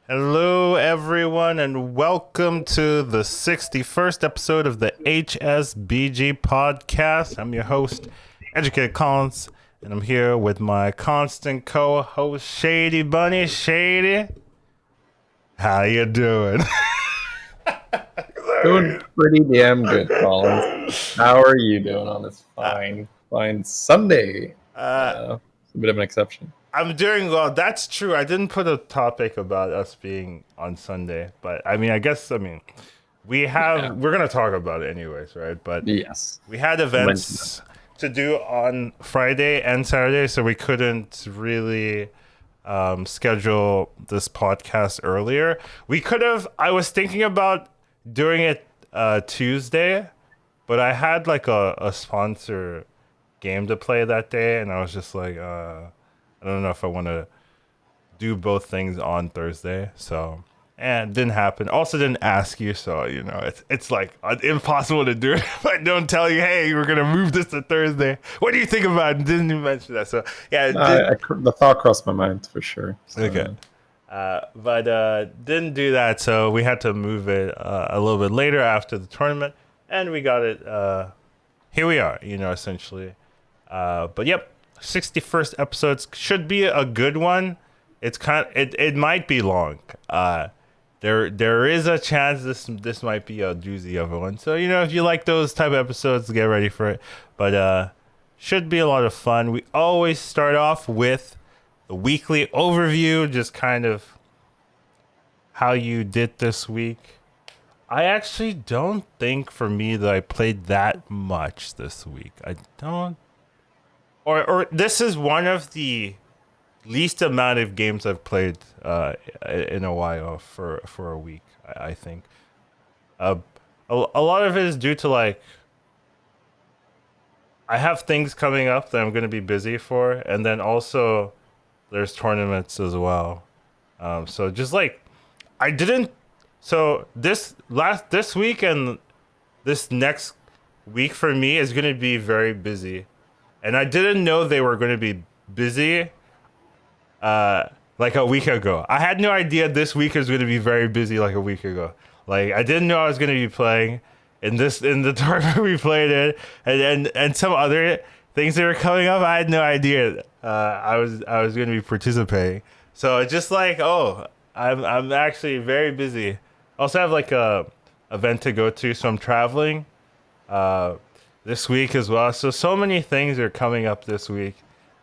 Hello, everyone, and welcome to the 61st episode of the HSBG podcast. I'm your host, Educatedcollins, and I'm here with my constant co-host, Shady Bunny. Shady, how you doing? Doing pretty damn good, Collins. How are you doing on this uh, fine Sunday? uh, It's a bit of an exception. I'm doing well. That's true. I didn't put a topic about us being on Sunday, but Yeah. we're gonna talk about it anyways, right? But Yes. we had You mentioned that. events to do on Friday and Saturday, so we couldn't really schedule this podcast earlier. We could have. I was thinking about doing it Tuesday, but I had like a sponsor game to play that day, and I was just like, I don't know if I want to do both things on Thursday. So, and it didn't happen. Also, didn't ask you, so it's like impossible to do it if I don't tell you. Hey, we're gonna move this to Thursday. What do you think about it? Didn't you mention that? So yeah, it did. The thought crossed my mind for sure. So, Okay. But didn't do that, so we had to move it a little bit later after the tournament, and we got it. Here we are, essentially. But yep, 61st episodes should be a good one. It might be long. There is a chance this might be a doozy of a one. So if you like those type of episodes, get ready for it. But should be a lot of fun. We always start off with the weekly overview, just kind of how you did this week. I actually don't think for me that I played that much this week. I don't, or this is one of the least amount of games I've played in a while for a week. I think uh, a lot of it is due to like I have things coming up that I'm going to be busy for, and then also there's tournaments as well. So just like I didn't. So this week and this next week for me is going to be very busy, and I didn't know they were going to be busy. Like a week ago, I had no idea this week was going to be very busy. Like a week ago, like I didn't know I was going to be playing in the tournament we played in, and some other things that were coming up. I had no idea. I was going to be participating. So it's just like, oh, I'm actually very busy. Also have like a event to go to, so I'm traveling uh this week as well. So many things are coming up this week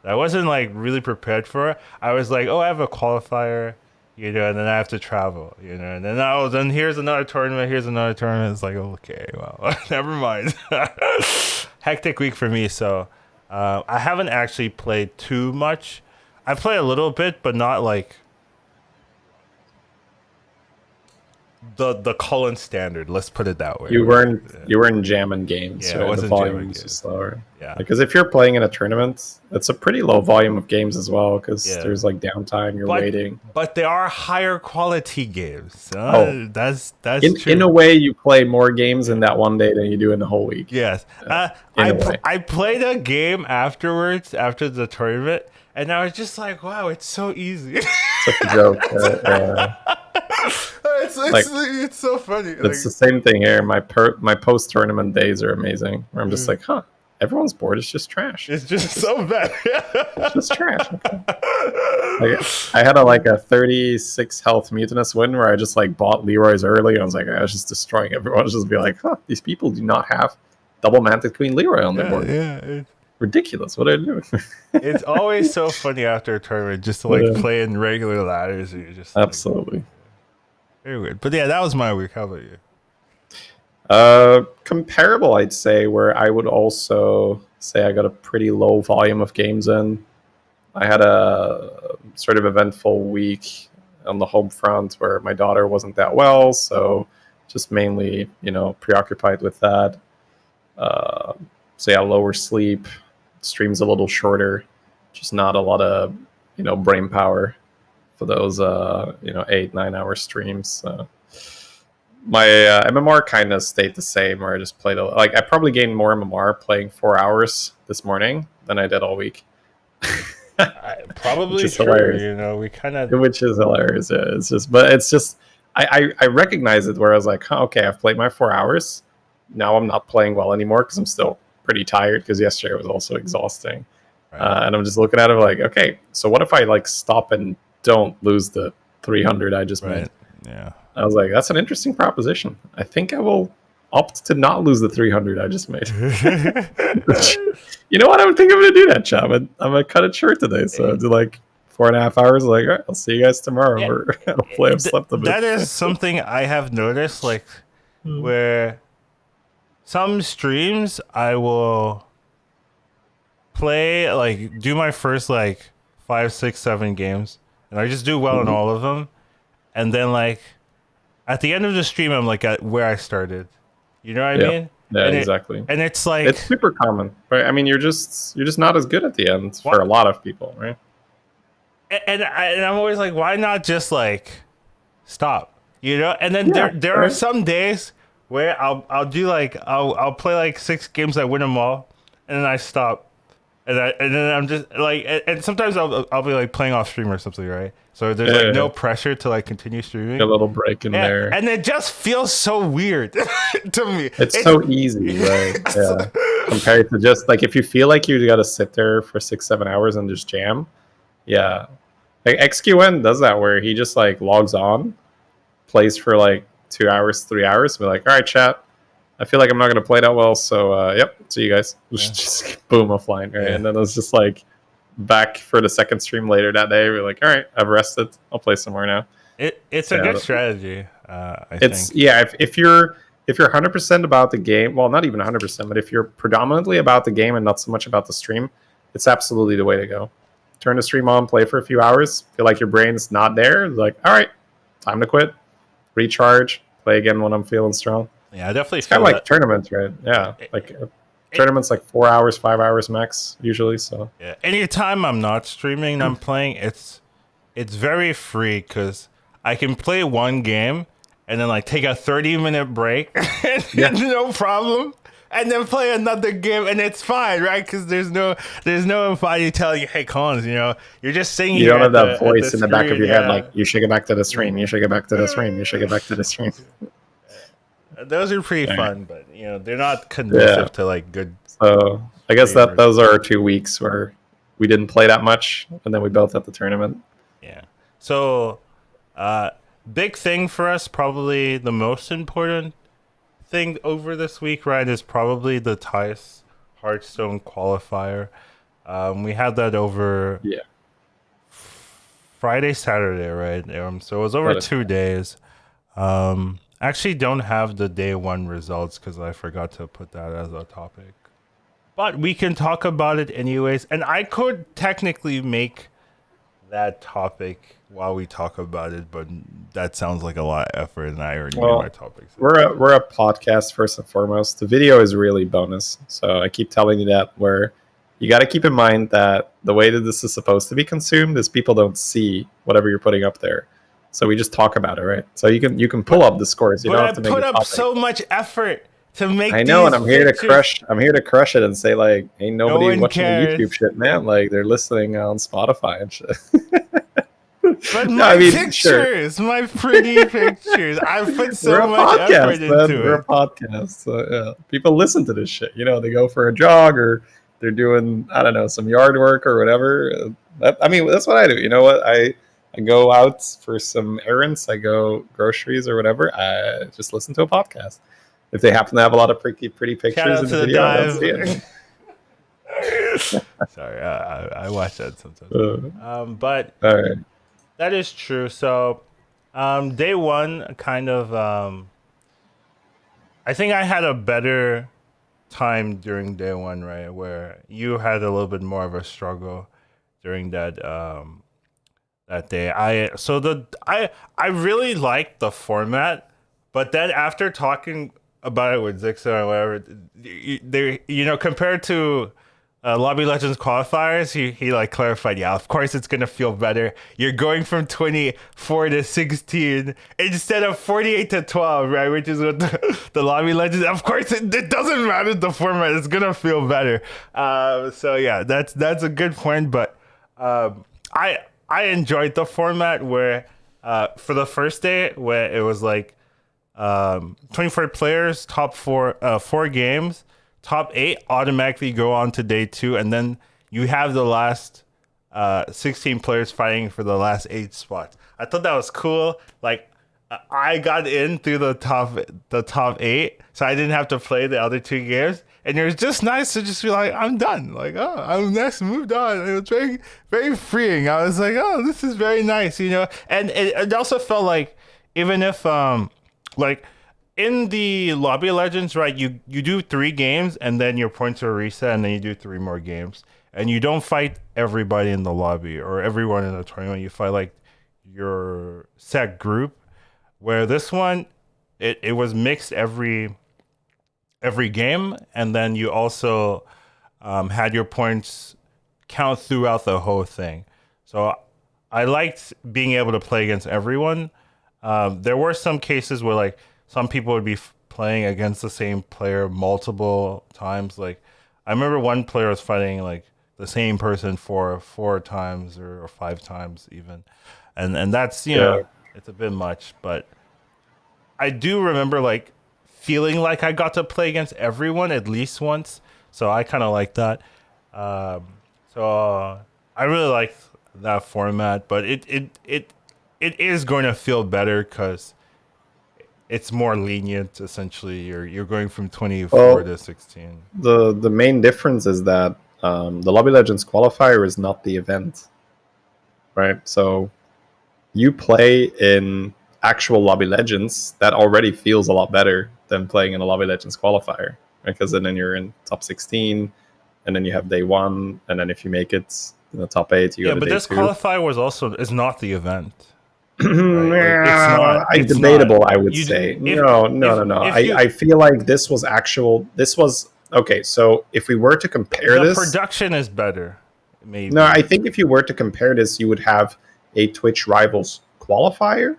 that I wasn't like really prepared for. I was like, oh, I have a qualifier, and then I have to travel, and then here's another tournament, here's another tournament. It's like, okay, well, never mind. Hectic week for me. So I haven't actually played too much. I play a little bit, but not like the Collins standard. Let's put it that way. you Right? weren't you weren't jamming games, Yeah, it right? The wasn't volume jamming was just games. slower. Yeah, Because if you're playing in a tournament, it's a pretty low volume of games as well. Because yeah. there's like downtime, you're But waiting. but they are higher quality games. Oh, That's in true. a way, you play more games in Yeah. that one day than you do in the whole week. Yes. In a way. I played a game afterwards after the tournament, and I was just like, wow, it's so easy. Such a joke. Like It's so funny. it's Like the same thing here. My post tournament days are amazing. Where I'm just like, huh, everyone's board is just trash. it's just so bad. It's just trash. Okay. Like I had a 36 health mutinous win where I just like bought Leroy's early. And I was like, I was just destroying everyone. I was just be like, huh, these people do not have double manted Queen Leroy on their Yeah, board. yeah. Ridiculous. What are they doing? It's always so funny after a tournament just to like Yeah, play in regular ladders. And you're just like, absolutely. very weird. But yeah, that was my week. How about you? Comparable, I'd say, where I would also say I got a pretty low volume of games in. I had a sort of eventful week on the home front where my daughter wasn't that well, so just mainly, preoccupied with that. Uh, so yeah, lower sleep, streams a little shorter, just not a lot of, brain power for those, 8-9 hour streams. My MMR kind of stayed the same, where I just played like I probably gained more MMR playing 4 hours this morning than I did all week. which Probably is true. hilarious. You know, we kind of Which is hilarious. Yeah, it's just, but it's just, I recognize it where I was like, huh, okay, I've played my 4 hours. Now I'm not playing well anymore because I'm still pretty tired because yesterday was also exhausting. right, And I'm just looking at it like, okay, so what if I like stop and don't lose the 300 I just made? right, yeah. I was like, that's an interesting proposition. I think I will opt to not lose the 300 I just made. You know what? I would think I'm going to do that, Chum. I'm going to cut it short today. So I'll do like 4.5 hours. Like, all right, I'll see you guys tomorrow. Yeah, Or hopefully I've slept a bit. that is something I have noticed, like where some streams I will play, like do my first like 5, 6, 7 games, and I just do well in Mhm. all of them, and then like at the end of the stream, I'm like at where I started. You know what I Yeah. mean? Yeah, And exactly. it's like It's super common, right? I mean, you're just not as good at the end for a what? lot of people, right? And I'm always like, why not just like stop? You know? And then Yeah, there are right. some days where I'll do like I'll play like 6 games, I win them all, and then I stop, and then I'm just like, and sometimes I'll be like playing off stream or something, right? So there's like Yeah, no pressure to like continue a streaming. little break in Yeah, there. and it just feels so weird to me. It's so easy, right? Yeah. Compared to just like if you feel like you got to sit there for 6, 7 hours and just jam. Yeah. Like XQN does that where he just like logs on, plays for like 2 hours, 3 hours, and be like, all right, chat. I feel like I'm not gonna play that well, so yep, see you guys. Yeah. Just boom offline, right? Yeah. And then it was just like back for the second stream later that day. We're like, all right, I've rested. I'll play some more now. It's a So, good yeah, strategy, I it's think. yeah. If you're 100% about the game, well, not even 100%, but if you're predominantly about the game and not so much about the stream, it's absolutely the way to go. Turn the stream on, play for a few hours, feel like your brain's not there, like, all right, time to quit, recharge, play again when I'm feeling strong. Yeah, I definitely It's kind feel of like that. tournaments, right? Yeah, like tournaments like 4 hours, 5 hours max usually. So Yeah. Anytime I'm not streaming and I'm playing, it's very free because I can play one game and then like take a 30-minute break, yeah, no problem, and then play another game and it's fine, right? Because there's nobody telling you, hey, Collins, you know, you're just sitting you here don't have that at the voice in the back of screen, your head yeah. like you should get back to the stream, you should get back to the stream, you should get back to the stream. Those are pretty Yeah. fun, but you know they're not Yeah. conducive to like good So I guess that streamers. those are our 2 weeks where we didn't play that much, and then we both at the tournament. Yeah. So, uh, big thing for us, probably the most important thing over this week, right, is probably the TICE Hearthstone qualifier. We had that over Yeah, Friday, Saturday, right? So it was over that is 2 days. Actually, don't have the day one results because I forgot to put that as a topic. But we can talk about it anyways, and I could technically make that topic while we talk about it, but that sounds like a lot of effort, and I already made my well, topics. we're a podcast first and foremost. The video is really bonus, so I keep telling you that. Where you got to keep in mind that the way that this is supposed to be consumed is people don't see whatever you're putting up there, so we just talk about it, right? So you can pull up the scores. You But don't I have to make put the up topic. so much effort to make I know, these and I'm here to pictures. crush. I'm here to crush it and say like, ain't No nobody one watching the cares. YouTube shit, man. Like they're listening on Spotify and shit. But No, my I mean, sure. pictures, my pretty pictures, I put We're so a much effort podcast, man. into We're a it. podcast. So yeah, people listen to this shit. You know, they go for a jog or they're doing I don't know some yard work or whatever. I mean, that's what I do. You know what? I go out for some errands. I go groceries or whatever. I just listen to a podcast. If they happen to have a lot of pretty Shout pictures out in to the the video, I don't see dive. it. Sorry, I watch that sometimes. But All right. that is true. So, day one, kind of, I think I had a better time during day one, right? Where you had a little bit more of a struggle during that day. I really liked the format, but then after talking about it with Zixon or whatever, they compared to Lobby Legends qualifiers, he like clarified, yeah, of course it's gonna feel better. You're going from 24 to 16 instead of 48 to 12, right? Which is what the Lobby Legends. Of course, it doesn't matter the format. It's gonna feel better. So yeah, that's a good point. But I enjoyed the format where for the first day where it was like 24 players, top four games, top eight automatically go on to day two, and then you have the last 16 players fighting for the last eight spots. I thought that was cool. Like I got in through the top eight, so I didn't have to play the other two games. And it was just nice to just be like, I'm done. Like, oh, I'm next, moved on. It was very, very freeing. I was like, oh, this is very nice, you know. And it also felt like, even if like in the Lobby Legends, right, you do three games and then your points are reset, and then you do three more games. And you don't fight everybody in the lobby or everyone in the tournament. You fight like your set group. Where this one, it was mixed every game, and then you also had your points count throughout the whole thing. So I liked being able to play against everyone. There were some cases where like some people would be playing against the same player multiple times. Like I remember one player was fighting like the same person for four times or five times even, and that's Yeah. it's a bit much, but I do remember like feeling like I got to play against everyone at least once, so I kind of like that. Um, so I really like that format, but it is going to feel better because it's more lenient. Essentially, you're going from 24 Well, to 16. the main difference is that the Lobby Legends qualifier is not the event, right? So you play in actual Lobby Legends, that already feels a lot better than playing in a Lobby Legends qualifier, right? Because then you're in top 16, and then you have day one, and then if you make it in the top eight, you go Yeah, to but day this two. qualifier was also is not the event, right? Like it's not. I It's not. debatable, I would You say. if No, no, no, no. if you I feel like this was actual. This was okay. So if we were to compare the this, production is better, no, maybe. I think if you were to compare this, you would have a Twitch Rivals qualifier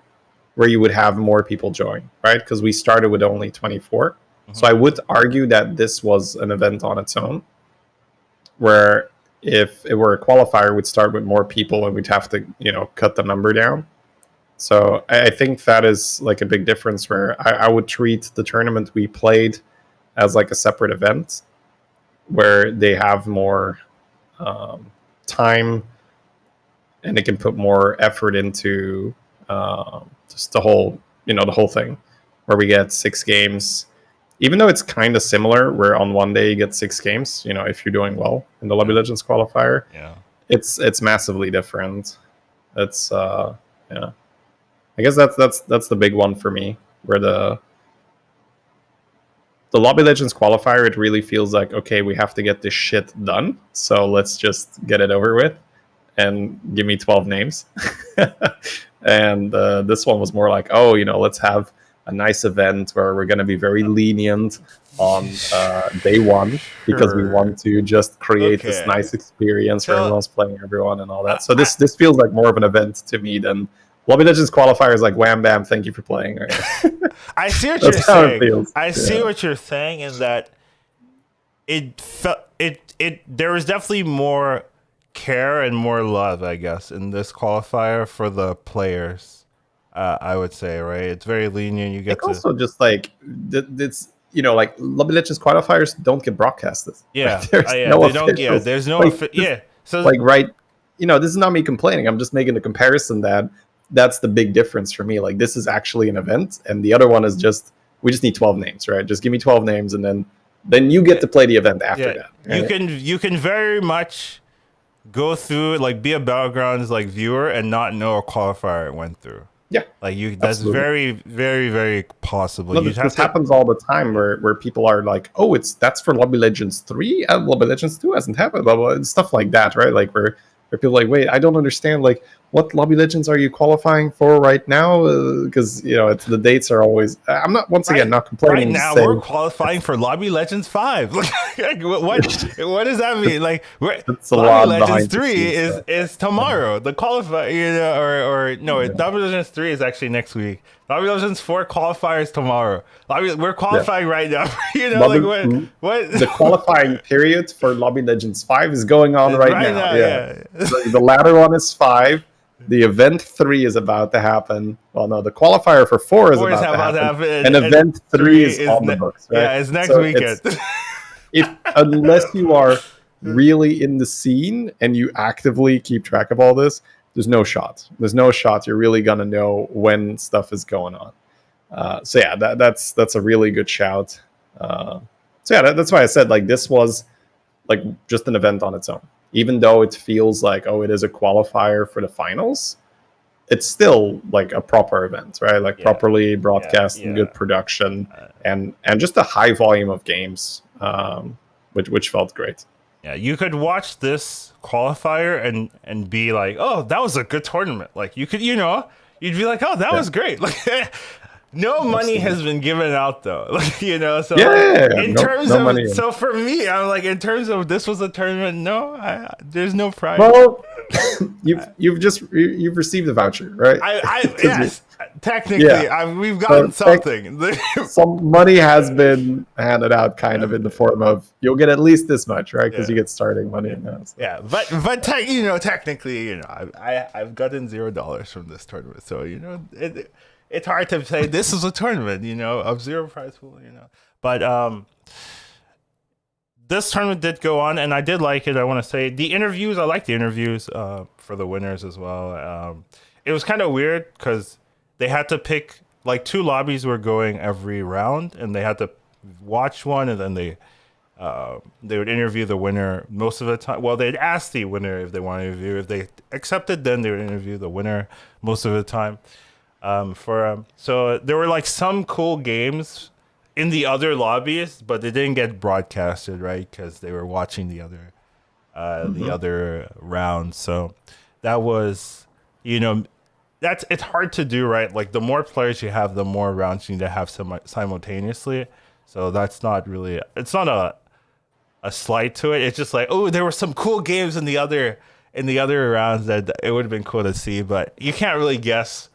where you would have more people join, right? Because we started with only 24. So Hmm. I would argue that this was an event on its own, where if it were a qualifier, we'd start with more people and we'd have to, cut the number down. So I think that is like a big difference where I would treat the tournament we played as like a separate event where they have more time and they can put more effort into just the whole thing, where we get six games. Even though it's kind of similar, where on one day you get six games, if you're doing well in the Lobby Yeah, Legends qualifier, yeah. it's massively different. It's yeah. I guess that's the big one for me, where the Lobby Legends qualifier, it really feels like, okay, we have to get this shit done, so let's just get it over with and give me 12 names. And this one was more like, oh, let's have a nice event where we're going to be very lenient on day one because we Sure. want to just create this Okay. nice experience where So everyone's playing everyone and all I, that. So I this feels like more of an event to me than Lobby Legends qualifier is like wham bam, thank you for playing. Right? I see what you're That's how it saying. feels. I see Yeah. what you're saying in that it felt it there was definitely more care and more love, I guess, in this qualifier for the players. I would say, right? It's very lenient. You I think get to also just like it's like Lobby Legends qualifiers don't get broadcasted. Like yeah, there's yeah. no They don't. Yeah, officials. there's no Like this, yeah. So like right. This is not me complaining. I'm just making the comparison that that's the big difference for me. Like this is actually an event, and the other one is just we just need 12 names, right? Just give me 12 names, and then you get yeah, to play the event after yeah. that. You Right? can very much go through like be a battlegrounds like viewer and not know a qualifier it went through. Yeah, Like you, that's absolutely. very, very, very possible. No, You'd have this to. happens all the time where people are like, oh, that's for Lobby Legends 3 and Lobby Legends 2 hasn't happened, blah, blah, and stuff like that, right? Like where people are like, wait, I don't understand. Like, what Lobby Legends are you qualifying for right now? Because it's the dates are always. I'm not once again not Right complaining. Just now, we're saying qualifying for Lobby Legends 5. Like, what does that mean? Like, it's a Lobby lot Legends behind the 3 scenes stuff. is tomorrow. The qualify, or no, Yeah. Lobby Legends 3 is actually next week. Lobby Legends 4 qualifiers tomorrow. We're Yeah. qualifying right now. Lobby, Like what? the qualifying period for Lobby Legends 5 is going on right Right now. now, Yeah. yeah. The latter one is 5. The event 3 is about to happen. Well, no, the qualifier for 4 is 4 is about to about to happen. happen, And and event 3 3 is on the books, right? yeah, it's next So weekend. if unless you are really in the scene and you actively keep track of all this, there's no shot. There's no shot you're really gonna know when stuff is going on. So yeah, that's a really good shout. So yeah, that's why I said like this was like just an event on its own. Even though it feels like it is a qualifier for the finals, it's still like a proper event, right? Like properly broadcast and good production, and just a high volume of games, which felt great. Yeah, you could watch this qualifier and be like, "Oh, that was a good tournament." Like you could, you'd be like, "Oh, that was great." Like no money has been given out though. Like, so in terms of money. So for me, I'm like in terms of this was a tournament, no, there's no prize. Well, you've received a voucher, right? Yes, technically, we've gotten something. Some money has been handed out, kind of in the form of you'll get at least this much, right? Because you get starting money. Now, so. Yeah, but technically, I've gotten $0 from this tournament, so it's hard to say this is a tournament, of zero prize pool, but this tournament did go on, and I did like it. I want to say the interviews. I like the interviews for the winners as well. It was kind of weird because they had to pick like 2 lobbies were going every round, and they had to watch one, and then they would interview the winner most of the time. Well, they'd ask the winner if they want to interview. If they accepted, then they would interview the winner most of the time. So there were like some cool games in the other lobbies, but they didn't get broadcasted, right? Because they were watching the other rounds. So that was, it's hard to do, right? Like the more players you have, the more rounds you need to have simultaneously. So that's not really, it's not a slight to it. It's just like, oh, there were some cool games in the other rounds that it would have been cool to see, but you can't really guess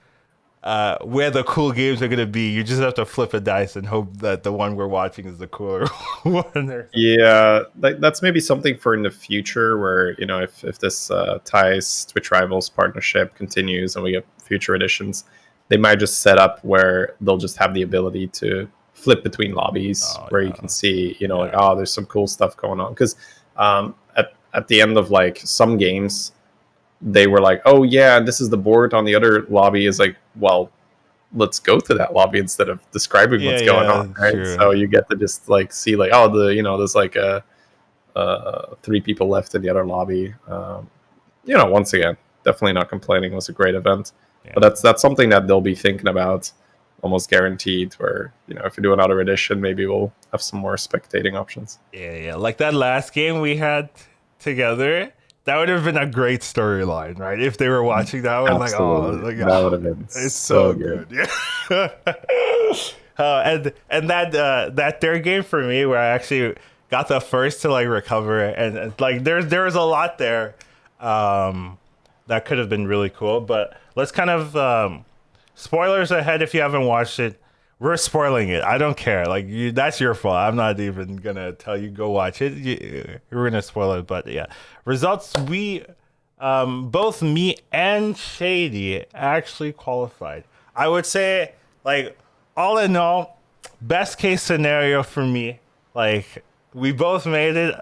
where the cool games are going to be. You just have to flip a dice and hope that the one we're watching is the cooler one. Yeah, that's maybe something for in the future where, if this Ties Twitch Rivals partnership continues and we get future editions, they might just set up where they'll just have the ability to flip between lobbies where you can see, like, there's some cool stuff going on. Because at the end of like some games, they were like, oh yeah, this is the board on the other lobby, is like, well, let's go to that lobby instead of describing what's going on, right? Sure. So you get to just like see like, there's like 3 people left in the other lobby. Once again, definitely not complaining. It was a great event, but that's something that they'll be thinking about almost guaranteed, where if you do another edition, maybe we'll have some more spectating options. Yeah, like that last game we had together, that would have been a great storyline, right? If they were watching that one, absolutely. That would have been it's so good. Yeah. And that third game for me, where I actually got the first to like recover, and like there was a lot there that could have been really cool. But let's kind of spoilers ahead if you haven't watched it. We're spoiling it. I don't care. Like that's your fault. I'm not even gonna tell you go watch it. We're gonna spoil it. But yeah, results. We, both me and Shady actually qualified. I would say, like, all in all, best case scenario for me. Like we both made it.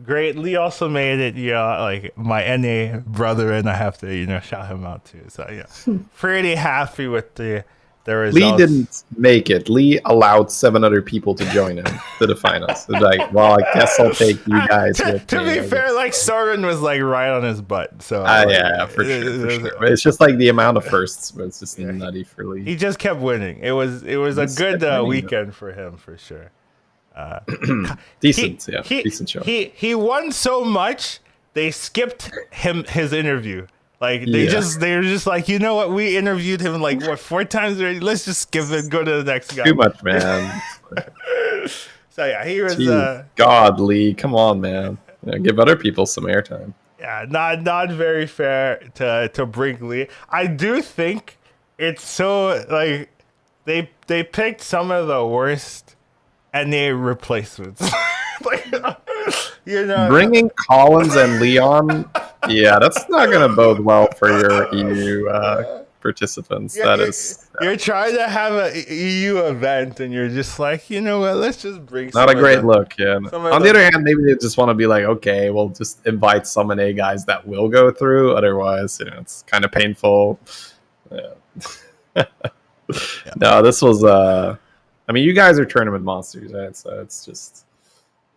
Great. Lee also made it. Yeah, like my NA brother, and I have to shout him out too. So yeah, pretty happy with the results. Lee didn't make it. Lee allowed 7 other people to join him to the finals. It's like, well, I guess I'll take you guys. To be fair, like Soren was like right on his butt. So yeah, for sure. But it's just like the amount of firsts, but it's just nutty for Lee. He just kept winning. It was a good weekend for him for sure. Decent show. He won so much they skipped his interview. Like Yeah. they're just like, you know what? We interviewed him like what 4 times already. Let's just skip it. Go to the next Too guy. much, man. So yeah, he was Jeez, God, Lee, come on, man. Give other people some airtime. yeah, not very fair to Brinkley. I do think it's so like they picked some of the worst NA replacements. Like you know, Bringing Collins and Leon, yeah, that's not going to bode well for your EU participants. you're, That you're, is you're trying to have a EU event, and you're just like, you know what? Let's just bring not a great look. Yeah. some of On the the other hand, maybe they just want to be like, okay, we'll just invite some NA guys that will go through. Otherwise, it's kind of painful. Yeah. yeah. No, this was. I mean, you guys are tournament monsters, right? So it's just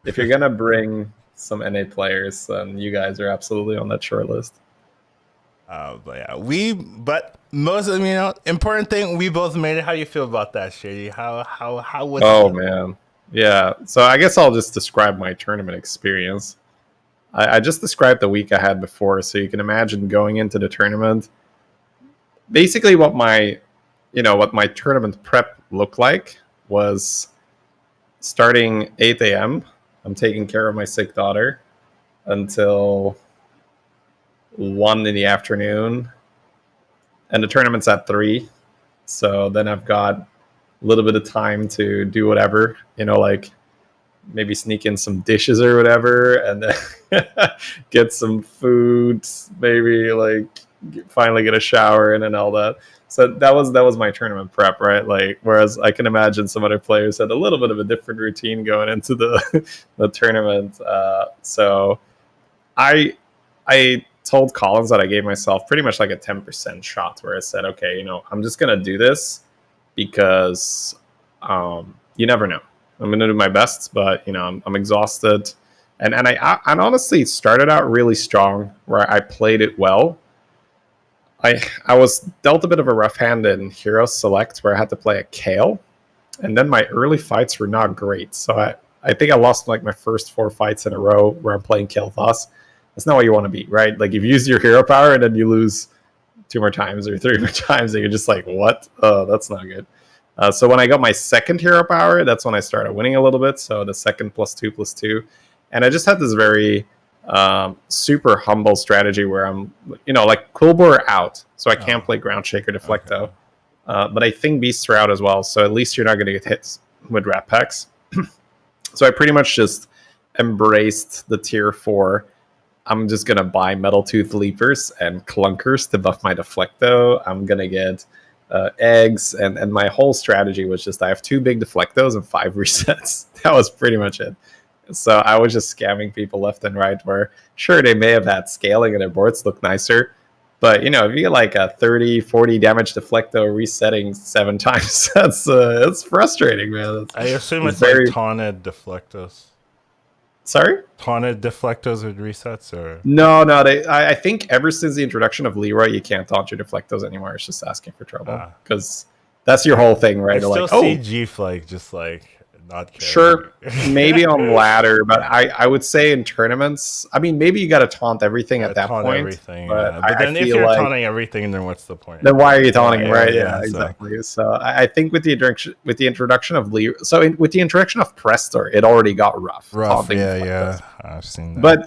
if you're gonna bring some NA players, then you guys are absolutely on that short list. But yeah, but most of important thing, we both made it. How you feel about that, Shady? How was Oh it? man, yeah. So I guess I'll just describe my tournament experience. I just described the week I had before, so you can imagine going into the tournament. Basically, what my tournament prep looked like was starting 8 a.m. I'm taking care of my sick daughter until 1 in the afternoon, and the tournament's at 3. So then I've got a little bit of time to do whatever, like maybe sneak in some dishes or whatever, and then get some food, maybe like finally get a shower and all that. So that was my tournament prep, right? Like, whereas I can imagine some other players had a little bit of a different routine going into the the tournament. So I I told Collins that I gave myself pretty much like a 10% shot, where I said, okay, I'm just gonna do this because you never know. I'm gonna do my best, but I'm exhausted, and I honestly started out really strong, where I played it well. I was dealt a bit of a rough hand in Hero Select, where I had to play a Kale, and then my early fights were not great. So I think I lost like my first 4 fights in a row where I'm playing Kael'thas. That's not what you want to be, right? Like, you've used your hero power and then you lose 2 more times or 3 more times, and you're just like, what? Oh, that's not good. So when I got my second hero power, that's when I started winning a little bit. So the second +2/+2, and I just had this very super humble strategy where I'm, like Quillbore out, so I can't play Ground Shaker Deflecto. Okay. But I think Beasts are out as well, so at least you're not going to get hits with Rat Packs. So I pretty much just embraced the tier 4. I'm just going to buy Metal Tooth Leapers and Clunkers to buff my Deflecto. I'm going to get eggs, and my whole strategy was just I have 2 big Deflectos and 5 resets. That was pretty much it. So I was just scamming people left and right, where sure, they may have had scaling and their boards look nicer, but if you get like a 30-40 damage Deflecto resetting 7 times, it's frustrating, man. I assume it's very like taunted deflectos. Sorry? Taunted deflectos with resets, or No. I think ever since the introduction of Leroy, you can't taunt your Deflectos anymore. It's just asking for trouble, because that's your whole thing, I right? still Like, see G Flake just like not caring. sure, maybe on ladder, but I would say in tournaments, I mean, maybe you got to taunt everything at that taunt point. everything. But Yeah. But then I if feel you're like, taunting everything, then what's the point? then why are you taunting, right? Yeah, Exactly. So I think with the introduction of Leroy, with the introduction of Prestor, it already got rough. Taunting Yeah. I've seen that. But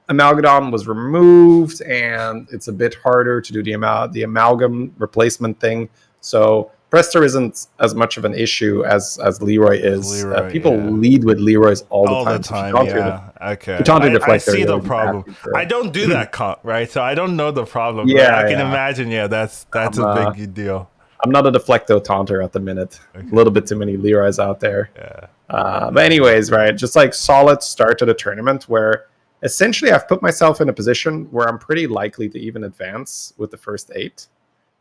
Amalgadon was removed, and it's a bit harder to do the amalgam replacement thing. So Prestor isn't as much of an issue as Leroy is. Leroy, People yeah. lead with Leroy's all all the the time. time, yeah. Okay. I see the problem. I don't do that comp, right? So I don't know the problem. Yeah, But I can yeah. imagine, that's a big deal. I'm not a Deflecto taunter at the minute. Okay. A little bit too many Leroy's out there. Yeah. But anyways, right, just like solid start to the tournament, where essentially I've put myself in a position where I'm pretty likely to even advance with the first 8.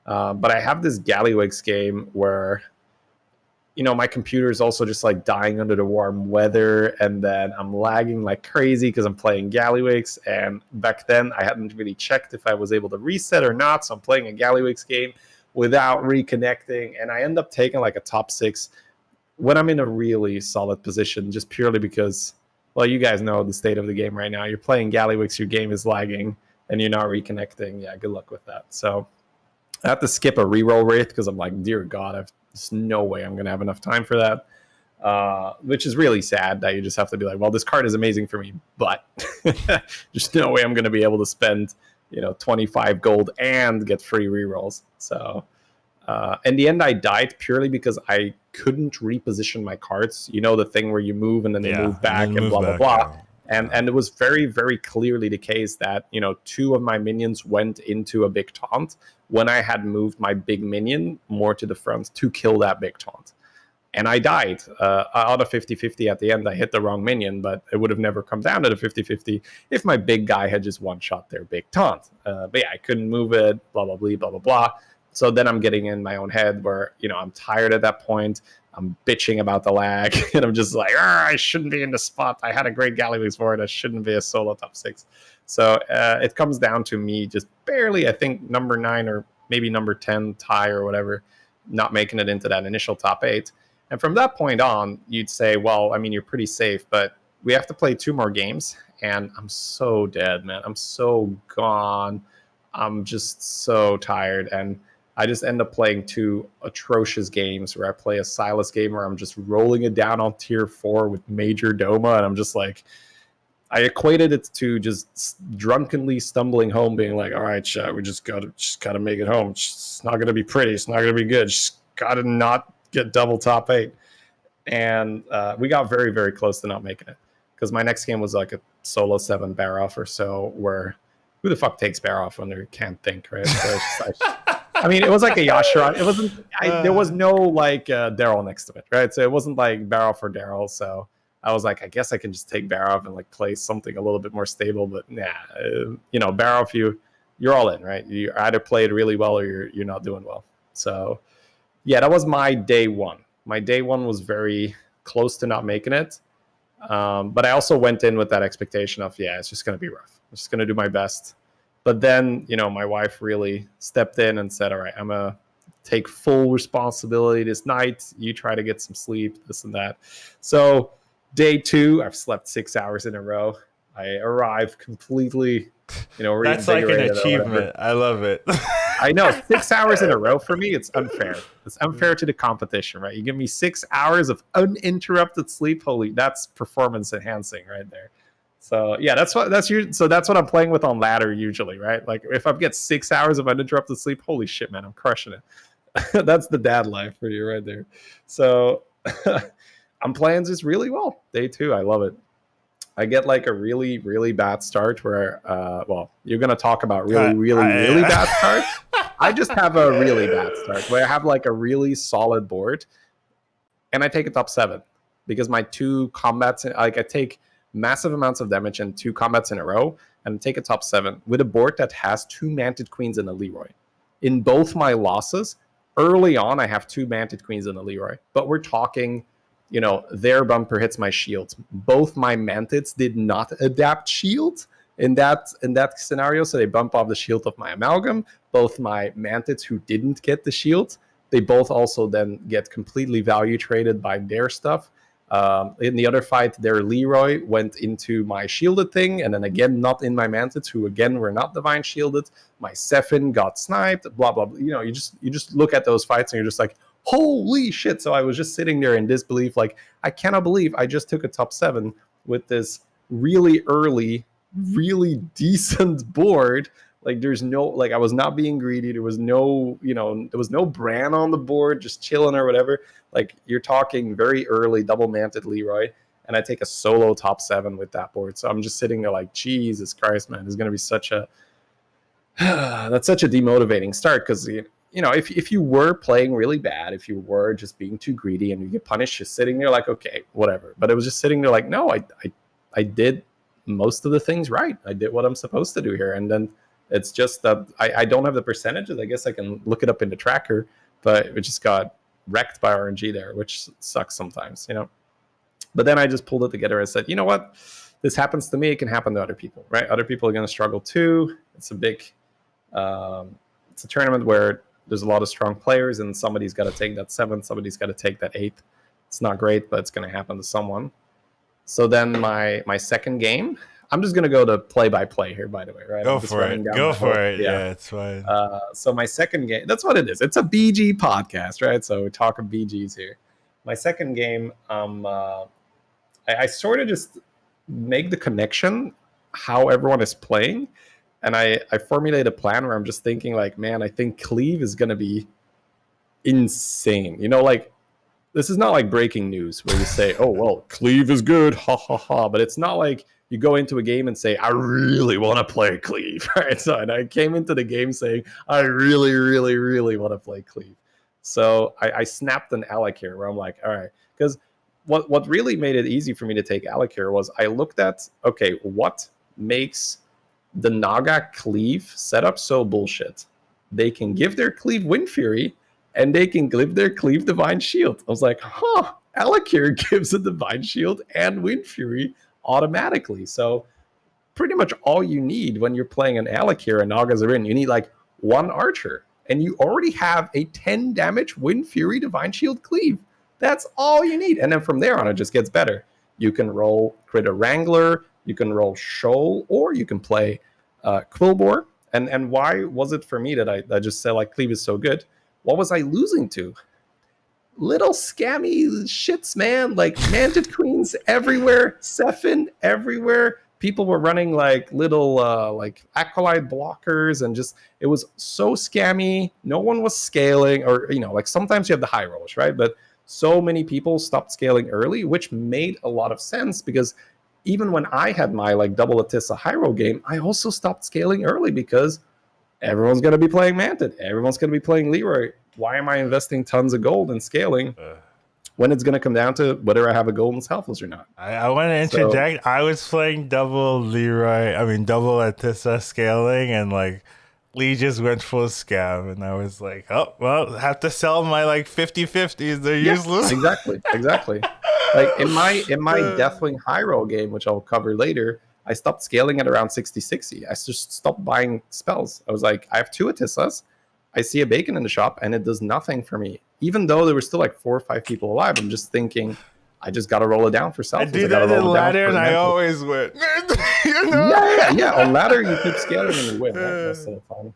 But I have this Gallywix game where, my computer is also just like dying under the warm weather, and then I'm lagging like crazy because I'm playing Gallywix. And back then I hadn't really checked if I was able to reset or not, so I'm playing a Gallywix game without reconnecting, and I end up taking like a top 6 when I'm in a really solid position, just purely because, well, you guys know the state of the game right now. You're playing Gallywix, your game is lagging. and you're not reconnecting, yeah, good luck with that. So I have to skip a reroll wraith because I'm like, dear God, there's no way I'm going to have enough time for that. Which is really sad that you just have to be like, well, this card is amazing for me, but there's no way I'm going to be able to spend 25 gold and get free rerolls. So in the end, I died purely because I couldn't reposition my cards. You know, the thing where you move and then they Yeah, move and back then and move blah blah back. blah. Yeah. And it was very, very clearly the case that, 2 of my minions went into a big taunt when I had moved my big minion more to the front to kill that big taunt. And I died out of 50-50 at the end. I hit the wrong minion, but it would have never come down to the 50-50 if my big guy had just one-shot their big taunt. But yeah, I couldn't move it, blah, blah, blah, blah, blah, blah. So then I'm getting in my own head where, I'm tired at that point. I'm bitching about the lag, and I'm just like, I shouldn't be in the spot. I had a great Gallywix for it. I shouldn't be a solo top 6. So it comes down to me just barely, I think, number 9 or maybe number 10 tie or whatever, not making it into that initial top 8. And from that point on, you'd say, well, I mean, you're pretty safe, but we have to play 2 more games. And I'm so dead, man. I'm so gone. I'm just so tired. And I just end up playing 2 atrocious games where I play a Silas game where I'm just rolling it down on tier 4 with Major Doma. And I'm just like, I equated it to just drunkenly stumbling home, being like, all right, chat, we just gotta make it home. It's not gonna be pretty. It's not gonna be good. Just gotta not get double top 8. And we got very, very close to not making it because my next game was like a solo 7 bear off or so, where who the fuck takes bear off when they can't think, right? So it's just like, I mean, it was like a Yasharon. It wasn't. There was no like Daryl next to it, right? So it wasn't like Barrel for Daryl. So I was like, I guess I can just take Barrow and like play something a little bit more stable. But nah, Barrow, if you're all in, right? You either played really well or you're not doing well. So yeah, that was my day one. My day one was very close to not making it. But I also went in with that expectation of, yeah, it's just going to be rough. I'm just going to do my best. But then, my wife really stepped in and said, all right, I'm going to take full responsibility this night. You try to get some sleep, this and that. So day 2, I've slept 6 hours in a row. I arrived completely, That's like an reinvigorated or whatever. achievement. I love it. I know, 6 hours in a row for me, it's unfair. It's unfair to the competition, right? You give me 6 hours of uninterrupted sleep. Holy, that's performance enhancing right there. So yeah, that's what I'm playing with on ladder usually, right? Like if I get 6 hours of uninterrupted sleep, holy shit, man, I'm crushing it. That's the dad life for you right there. So I'm playing this really well. Day 2, I love it. I get like a really, really bad start where, you're going to talk about really, really bad start. I just have a really bad start where I have like a really solid board and I take a top 7 because my 2 combats, like I take massive amounts of damage in 2 combats in a row and take a top 7 with a board that has 2 Manted Queens and a Leroy. In both my losses, early on, I have 2 Manted Queens and a Leroy, but we're talking, their bumper hits my shields. Both my Mantids did not adapt shield in that scenario, so they bump off the shield of my Amalgam. Both my Mantids who didn't get the shield, they both also then get completely value traded by their stuff. In the other fight, their Leroy went into my shielded thing, and then again, not in my Mantids, who again were not divine shielded. My Sephyn got sniped, blah, blah, blah. You just look at those fights and you're just like, holy shit. So I was just sitting there in disbelief, like, I cannot believe I just took a top 7 with this really early, really decent board. Like there's no, like I was not being greedy. There was no, there was no Bran on the board, just chilling or whatever. Like you're talking very early double manted Leroy, and I take a solo top 7 with that board. So I'm just sitting there like, Jesus Christ, man, it's going to be such a, that's such a demotivating start. Cause if you were playing really bad, if you were just being too greedy and you get punished, just sitting there like, okay, whatever. But it was just sitting there like, no, I did most of the things right. I did what I'm supposed to do here. And then it's just that I don't have the percentages. I guess I can look it up in the tracker, but it just got wrecked by RNG there, which sucks sometimes, But then I just pulled it together and said, you know what? This happens to me. It can happen to other people, right? Other people are going to struggle too. It's a big, it's a tournament where there's a lot of strong players and somebody's got to take that 7th. Somebody's got to take that 8th. It's not great, but it's going to happen to someone. So then my second game, I'm just gonna go to play by play here, by the way, right? Go I'm just for running it. down Go my for whole, it. yeah. Yeah, it's fine. So my second game, that's what it is. It's a BG podcast, right? So we're talking BGs here. My second game, I sort of just make the connection how everyone is playing, and I formulate a plan where I'm just thinking like, man, I think Cleave is gonna be insane. Like this is not like breaking news where you say, oh, well, Cleave is good, ha ha ha. But it's not like you go into a game and say, I really want to play Cleave, right? So, and I came into the game saying, I really, really, really want to play Cleave. So I snapped an Alec here where I'm like, all right, because what really made it easy for me to take Alec here was I looked at, okay, what makes the Naga Cleave setup so bullshit? They can give their Cleave Wind Fury, and they can give their Cleave Divine Shield. I was like, Alakir gives a Divine Shield and Wind Fury automatically. So pretty much all you need when you're playing an Alakir and Nagas are in, you need like one Archer. And you already have a 10 damage Wind Fury Divine Shield Cleave. That's all you need. And then from there on, it just gets better. You can roll Critter Wrangler, you can roll Shoal, or you can play Quillbore. And why was it for me that I just said like Cleave is so good? What was I losing to? Little scammy shits, man. Like Manted Queens everywhere, Sephin everywhere. People were running like little like acolyte blockers, and just it was so scammy. No one was scaling, or like sometimes you have the high rollers, right? But so many people stopped scaling early, which made a lot of sense because even when I had my like double Atissa high roll game, I also stopped scaling early because everyone's going to be playing Manted. Everyone's going to be playing Leroy. Why am I investing tons of gold in scaling when it's going to come down to whether I have a golden selfless or not? I want to interject. I was playing double double Atissa scaling, and like Lee just went full scam, and I was like, oh, well, have to sell my like 50/50s. They're useless. Exactly. Like in my Deathwing high roll game, which I'll cover later, I stopped scaling at around 60/60. I just stopped buying spells. I was like, I have 2 Atissas. I see a bacon in the shop, and it does nothing for me. Even though there were still like 4 or 5 people alive, I'm just thinking, I just got to roll it down for self. I do that in ladder, and I always win. Yeah. On ladder, you keep scaling and you win. Right? Most of the time.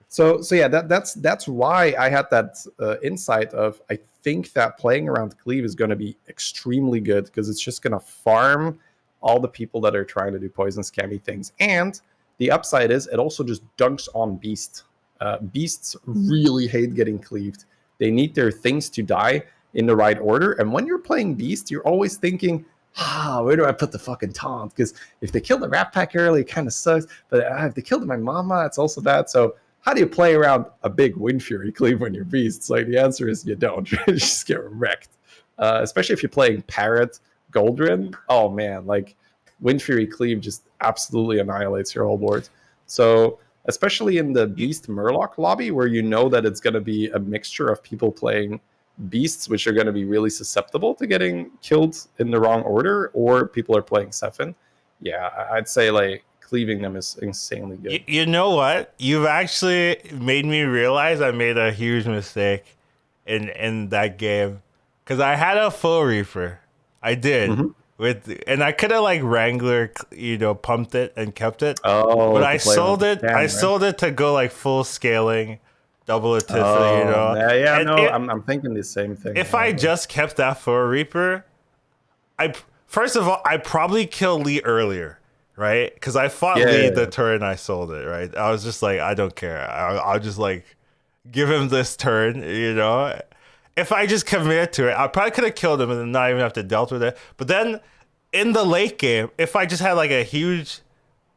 So yeah, that's why I had that insight of I think that playing around Cleave is going to be extremely good because it's just going to farm all the people that are trying to do poison scammy things. And the upside is it also just dunks on Beast. Beasts really hate getting cleaved. They need their things to die in the right order. And when you're playing Beast, you're always thinking, where do I put the fucking taunt? Because if they kill the Rat Pack early, it kind of sucks. But if they killed my mama, it's also bad. So how do you play around a big Wind Fury cleave when you're Beasts? Like the answer is you don't. You just get wrecked. Especially if you're playing Parrot, Goldrin. Oh man, like Wind Fury cleave just absolutely annihilates your whole board. So especially in the Beast Murloc lobby, where you know that it's going to be a mixture of people playing Beasts, which are going to be really susceptible to getting killed in the wrong order, or people are playing Sephin. Yeah, I'd say like cleaving them is insanely good. You know what? You've actually made me realize I made a huge mistake in that game because I had a full Reaper. I did. And I could have like Wrangler, pumped it and kept it. Oh, but I sold it. I sold it to go like full scaling, double Atissa. I'm thinking the same thing. If I just kept that for a Reaper, first of all, I probably kill Lee earlier, right? Because I fought Lee the turn I sold it, right? I was just like, I don't care. I'll just like give him this turn, If I just committed to it, I probably could have killed him and then not even have to dealt with it. But then in the late game, if I just had like a huge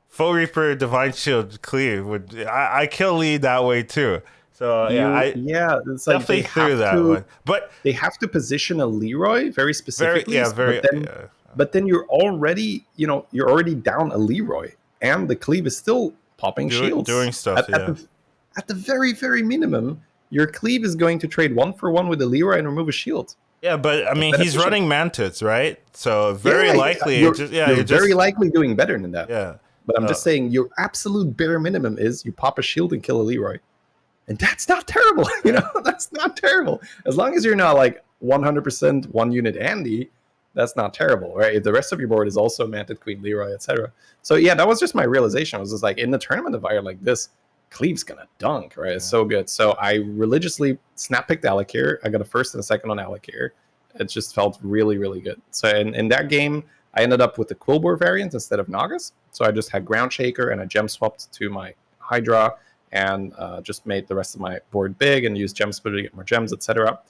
Full Reaper Divine Shield cleave, I kill Lee that way too. So it's like definitely threw that one. But they have to position a Leroy very specifically. But then you're already, you're already down a Leroy, and the cleave is still popping shields, doing stuff. At the very, very minimum, your cleave is going to trade 1-for-1 with the Leroy and remove a shield. Yeah, but I mean, he's running Mantids, right? So very likely, you're very likely doing better than that. Yeah, but I'm just saying your absolute bare minimum is you pop a shield and kill a Leroy, and that's not terrible. That's not terrible as long as you're not like 100% one unit Andy. that's not terrible, right? If the rest of your board is also Manted Queen, Leroy, etc. So yeah, that was just my realization. I was just like, in the tournament of like this, Cleave's gonna dunk, right? It's so good. So I religiously snap picked Alakir. I got a first and a second on Alakir. It just felt really, really good. So in that game, I ended up with the Quillbore variant instead of Nagas. So I just had Ground Shaker and I gem swapped to my Hydra and just made the rest of my board big and used Gem Splitter to get more gems, etc.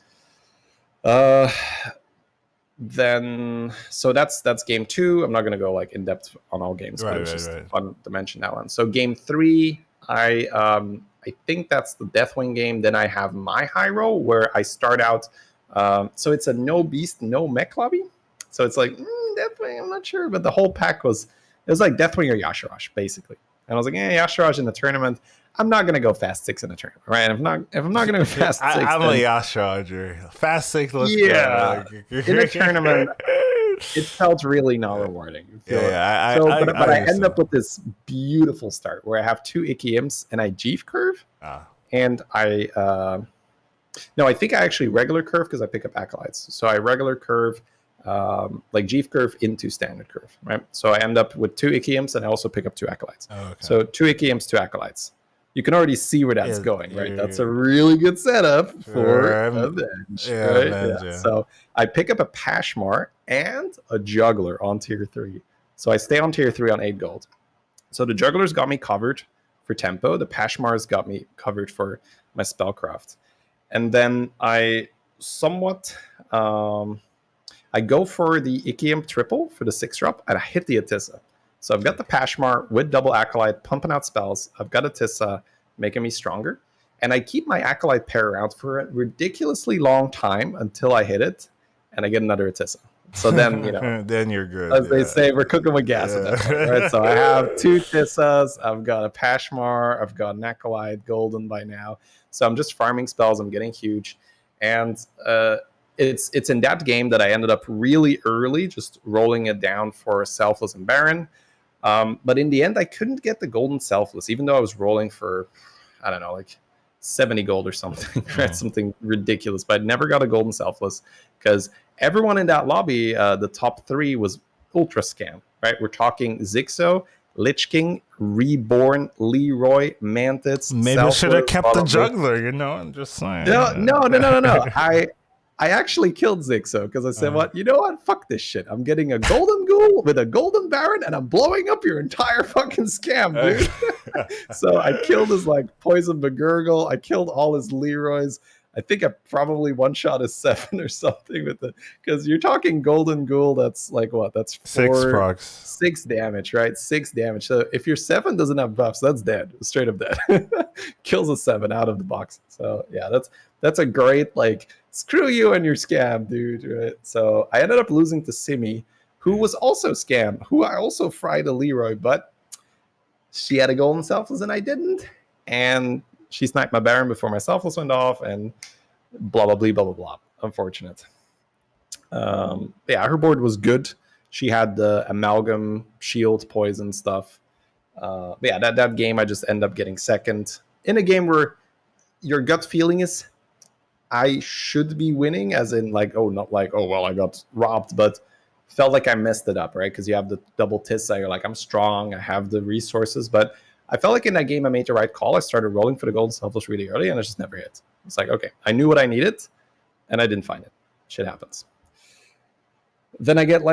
Then so that's game 2. I'm not going to go like in depth on all games, but it's just fun to mention that one. So game 3, I think that's the Deathwing game. Then I have my high roll where I start out. So it's a no beast, no mech lobby. So it's like Deathwing. I'm not sure, but the whole pack was like Deathwing or Yashirash basically. And I was like, Yashirash in the tournament. I'm not gonna go fast 6 in a tournament, right? If I'm not gonna go fast 6, I'm a Yashirager. Fast 6, let's go. Like, in a tournament, it felt really not rewarding. But I end up with this beautiful start where I have 2 Icky Imps and I Jeef curve, and I think I actually regular curve because I pick up Acolytes. So I regular curve. Like Jeef curve into standard curve, right? So I end up with 2 Icky Imps and I also pick up 2 Acolytes. So 2 Icky Imps, 2 Acolytes. You can already see where that's going, right? That's a really good setup for Avenge, right? So I pick up a Pashmar and a Juggler on tier 3. So I stay on tier 3 on 8 gold. So the Jugglers got me covered for tempo. The Pashmars got me covered for my spellcraft. And then I somewhat... I go for the Icky Imp triple for the 6 drop, and I hit the Atissa. So I've got the Pashmar with double Acolyte pumping out spells. I've got Atissa making me stronger. And I keep my Acolyte pair around for a ridiculously long time until I hit it, and I get another Atissa. So then, then you're good. As they say, we're cooking with gas at that point, right? So I have 2 Tissas, I've got a Pashmar, I've got an Acolyte, golden by now. So I'm just farming spells, I'm getting huge. And it's in that game that I ended up really early, just rolling it down for Selfless and Baron. But in the end, I couldn't get the golden Selfless, even though I was rolling for, I don't know, like 70 gold or something, right? Something ridiculous. But I never got a golden Selfless because everyone in that lobby, the top 3 was ultra scam, right? We're talking Zixo, Lich King, Reborn, Leroy, Mantis. Maybe I should have kept the Juggler, I'm just saying. No. I actually killed Zixo because I said, what? You know what? Fuck this shit. I'm getting a golden ghoul with a golden baron and I'm blowing up your entire fucking scam, dude. So I killed his poison McGurgle. I killed all his Leroys. I think I probably one-shot his 7 or something with it. Because you're talking golden ghoul, that's like what? That's 6 procs. 6 damage, right? 6 damage. So if your 7 doesn't have buffs, that's dead. Straight up dead. Kills a 7 out of the box. So yeah, that's a great screw you and your scam, dude, right? So I ended up losing to Simi, who was also scam, who I also fried a Leroy, but she had a golden Selfless and I didn't. And she sniped my Baron before my Selfless went off and blah, blah, blah, blah, blah, blah. Unfortunate. Her board was good. She had the Amalgam, Shield, Poison stuff. That game I just end up getting second. In a game where your gut feeling is I should be winning, as in I got robbed, but felt like I messed it up, right? Because you have the double Tissa, you're like, I'm strong, I have the resources, but I felt like in that game I made the right call. I started rolling for the golden Selfless really early, and I just never hit. It's like, okay, I knew what I needed, and I didn't find it. Shit happens. Then I get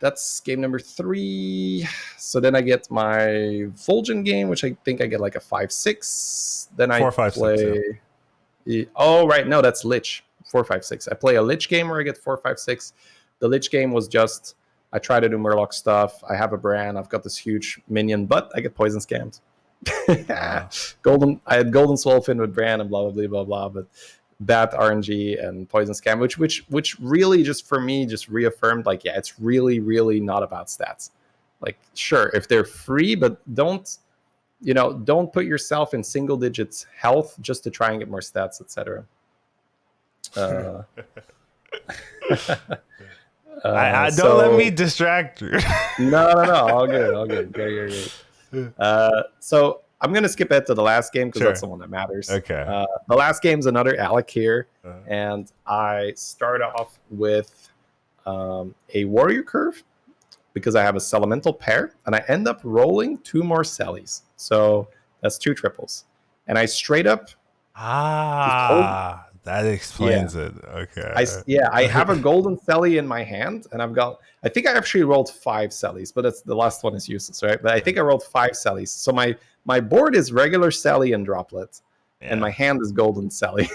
that's game number 3. So then I get my Fulgen game, which I think I get a 5-6. Then 4, 5, play. 6, yeah. Oh, right. No, that's Lich. 4, 5, 6. I play a Lich game where I get 4, 5, 6. The Lich game was just I try to do Murloc stuff. I have a brand. I've got this huge minion, but I get poison scammed. I had Golden Swolefin with brand and blah blah blah blah blah, but bad RNG and poison scam, which really just for me just reaffirmed it's really not about stats. Sure, if they're free, but don't put yourself in single digits health just to try and get more stats, etc. Don't let me distract you. No, all good. Great. So I'm gonna skip ahead to the last game because that's the one that matters. Okay. The last game's another Alec here, and I start off with a warrior curve because I have a Selemental pair, and I end up rolling 2 more Sellies. So that's 2 triples. And I straight up just hold. That Yeah. explains it. Okay. I have a golden Selly in my hand, and I think I actually rolled 5 Sellies, but the last one is useless, right? But I think I rolled 5 Sellies. So my board is regular Selly and Droplet, and my hand is golden Selly.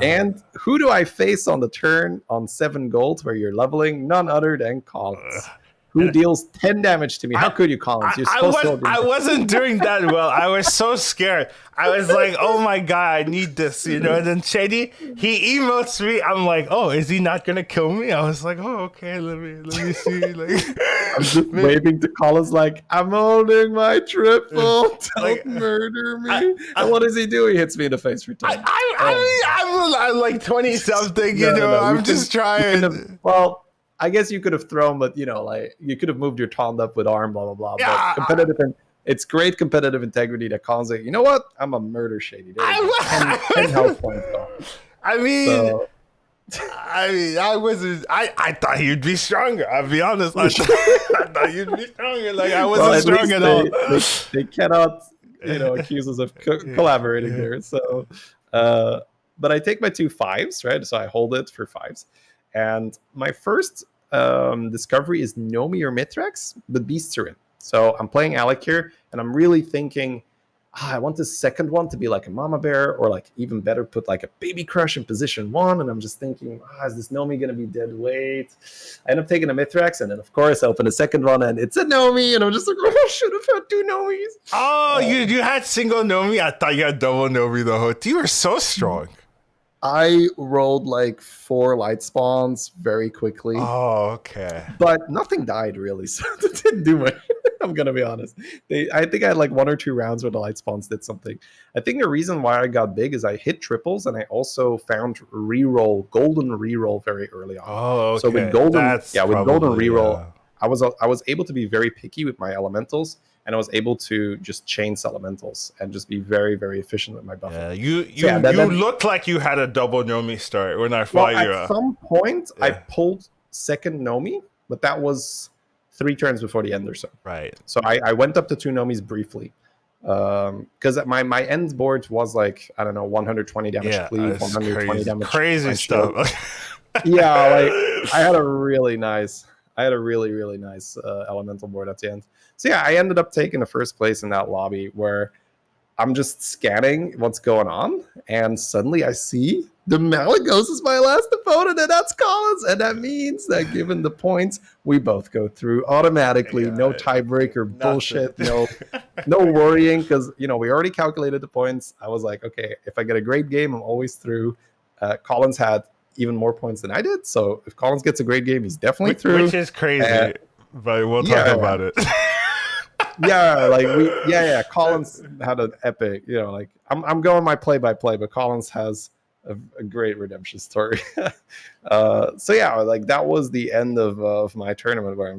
And who do I face on the turn on 7 gold where you're leveling? None other than Collins, who deals 10 damage to me. How could you, Collins? You're supposed to. I wasn't doing that well. I was so scared. I was like, oh my God, I need this, And then Shady, he emotes me. I'm like, oh, is he not gonna kill me? I was like, oh, okay, let me see. Like, I'm just waving to Collins like, I'm holding my triple. Don't murder me. And what does he do? He hits me in the face for 10. I'm like 20 something, I'm just trying. Well, I guess you could have thrown, but like you could have moved your taunt up with arm, blah blah blah. Yeah, but it's great competitive integrity that Collins like, you know what? I'm a murder Shady. 10 health points off. I mean, I thought he'd be stronger. I'll be honest. I thought you'd be stronger. Like I wasn't strong at all. They cannot, accuse us of collaborating there. So, but I take my 2 5s, right? So I hold it for 5s. And my first discovery is Nomi or Mithrax, but beasts are in. So I'm playing Alec here, and I'm really thinking, I want this second one to be like a mama bear, or like even better, put like a baby crush in position 1. And I'm just thinking, is this Nomi going to be dead weight? I end up taking a Mithrax, and then of course I open a second one, and it's a Nomi, and I'm just like, I should have had 2 Nomis. Oh, you had single Nomi? I thought you had double Nomi the whole time. You were so strong. I rolled like 4 light spawns very quickly. Oh, okay. But nothing died really, so it didn't do much. I'm gonna be honest. I think I had like 1 or 2 rounds where the light spawns did something. I think the reason why I got big is I hit triples, and I also found golden reroll very early on. Oh, okay. So with golden reroll, I was able to be very picky with my elementals, and I was able to just chain elementals and just be very, very efficient with my buffer. Yeah, you looked like you had a double Nomi start when I fought you. At some point, I pulled second Nomi, but that was 3 turns before the end or so. Right. So I went up to 2 Nomis briefly. Because my end board was like, I don't know, 120 damage cleave, 120 damage. Crazy stuff. Yeah, like I had a really, really nice elemental board at the end. So yeah, I ended up taking the first place in that lobby where I'm just scanning what's going on, and suddenly I see the Malagos is my last opponent, and that's Collins. And that means that given the points, we both go through automatically. Yeah, no tiebreaker bullshit. No worrying, because we already calculated the points. I was like, okay, if I get a great game, I'm always through. Collins had even more points than I did, so if Collins gets a great game, he's definitely through. Which is crazy, but we'll talk about it. Collins had an epic, like I'm going my play-by-play, but Collins has a great redemption story. So yeah, like that was the end of my tournament where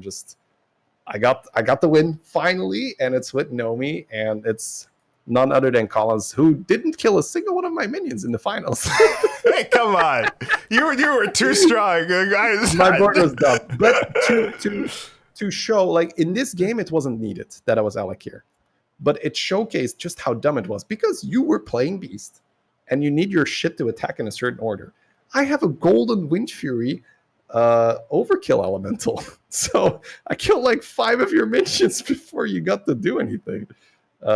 I got the win finally, and it's with Nomi, and it's none other than Collins, who didn't kill a single one of my minions in the finals. Hey, come on, you were too strong. My board was dumb, but to show, like in this game, it wasn't needed that I was Alec here, but it showcased just how dumb it was, because you were playing Beast, and you need your shit to attack in a certain order. I have a golden Wind Fury overkill elemental, so I killed like 5 of your minions before you got to do anything.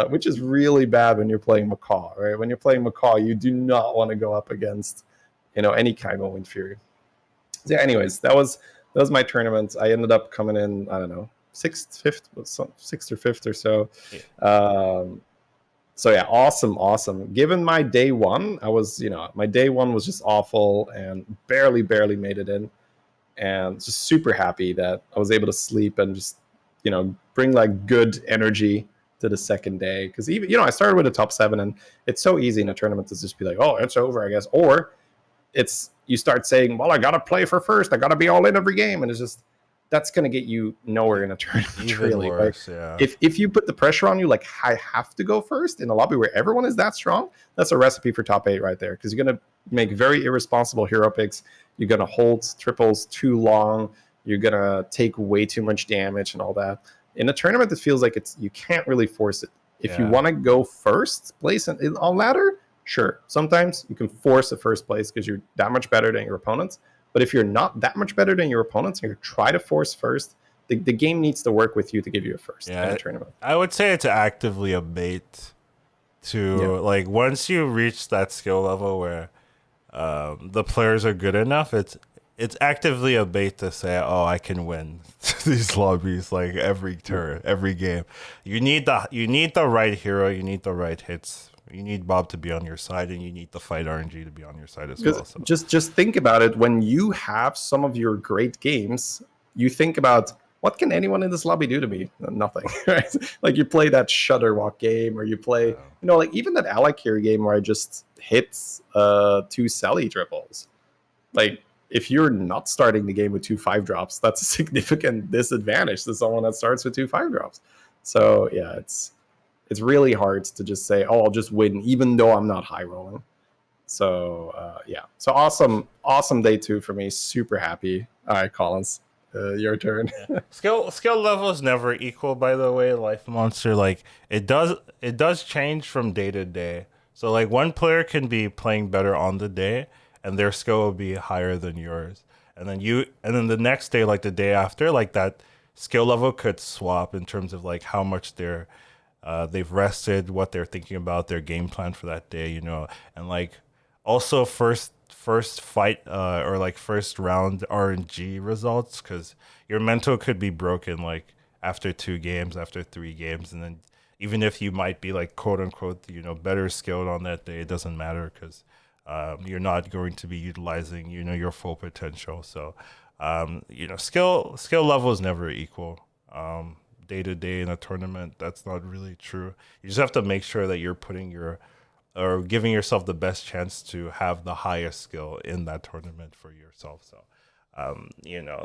Which is really bad when you're playing Macaw, right? When you're playing Macaw, you do not want to go up against, any kind of Wind Fury. So yeah, anyways, that was my tournament. I ended up coming in, I don't know, 6th or 5th or so. Yeah. So yeah, awesome. Given my day 1, I was, my day 1 was just awful and barely made it in, and just super happy that I was able to sleep and just, bring like good energy to the second day, because even I started with a top 7, and it's so easy in a tournament to just be like, oh, it's over, I guess, or you start saying, well, I gotta play for first, I gotta be all in every game, and it's just that's going to get you nowhere in a tournament, Even really. Right? worse, yeah. If you put the pressure on you, like I have to go first in a lobby where everyone is that strong, that's a recipe for top 8 right there. Because you're going to make very irresponsible hero picks. You're going to hold triples too long. You're going to take way too much damage and all that. In a tournament, it feels like you can't really force it. If you want to go first place on ladder, sure. Sometimes you can force a first place because you're that much better than your opponents. But if you're not that much better than your opponents and you try to force first, the game needs to work with you to give you a first in a tournament. I would say it's actively a bait to like once you reach that skill level where the players are good enough, it's actively a bait to say, oh, I can win these lobbies like every turn, every game. You need the right hero, you need the right hits. You need Bob to be on your side, and you need the fight RNG to be on your side as well. So. Just think about it. When you have some of your great games, you think about what can anyone in this lobby do to me? Nothing. Right? Like you play that Shutterwalk game, or you play, like even that Alec here game where I just hit 2 Sally triples. Like if you're not starting the game with 2 5-drops, that's a significant disadvantage to someone that starts with 2 5-drops. So yeah, it's really hard to just say, oh, I'll just win, even though I'm not high rolling. So so awesome day 2 for me. Super happy. All right, Collins, your turn. Skill level is never equal, by the way. Life Monster, like it does change from day to day. So like one player can be playing better on the day, and their skill will be higher than yours, and then the next day, like the day after, like that skill level could swap in terms of like how much they've rested, what they're thinking about, their game plan for that day, and like also first fight or like first round RNG results, because your mental could be broken like after 2 games, after 3 games, and then even if you might be like quote unquote better skilled on that day, it doesn't matter because you're not going to be utilizing your full potential. So skill level is never equal. Day to day in a tournament, that's not really true. You just have to make sure that you're giving yourself the best chance to have the highest skill in that tournament for yourself. So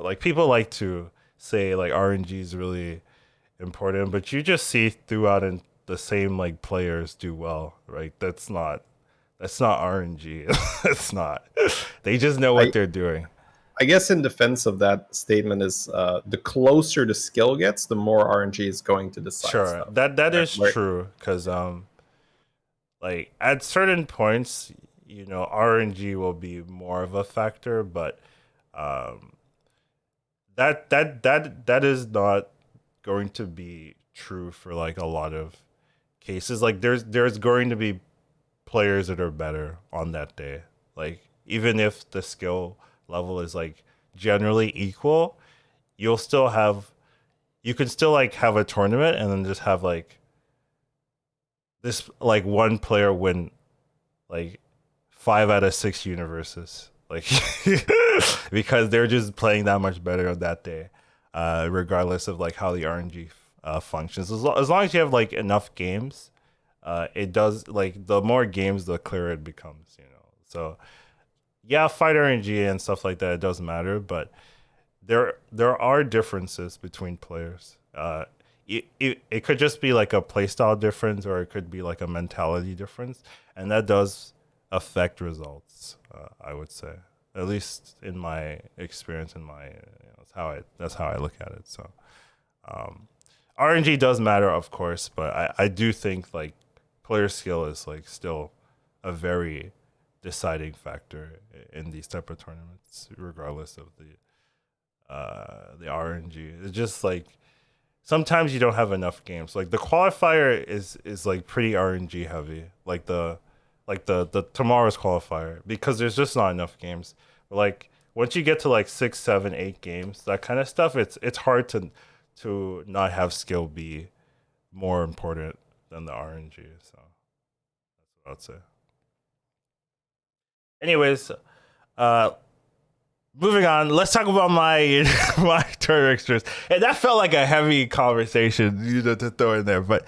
like people like to say like RNG is really important, but you just see throughout in the same like players do well, right? That's not RNG. It's not. They just know what they're doing. I guess in defense of that statement is the closer the skill gets, the more RNG is going to decide. Sure, stuff. that is true, because like at certain points, RNG will be more of a factor, but that is not going to be true for like a lot of cases. Like there's going to be players that are better on that day. Like even if the skill level is like generally equal, you can still like have a tournament and then just have like this like one player win like 5 out of 6 universes, like because they're just playing that much better on that day, regardless of like how the RNG functions. As long as you have like enough games, it does, like the more games, the clearer it becomes. So yeah, fight RNG and stuff like that, it doesn't matter, but there are differences between players. It could just be like a playstyle difference, or it could be like a mentality difference, and that does affect results. I would say, at least in my experience, that's how I look at it. So RNG does matter, of course, but I do think like player skill is like still a very deciding factor in these type of tournaments, regardless of the RNG. It's just like sometimes you don't have enough games. Like the qualifier is like pretty RNG heavy. Like the tomorrow's qualifier, because there's just not enough games. But like once you get to like 6, 7, 8 games, that kind of stuff, it's hard to not have skill be more important than the RNG. So that's what I'd say. Anyways, moving on, let's talk about my my tournament experience. And that felt like a heavy conversation, to throw in there. But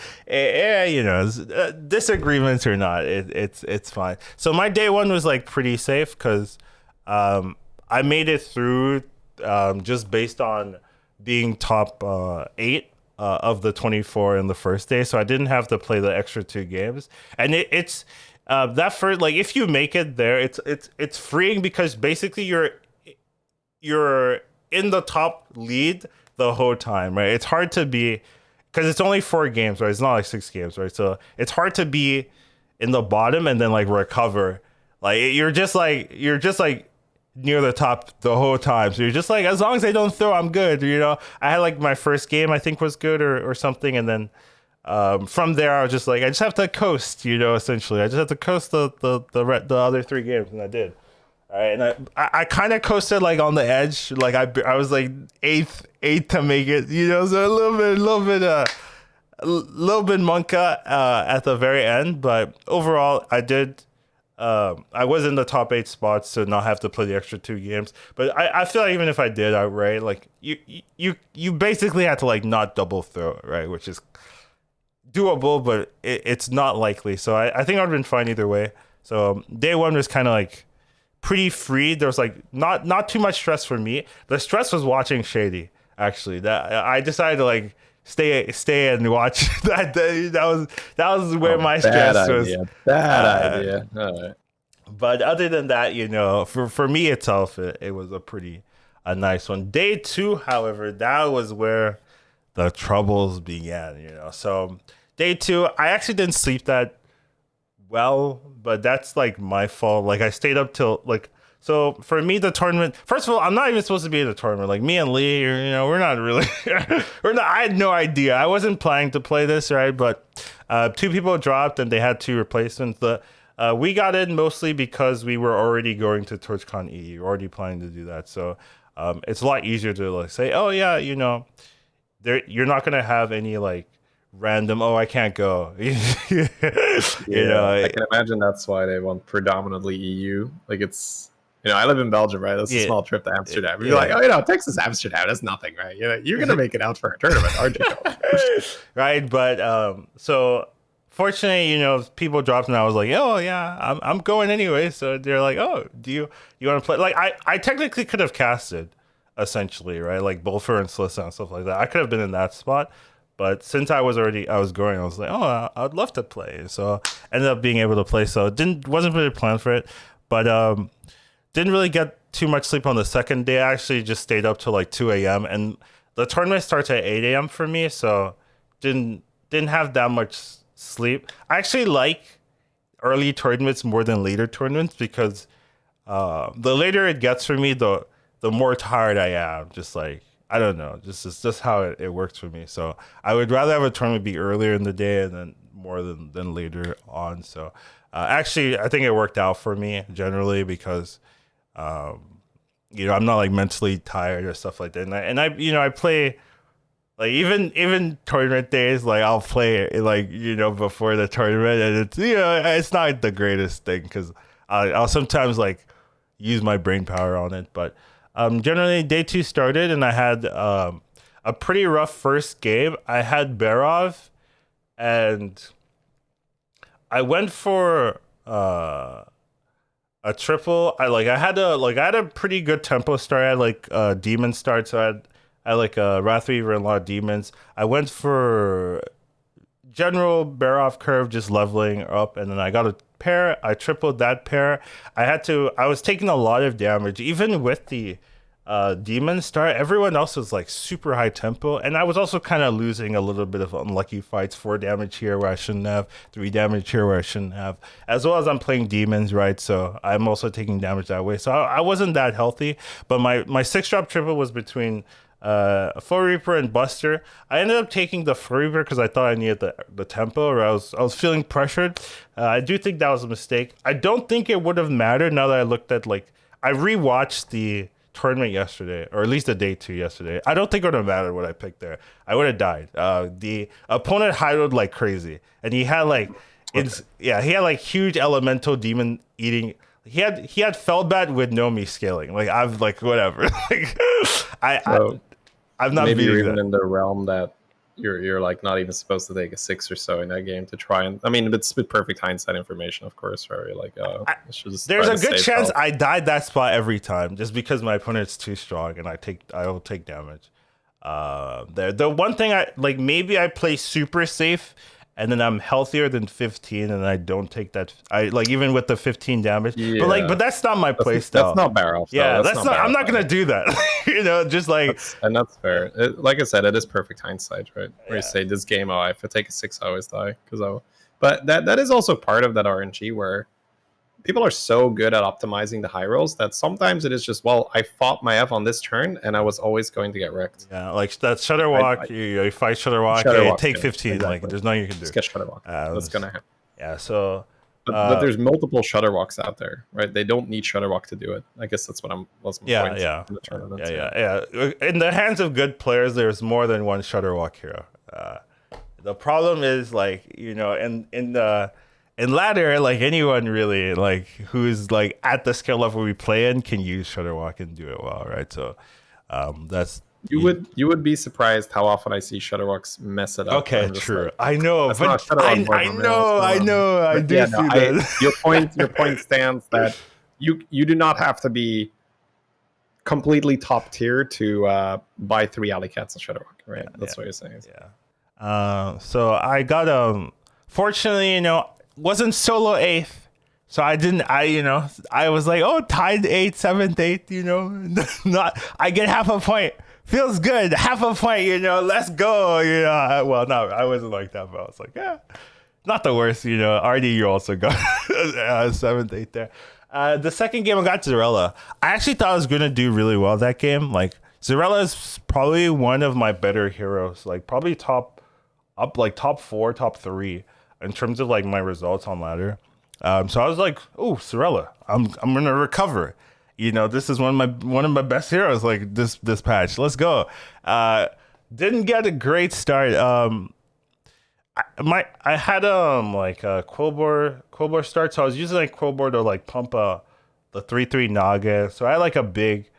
disagreements or not, it's fine. So my day 1 was like pretty safe because I made it through just based on being top 8 of the 24 in the first day, so I didn't have to play the extra 2 games. And it's that first, like, if you make it there, it's freeing because basically you're in the top lead the whole time, right? It's hard to be because it's only 4 games, right? It's not like 6 games, right? So it's hard to be in the bottom and then like recover. Like you're just like near the top the whole time. So you're just like, as long as they don't throw, I'm good. I had like my first game I think was good or something, and then from there I was just like, I just have to coast. Essentially, I just have to coast the other 3 games, and I did. All right, and I kind of coasted like on the edge, like I was like eighth to make it, so a little bit Monka at the very end, but overall I did. I was in the top 8 spots to not have to play the extra 2 games, but I feel like even if I did outright, like you basically had to like not double throw, right, which is doable, but it's not likely. So I think I'd been fine either way. So day one was kind of like pretty free. There was like not too much stress for me. The stress was watching Shady. Actually, that I decided to like stay and watch that was where my stress was. Bad idea. All right. But other than that, for me itself, it was a nice one. Day two, however, that was where the troubles began. So day two, I actually didn't sleep that well, but that's like my fault. Like I stayed up till like, so for me, the tournament, first of all, I'm not even supposed to be in the tournament. Like me and Lee, we're not really, I had no idea. I wasn't planning to play this, right? But 2 people dropped and they had 2 replacements. We got in mostly because we were already going to TwitchCon EU, already planning to do that. So it's a lot easier to like say, oh yeah, you're not going to have any like random, oh, I can't go. I can imagine that's why they want predominantly EU. Like it's, I live in Belgium, right? That's a small trip to Amsterdam. You're like, oh, Texas, Amsterdam, that's nothing, right? You're gonna make it out for a tournament, aren't you? Right, but so fortunately, people dropped, and I was like, oh yeah, I'm going anyway. So they're like, oh, do you want to play? Like I technically could have casted, essentially, right? Like Bolfer and Slissa and stuff like that. I could have been in that spot. But since I was going, I was like, oh, I'd love to play. So I ended up being able to play. So wasn't really planned for it, but didn't really get too much sleep on the second day. I actually just stayed up till like 2 a.m. and the tournament starts at 8 a.m. for me, so didn't have that much sleep. I actually like early tournaments more than later tournaments because the later it gets for me, the more tired I am. Just like, I don't know, it's just how it works for me. So I would rather have a tournament be earlier in the day and then more than later on. So actually, I think it worked out for me generally because I'm not like mentally tired or stuff like that. And I play like even tournament days, like I'll play it like before the tournament, and it's not the greatest thing because I'll sometimes like use my brain power on it, but. Generally, day 2 started, and I had a pretty rough first game. I had Barov, and I went for a triple. I had a pretty good tempo start. I had like demon start, so I had like a Wrathweaver and a lot of demons. I went for general Barov curve, just leveling up, and then I got a pair. I tripled that pair. I was taking a lot of damage, even with the demon start. Everyone else was like super high tempo, and I was also kind of losing a little bit of unlucky fights. 4 damage here where I shouldn't have, 3 damage here where I shouldn't have, as well as I'm playing demons, right? So I'm also taking damage that way. So I wasn't that healthy, but my 6-drop triple was between Full Reaper and Buster. I ended up taking the Full Reaper because I thought I needed the tempo, or I was feeling pressured. I do think that was a mistake. I don't think it would have mattered now that I looked at I rewatched the tournament yesterday, or at least the day 2 yesterday. I don't think it would have mattered what I picked there. I would have died. The opponent highrolled like crazy, and he had he had like huge elemental demon eating. He had Feldbat with Nomi scaling. Like I've like whatever. Like I'm not maybe beating you're even that. in the realm that you're like not even supposed to take a 6 or so in that game to try and. I mean, it's with perfect hindsight information, of course. Where you're like, there's a good chance I died that spot every time just because my opponent's too strong and I will take damage. There, the one thing I like, maybe I play super safe, and then I'm healthier than 15, and I don't take that. I like even with the 15 damage, but Yeah, that's not my play that's style. not Barrow though. Yeah, That's that's not not. I'm Barrow. not gonna do that. Just like That's fair. Like I said, it is perfect hindsight, right? Where you yeah, say this game, oh, if I take a 6, I always die because I. But that is also part of that RNG where people are so good at optimizing the high rolls that sometimes it is just, well, I fought my F on this turn and I was always going to get wrecked. yeah, like that I Shudderwalk. You fight Shudderwalk, you Shudderwock's take good. 15. Like Exactly. there's nothing you can do. Just get Shudderwock. That's gonna happen. Yeah, so But there's multiple Shudderwocks out there, right? They don't need Shudderwock to do it. I guess that's what was my yeah, point yeah, in the tournament. yeah. In the hands of good players, there's more than one Shudderwalk hero. The problem is like in ladder, like anyone really like who's like at the skill level we play in can use Shudderwalk and do it well, right? So that's You would be surprised how often I see Shudderwocks mess it up. okay. I'm just True, like, I know, that's but not Shudderwock I board, man. know, What's I going on? know, I But do yeah, see no, that. your point stands that you do not have to be completely top tier to buy 3 alley cats and Shudderwock, right? That's what you're saying. Yeah. So I got fortunately, wasn't solo eighth. So I didn't I was like, oh, tied 8th, 7th, 8th, not I get half a point. Feels good. Half a point, let's go. Well, no, I wasn't like that, but I was like, yeah, not the worst, RD, you also got 7th, 8th there. The second game I got Zarella. I actually thought I was gonna do really well that game. Like Zarella is probably one of my better heroes. Like probably top 4, top 3 in terms of like my results on ladder. So I was like, oh, Zarella, I'm gonna recover. This is one of my best heroes. Like this patch, let's go. Didn't get a great start. I had like a Quillbore start, so I was using like Quillbore to like pump the 3/3 Naga. So I had like a big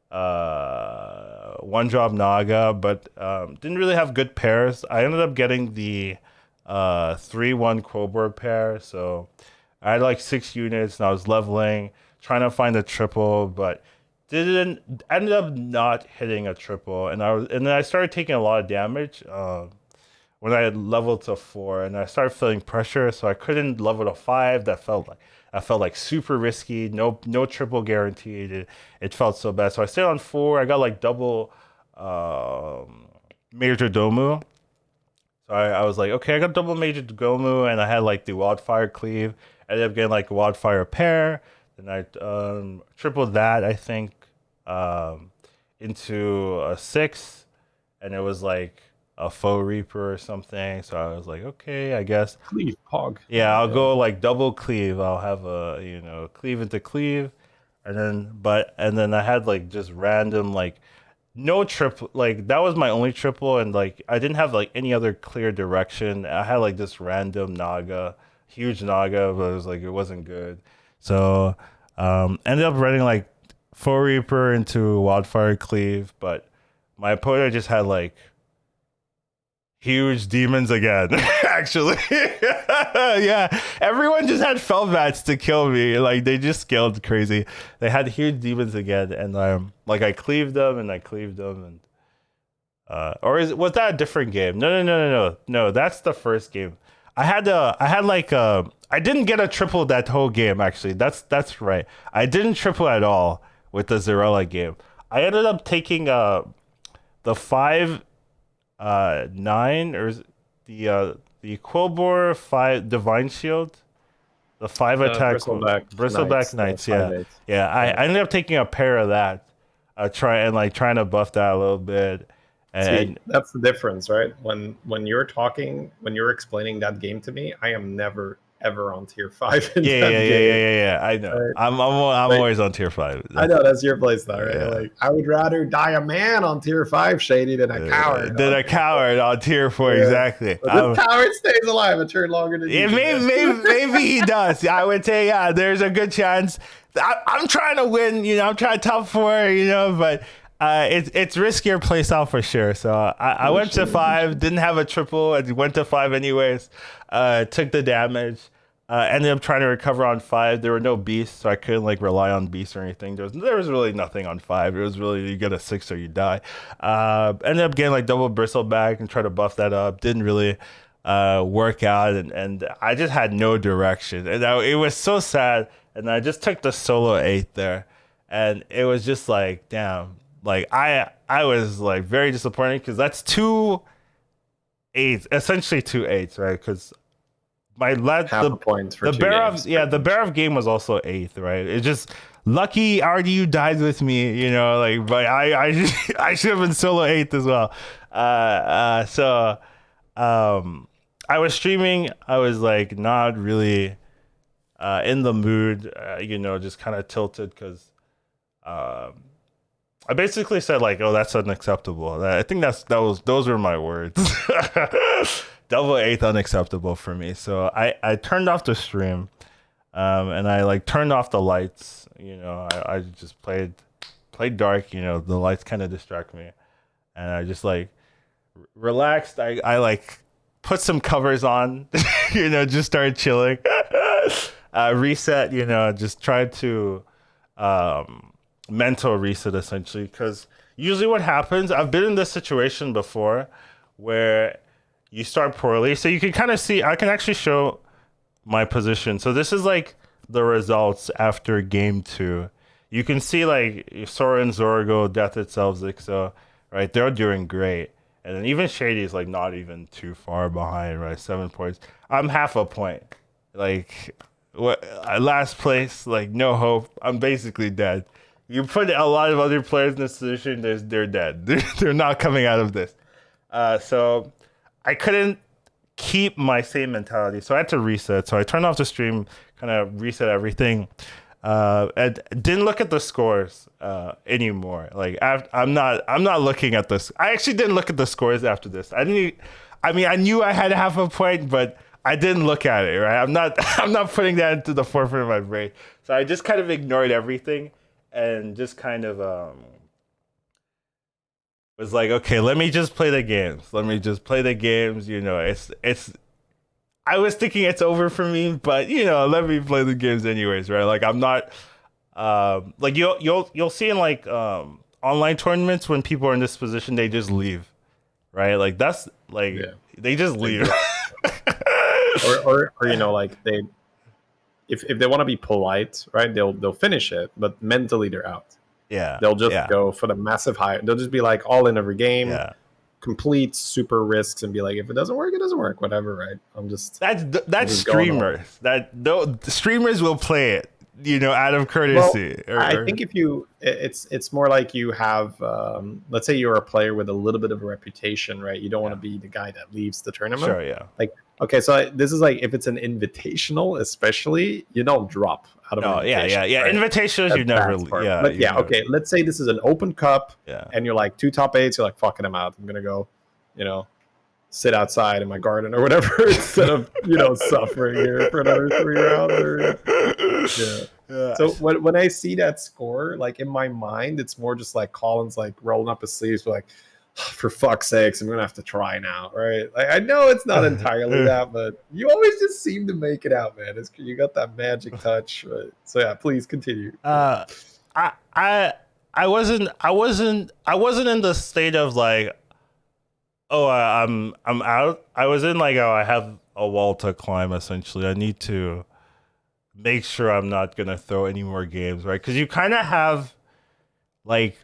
one drop Naga, but didn't really have good pairs. I ended up getting the 3/1 Quillbore pair, so I had like 6 units and I was leveling, trying to find a triple, but ended up not hitting a triple, and then I started taking a lot of damage. When I had leveled to 4, and I started feeling pressure, so I couldn't level to 5. That felt like super risky. No triple guaranteed. It felt so bad. So I stayed on 4. I got like double Major Domu. So I was like, okay, I got double Major Domu, and I had like the Wildfire Cleave. I ended up getting like a Wildfire Pair. Then I tripled that, I think, into a 6, and it was like a Faux Reaper or something. So I was like, okay, I guess. Cleave Pog. Yeah, I'll go like double cleave. I'll have a cleave into cleave, and then I had like just random like no triple. Like that was my only triple, and like I didn't have like any other clear direction. I had like this random Naga, huge Naga, but it wasn't good. So ended up running like Faux Reaper into Wildfire Cleave, but my opponent just had like huge demons again. Actually, yeah, everyone just had Felbats to kill me. Like they just scaled crazy. They had huge demons again, and like I cleaved them and was that a different game? No. That's the first game. I didn't get a triple that whole game. Actually, that's right. I didn't triple at all with the Zarella game. I ended up taking the 5/9 or the Quillbore 5 Divine Shield, the 5 attack Bristleback Knights. Yeah. I ended up taking a pair of that, trying to buff that a little bit. And see, that's the difference, right? When you're explaining that game to me, I am never ever on tier 5 in that game. Yeah. I know. Right? I'm always on tier 5. I know that's your place though, right? Yeah. Like I would rather die a man on tier 5 Shady than a coward. Than a coward on tier 4, exactly. But this coward stays alive a turn longer than you. Maybe he does. I would say, yeah, there's a good chance. I'm trying to win, I'm trying to top 4, but it's riskier playstyle for sure. So I went to 5, didn't have a triple, and went to 5 anyways. Took the damage. Ended up trying to recover on 5. There were no beasts, so I couldn't like rely on beasts or anything. There was really nothing on 5. It was really you get a 6 or you die. Ended up getting like double bristleback and try to buff that up. Didn't really work out, and I just had no direction, and it was so sad. And I just took the solo 8 there, and it was just like damn. Like I was like very disappointed because that's 2 8s, essentially 2 8s, right? Because my Half a point for the 2 games. The Barov game was also 8th, right? It's just lucky RDU died with me, like but I should have been solo 8th as well. So I was streaming. I was like not really in the mood, just kind of tilted because I basically said like, "Oh, that's unacceptable." I think those were my words. Double 8th unacceptable for me. So I turned off the stream, and I like turned off the lights. I just played dark. The lights kind of distract me, and I just like relaxed. I like put some covers on. Just started chilling. Reset. Just tried to mental reset essentially, because usually what happens, I've been in this situation before where you start poorly, so you can kind of see, I can actually show my position. So this is like the results after game 2. You can see like Soren, Zorgo, Death itself, Zixo, right? They're doing great, and then even Shady is like not even too far behind, right? 7 points. I'm half a point, like what, last place, like no hope. I'm basically dead. You put a lot of other players in this position, they're dead. They're not coming out of this. So I couldn't keep my same mentality, so I had to reset. So I turned off the stream, kind of reset everything, and didn't look at the scores anymore. Like I'm not looking at this. I actually didn't look at the scores after this. I knew I had half a point, but I didn't look at it. Right? I'm not putting that into the forefront of my brain. So I just kind of ignored everything and just kind of was like, okay, let me just play the games. It's. I was thinking it's over for me, but let me play the games anyways, right? Like I'm not. Like you'll see in like online tournaments when people are in this position, they just leave, right? Like that's like they just leave. or like they, if they want to be polite, right? They'll finish it, but mentally they're out. Yeah. They'll just go for the massive high. They'll just be like all in every game. Yeah. Complete super risks and be like, if it doesn't work, it doesn't work. Whatever, right? That's streamers. The streamers will play it, out of courtesy. Well, I think it's more like you have, let's say you're a player with a little bit of a reputation, right? You don't want to be the guy that leaves the tournament. Sure, yeah. Like, okay, so this is like if it's an invitational, especially, you don't drop out of. Oh, yeah. Right? Invitations, you never. Yeah, but yeah, okay. Let's say this is an open cup, yeah, and you're like 2 top 8s. You're like, fucking, I'm out. I'm gonna go, sit outside in my garden or whatever instead of suffering here for another 3 rounds. Yeah. So when I see that score, like in my mind, it's more just like Collins like rolling up his sleeves, like, for fuck's sakes, I'm gonna have to try now, right? Like I know it's not entirely that, but you always just seem to make it out, man. You got that magic touch, right? So yeah, please continue. I wasn't in the state of like, oh, I'm out. I was in like, oh, I have a wall to climb. Essentially, I need to make sure I'm not gonna throw any more games, right? Because you kind of have like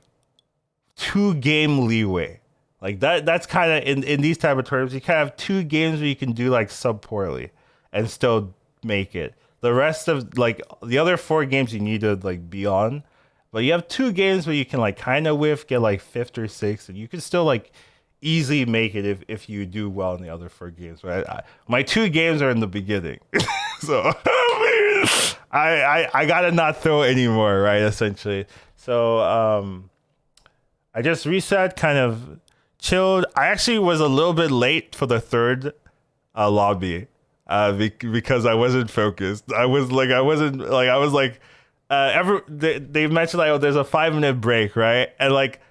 2 game leeway, like that's kind of in these type of tournaments. You kind of have 2 games where you can do like sub poorly and still make it. The rest of like the other 4 games you need to like be on, but you have 2 games where you can like kind of whiff, get like 5th or 6th, and you can still like easily make it if you do well in the other 4 games, right? My 2 games are in the beginning, so I gotta not throw anymore, right? Essentially, so I just reset, kind of chilled. I actually was a little bit late for the 3rd lobby because I wasn't focused. They mentioned like, oh, there's a 5-minute break, right? And like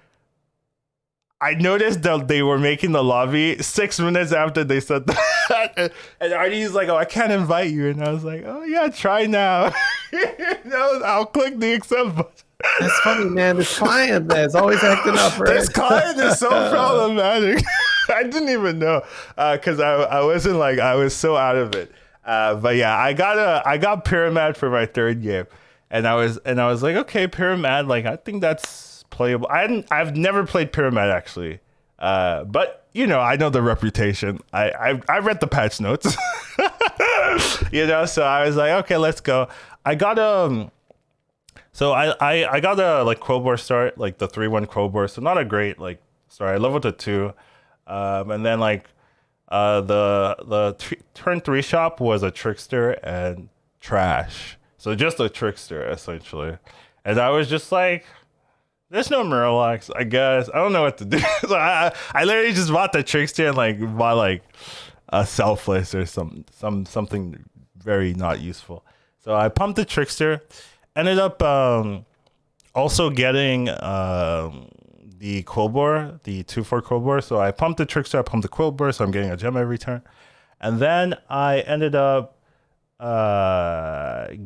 I noticed that they were making the lobby 6 minutes after they said that. And Artie's like, oh, I can't invite you. And I was like, oh, yeah, try now. I'll click the accept button. That's funny, man. This client there is always acting up, right? This client is so problematic. I didn't even know because I wasn't like, I was so out of it. But yeah, I got Pyramid for my third game. And I was like, okay, Pyramid, like I think that's playable. I've never played Pyramid actually. But you know, I know the reputation. I read the patch notes. You know, so I was like, okay, let's go. I got so I got a like crowbar start, like the 3-1 crowbar. So not a great like start. I leveled to 2. And then like turn 3 shop was a trickster and trash. So just a trickster essentially. And I was just like, there's no Murlocs, I guess. I don't know what to do. So I literally just bought the trickster and like bought like a selfless or something very not useful. So I pumped the trickster, ended up also getting the Quillbore, the 2/4 Quillbore. So I pumped the trickster, I pumped the Quillbore, so I'm getting a gem every turn. And then I ended up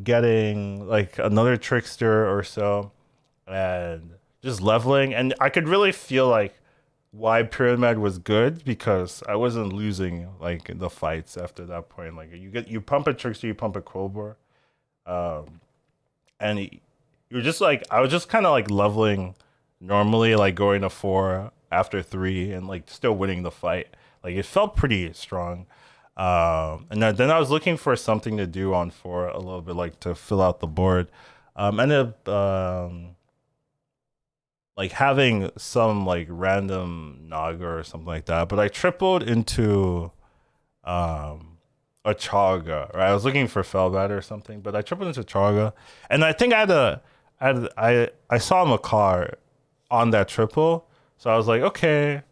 getting like another trickster or so and just leveling. And I could really feel like why Pyramid was good because I wasn't losing like the fights after that point. Like you pump a trickster, you pump a Quillbore. And you're just like, I was just kind of like leveling normally, like going to 4 after 3 and like still winning the fight. Like it felt pretty strong. And then I was looking for something to do on 4 a little bit, like to fill out the board. Ended up like having some like random Naga or something like that, but I tripled into a Chaga. Right, I was looking for Felbat or something, but I tripled into Chaga, and I think I saw Makar on that triple, so I was like, okay,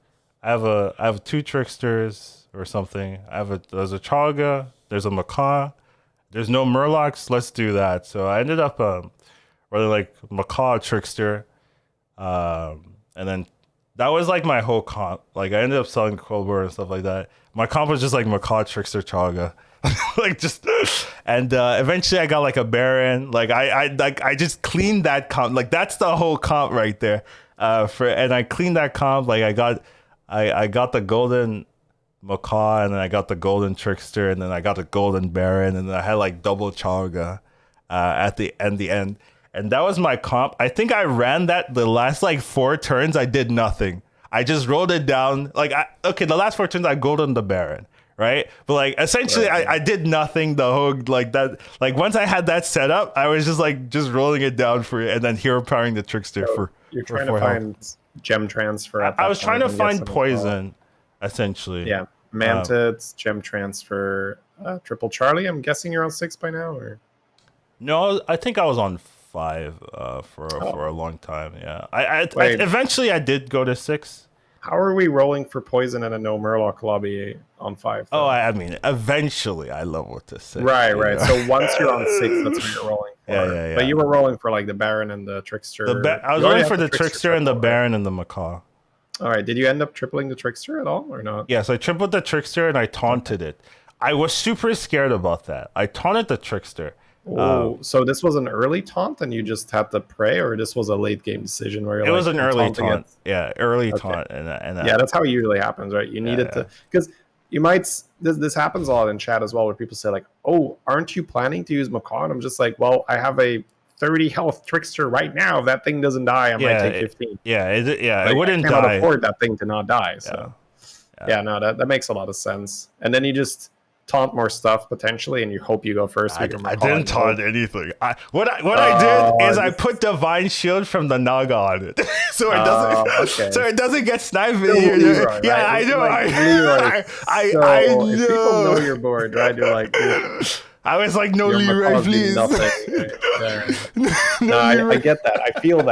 I have 2 tricksters or something. There's a Chaga, there's a Makar, there's no Murlocs. Let's do that. So I ended up really like Makar trickster, and then that was like my whole comp. Like I ended up selling Quillbore and stuff like that. My comp was just like Makar trickster Chaga. Like just and eventually I got like a Baron. Like I just cleaned that comp. Like that's the whole comp right there. And I cleaned that comp. Like I got the golden Makar, and then I got the golden trickster, and then I got the golden Baron, and then I had like double Chaga at the end. And that was my comp. I think I ran that the last like 4 turns. I did nothing. I just rolled it down. Like the last 4 turns I golden the Baron. Right, but like essentially, right. I did nothing the whole like that. Like once I had that set up, I was just rolling it down for it, and then hero powering the trickster for. You're trying to find gem transfer. I was trying to find poison, essentially. Yeah, Mantids, gem transfer, triple Charlie. I'm guessing you're on 6 by now, or no? I think I was on 5 for a long time. Yeah, I eventually I did go to 6. How are we rolling for poison in a no Murloc lobby on 5? Though? Oh, I mean, eventually I leveled to 6. Right. Know? So once you're on 6, that's what you're rolling for. Yeah. But you were rolling for like the Baron and the Trickster. I was rolling for the Trickster and the Baron and the Makar. All right. Did you end up tripling the Trickster at all or not? Yes, I tripled the Trickster and I taunted it. I was super scared about that. I taunted the Trickster. So this was an early taunt and you just had to pray, or this was a late game decision where it was an early taunt. Yeah, early taunt. And yeah, that's how it usually happens, right? You needed to, because you might, this happens a lot in chat as well, where people say like, oh, aren't you planning to use Makar? And I'm just like, well, I have a 30 health Trickster right now. If that thing doesn't die, I might take 15. It wouldn't die. I cannot afford that thing to not die. So no, that makes a lot of sense. And then you just taunt more stuff potentially, and you hope you go first. I didn't taunt anything. What I did is I put Divine Shield from the Naga on it, so it doesn't get sniped. Leroy, right? I know. Like I know. If people know your board, right? You're like, I was like, no Leroy, please. I get that. I feel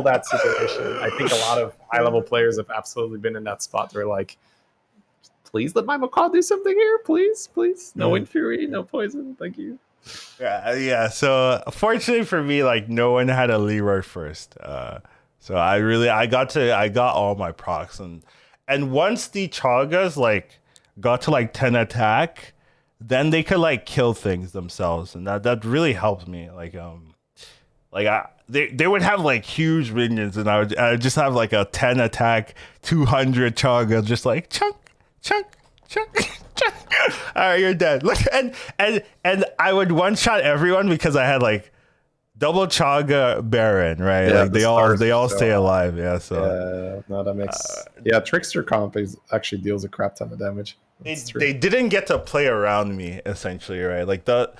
that situation. I think a lot of high level players have absolutely been in that spot. They're like, please let my Makar do something here, please. No Infuri, no poison, thank you. Yeah. So fortunately for me, like no one had a Leroy first. So I got all my procs, and once the Chagas like got to like 10 attack, then they could like kill things themselves, and that really helped me. They would have like huge minions, and I would just have like a 10 attack 200 Chaga, just like chunk chunk chunk chunk. All right, you're dead. Look, and I would one shot everyone because I had like double Chaga Baron, right? Yeah, like the they all stars, stay so, alive. Yeah, so no, that makes yeah. Trickster comp actually deals a crap ton of damage. That's true. they didn't get to play around me essentially, right? Like the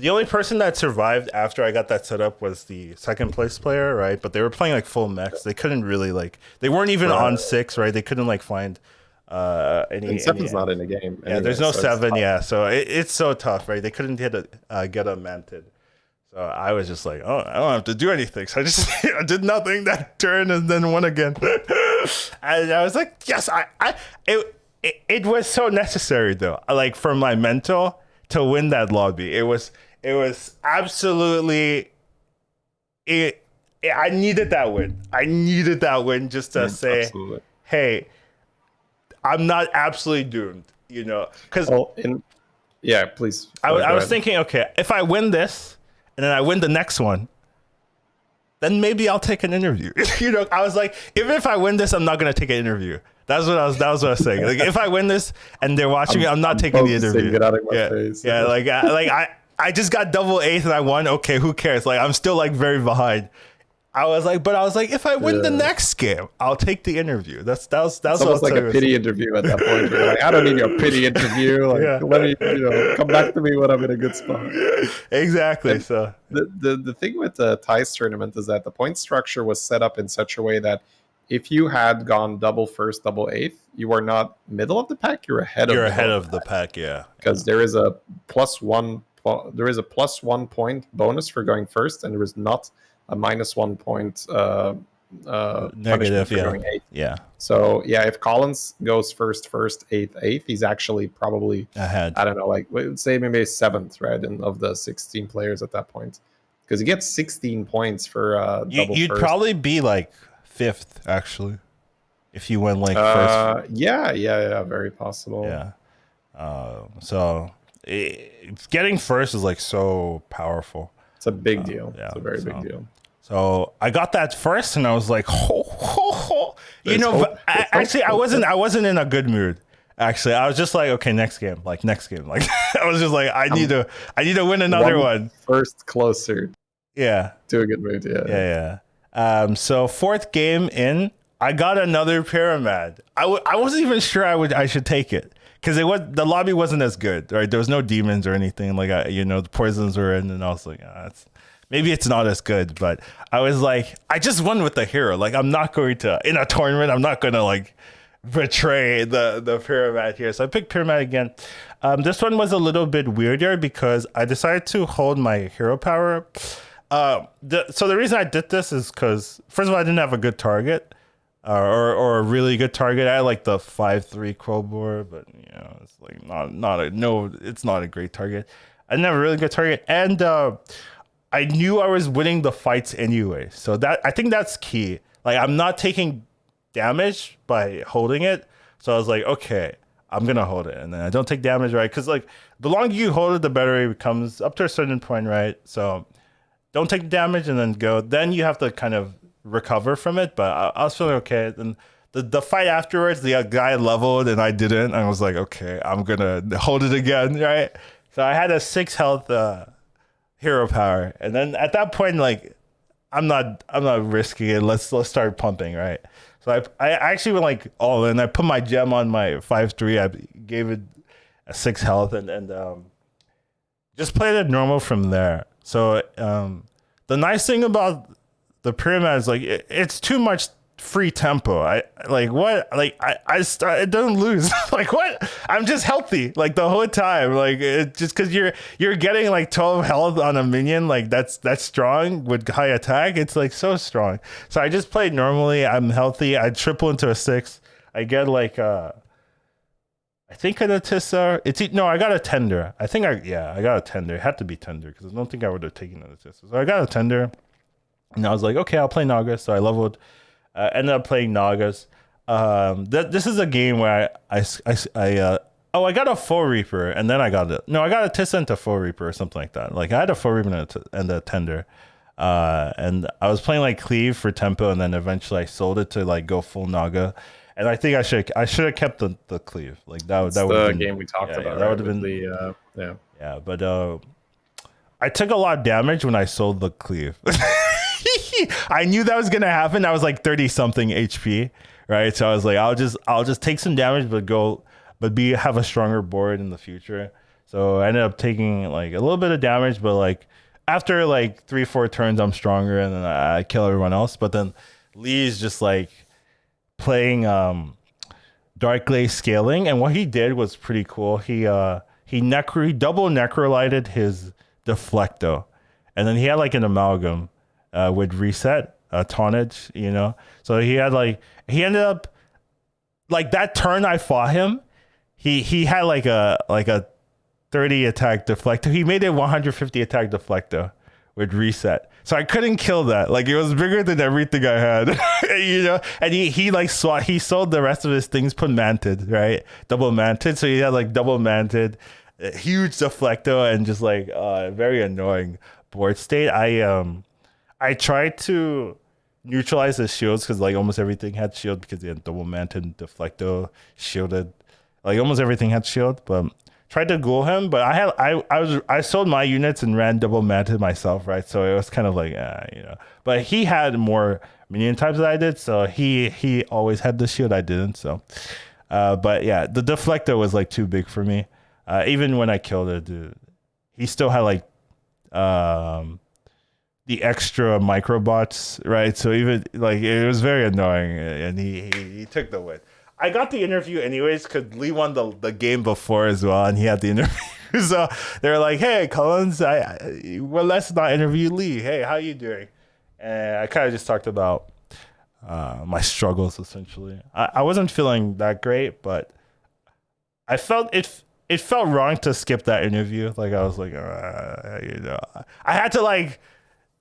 only person that survived after I got that set up was the second place player, right? But they were playing like full mechs. They couldn't really like they weren't even on 6, right? They couldn't like find any. And seven's not in the game. Yeah, Anyway, there's no so 7. Yeah, so it's so tough, right? They couldn't get a manted. So I was just like, oh, I don't have to do anything. So I just I did nothing that turn and then won again. And I was like, yes, it was so necessary though. Like for my mental to win that lobby, it was absolutely it. I needed that win. I needed that win just to say, absolutely. Hey, I'm not absolutely doomed. You know, because yeah, please. I was thinking, okay, if I win this and then I win the next one, then maybe I'll take an interview. You know, I was like, even if I win this, I'm not gonna take an interview. That was what I was saying. Like, if I win this and they're watching I'm not taking the interview. Get out of my face. Yeah, I just got double eighth and I won. Okay, who cares? Like, I'm still like very behind. I was like, if I win the next game, I'll take the interview. That was almost like a pity interview at that point. You're like, I don't need your pity interview. Like, let me, come back to me when I'm in a good spot. Exactly. And so the thing with the ties tournament is that the point structure was set up in such a way that if you had gone double first, double eighth, you are not middle of the pack. You're ahead of the pack. Yeah. Because there is a +1. There is a +1 point bonus for going first, and there is not a -1 point negative for going eighth. Yeah. So yeah, if Collins goes first, eighth, he's actually probably ahead. I don't know, like we would say maybe 7th, right? Of the 16 players at that point, because he gets 16 points for double. You'd first. probably be like 5th actually, if you went like first. Yeah, very possible. Yeah. So getting first is like so powerful. It's a big deal. Yeah, it's a very big deal. So I got that first, and I was like, I wasn't in a good mood. Actually, I was just like, okay, next game. Like I was just like, I need to win another one. First closer. Yeah. To a good mood. Yeah. So 4th game in, I got another Pyramid. I wasn't even sure I should take it. Because the lobby wasn't as good, right? There was no demons or anything. Like, the poisons were in, and I was like, maybe it's not as good. But I was like, I just won with the hero. Like, I'm not going to, in a tournament, I'm not going to, like, betray the Pyramid here. So I picked Pyramid again. This one was a little bit weirder because I decided to hold my hero power. So the reason I did this is because, first of all, I didn't have a good target. Or a really good target. I had like the 5-3 Crowbar, but it's like it's not a great target. I didn't have a really good target, and I knew I was winning the fights anyway. So I think that's key. Like, I'm not taking damage by holding it. So I was like, okay, I'm gonna hold it, and then I don't take damage, right? Because like the longer you hold it, the better it becomes up to a certain point, right? So don't take damage and then go. Then you have to kind of recover from it, but I was feeling okay. And the fight afterwards, the guy leveled and I didn't. I was like, okay, I'm gonna hold it again, right? So I had a 6 health hero power, and then at that point, like, I'm not risking it. Let's start pumping, right? So I actually went like all in. I put my gem on my 5-3. I gave it a 6 health and just played it normal from there. So the nice thing about the Pyramid is like it's too much free tempo. It doesn't lose. Like, what? I'm just healthy like the whole time. Like, it just because you're getting like 12 health on a minion, like that's strong with high attack. It's like so strong. So I just played normally. I'm healthy. I triple into a 6. I get like I think an Atissa. I got a tender. I got a tender. It had to be tender because I don't think I would have taken an Atissa. So I got a tender. And I was like, okay, I'll play Naga. So I leveled, ended up playing Nagas. This is a game where I got a Full Reaper, and then I got it. No, I got a Tissa into Full Reaper or something like that. Like I had a Full Reaper and a Tender. And I was playing like Cleave for tempo, and then eventually I sold it to like go full Naga. And I think I should have kept the Cleave. Like that would have the been game we talked yeah, about. that Right? would have With been the yeah. yeah. But I took a lot of damage when I sold the Cleave. I knew that was gonna happen. I was like 30 something HP, right? So I was like, I'll just take some damage, but have a stronger board in the future. So I ended up taking like a little bit of damage, but like after like 3-4 turns, I'm stronger, and then I kill everyone else. But then Lee's just like playing Dark Glaze scaling, and what he did was pretty cool. He double necrolyted his Deflecto, and then he had like an amalgam with reset tonnage, you know. So he ended up like that turn I fought him. He had like a 30 attack Deflecto. He made it 150 attack Deflecto with reset. So I couldn't kill that. Like it was bigger than everything I had, you know. And he sold the rest of his things, put manted, right? Double manted. So he had like double manted, huge Deflecto, and just like very annoying board state. I tried to neutralize his shields because like almost everything had shield because he had double manted Deflecto shielded. Like almost everything had shield, but tried to ghoul him. But I sold my units and ran double manted myself, right? So it was kind of like you know. But he had more minion types than I did, so he always had the shield. I didn't. So, but yeah, the Deflector was like too big for me. Even when I killed it, dude, he still had like the extra microbots, right? So even like it was very annoying, and he took the win. I got the interview anyways because Lee won the game before as well, and he had the interview. So they were like, "Hey, Collins, well, let's not interview Lee. Hey, how you doing?" And I kind of just talked about my struggles essentially. I wasn't feeling that great, but I felt it. It felt wrong to skip that interview. Like I was like, you know, I had to like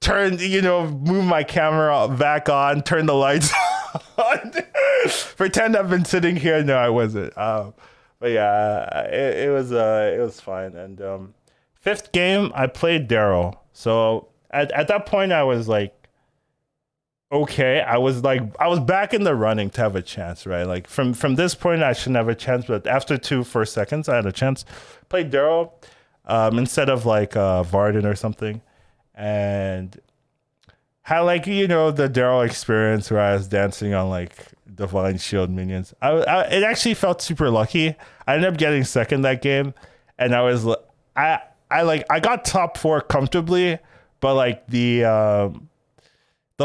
turn, you know, move my camera back on, turn the lights on, pretend I've been sitting here. No, I wasn't. But yeah, it was fine. And fifth game, I played Daryl. So at that point, I was like, okay, I was back in the running to have a chance, right? Like from this point, I shouldn't have a chance, but after 2 first seconds, I had a chance. Played Daryl instead of like Varden or something, and had like, you know, the Daryl experience where I was dancing on like Divine Shield minions. It actually felt super lucky. I ended up getting second that game, and I got top 4 comfortably, but like the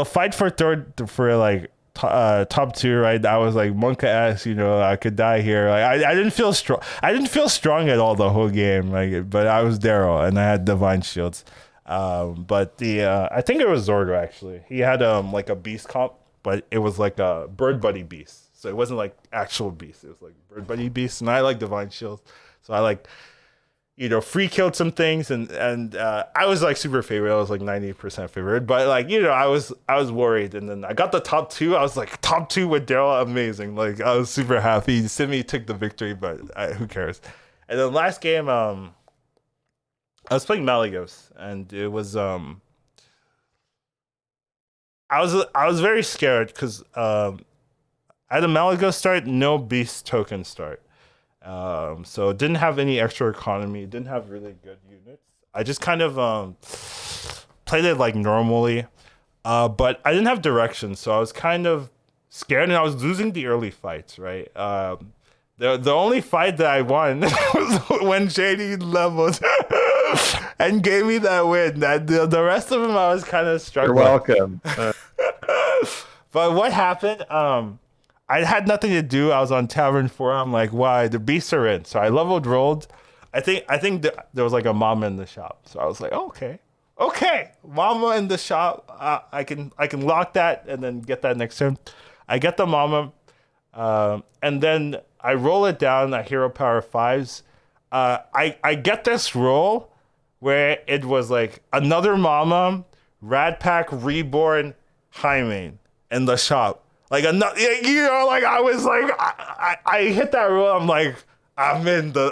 fight for third for like top 2, right? I was like Monka S, you know, I could die here. Like I didn't feel strong. I didn't feel strong at all the whole game. Like, but I was Daryl and I had divine shields. But I think it was Zordo actually. He had like a beast comp, but it was like a bird buddy beast. So it wasn't like actual beast. It was like bird buddy beast, and I like divine shields. So I like, you know, free killed some things, and I was like super favorite. I was like 90% favorite, but like, you know, I was worried, and then I got the top 2. I was like top 2 with Daryl, amazing. Like I was super happy. Simi took the victory, but who cares? And then last game, I was playing Malagos, and it was I was very scared because I had a Malagos start, no beast token start. So didn't have any extra economy, didn't have really good units. I just kind of played it like normally, but I didn't have direction, so I was kind of scared, and I was losing the early fights. Right, the only fight that I won was when JD leveled and gave me that win. That the rest of them I was kind of struggling. You're welcome. But what happened? I had nothing to do. I was on Tavern 4. I'm like, why? The beasts are in. So I leveled, rolled. I think there was like a mama in the shop. So I was like, oh, okay, mama in the shop. I can lock that and then get that next turn. I get the mama, and then I roll it down at Hero Power 5s. I get this roll where it was like another mama Rad Pack Reborn Hymen in the shop. Like another, like I was like, I hit that roll. I'm like, I'm in the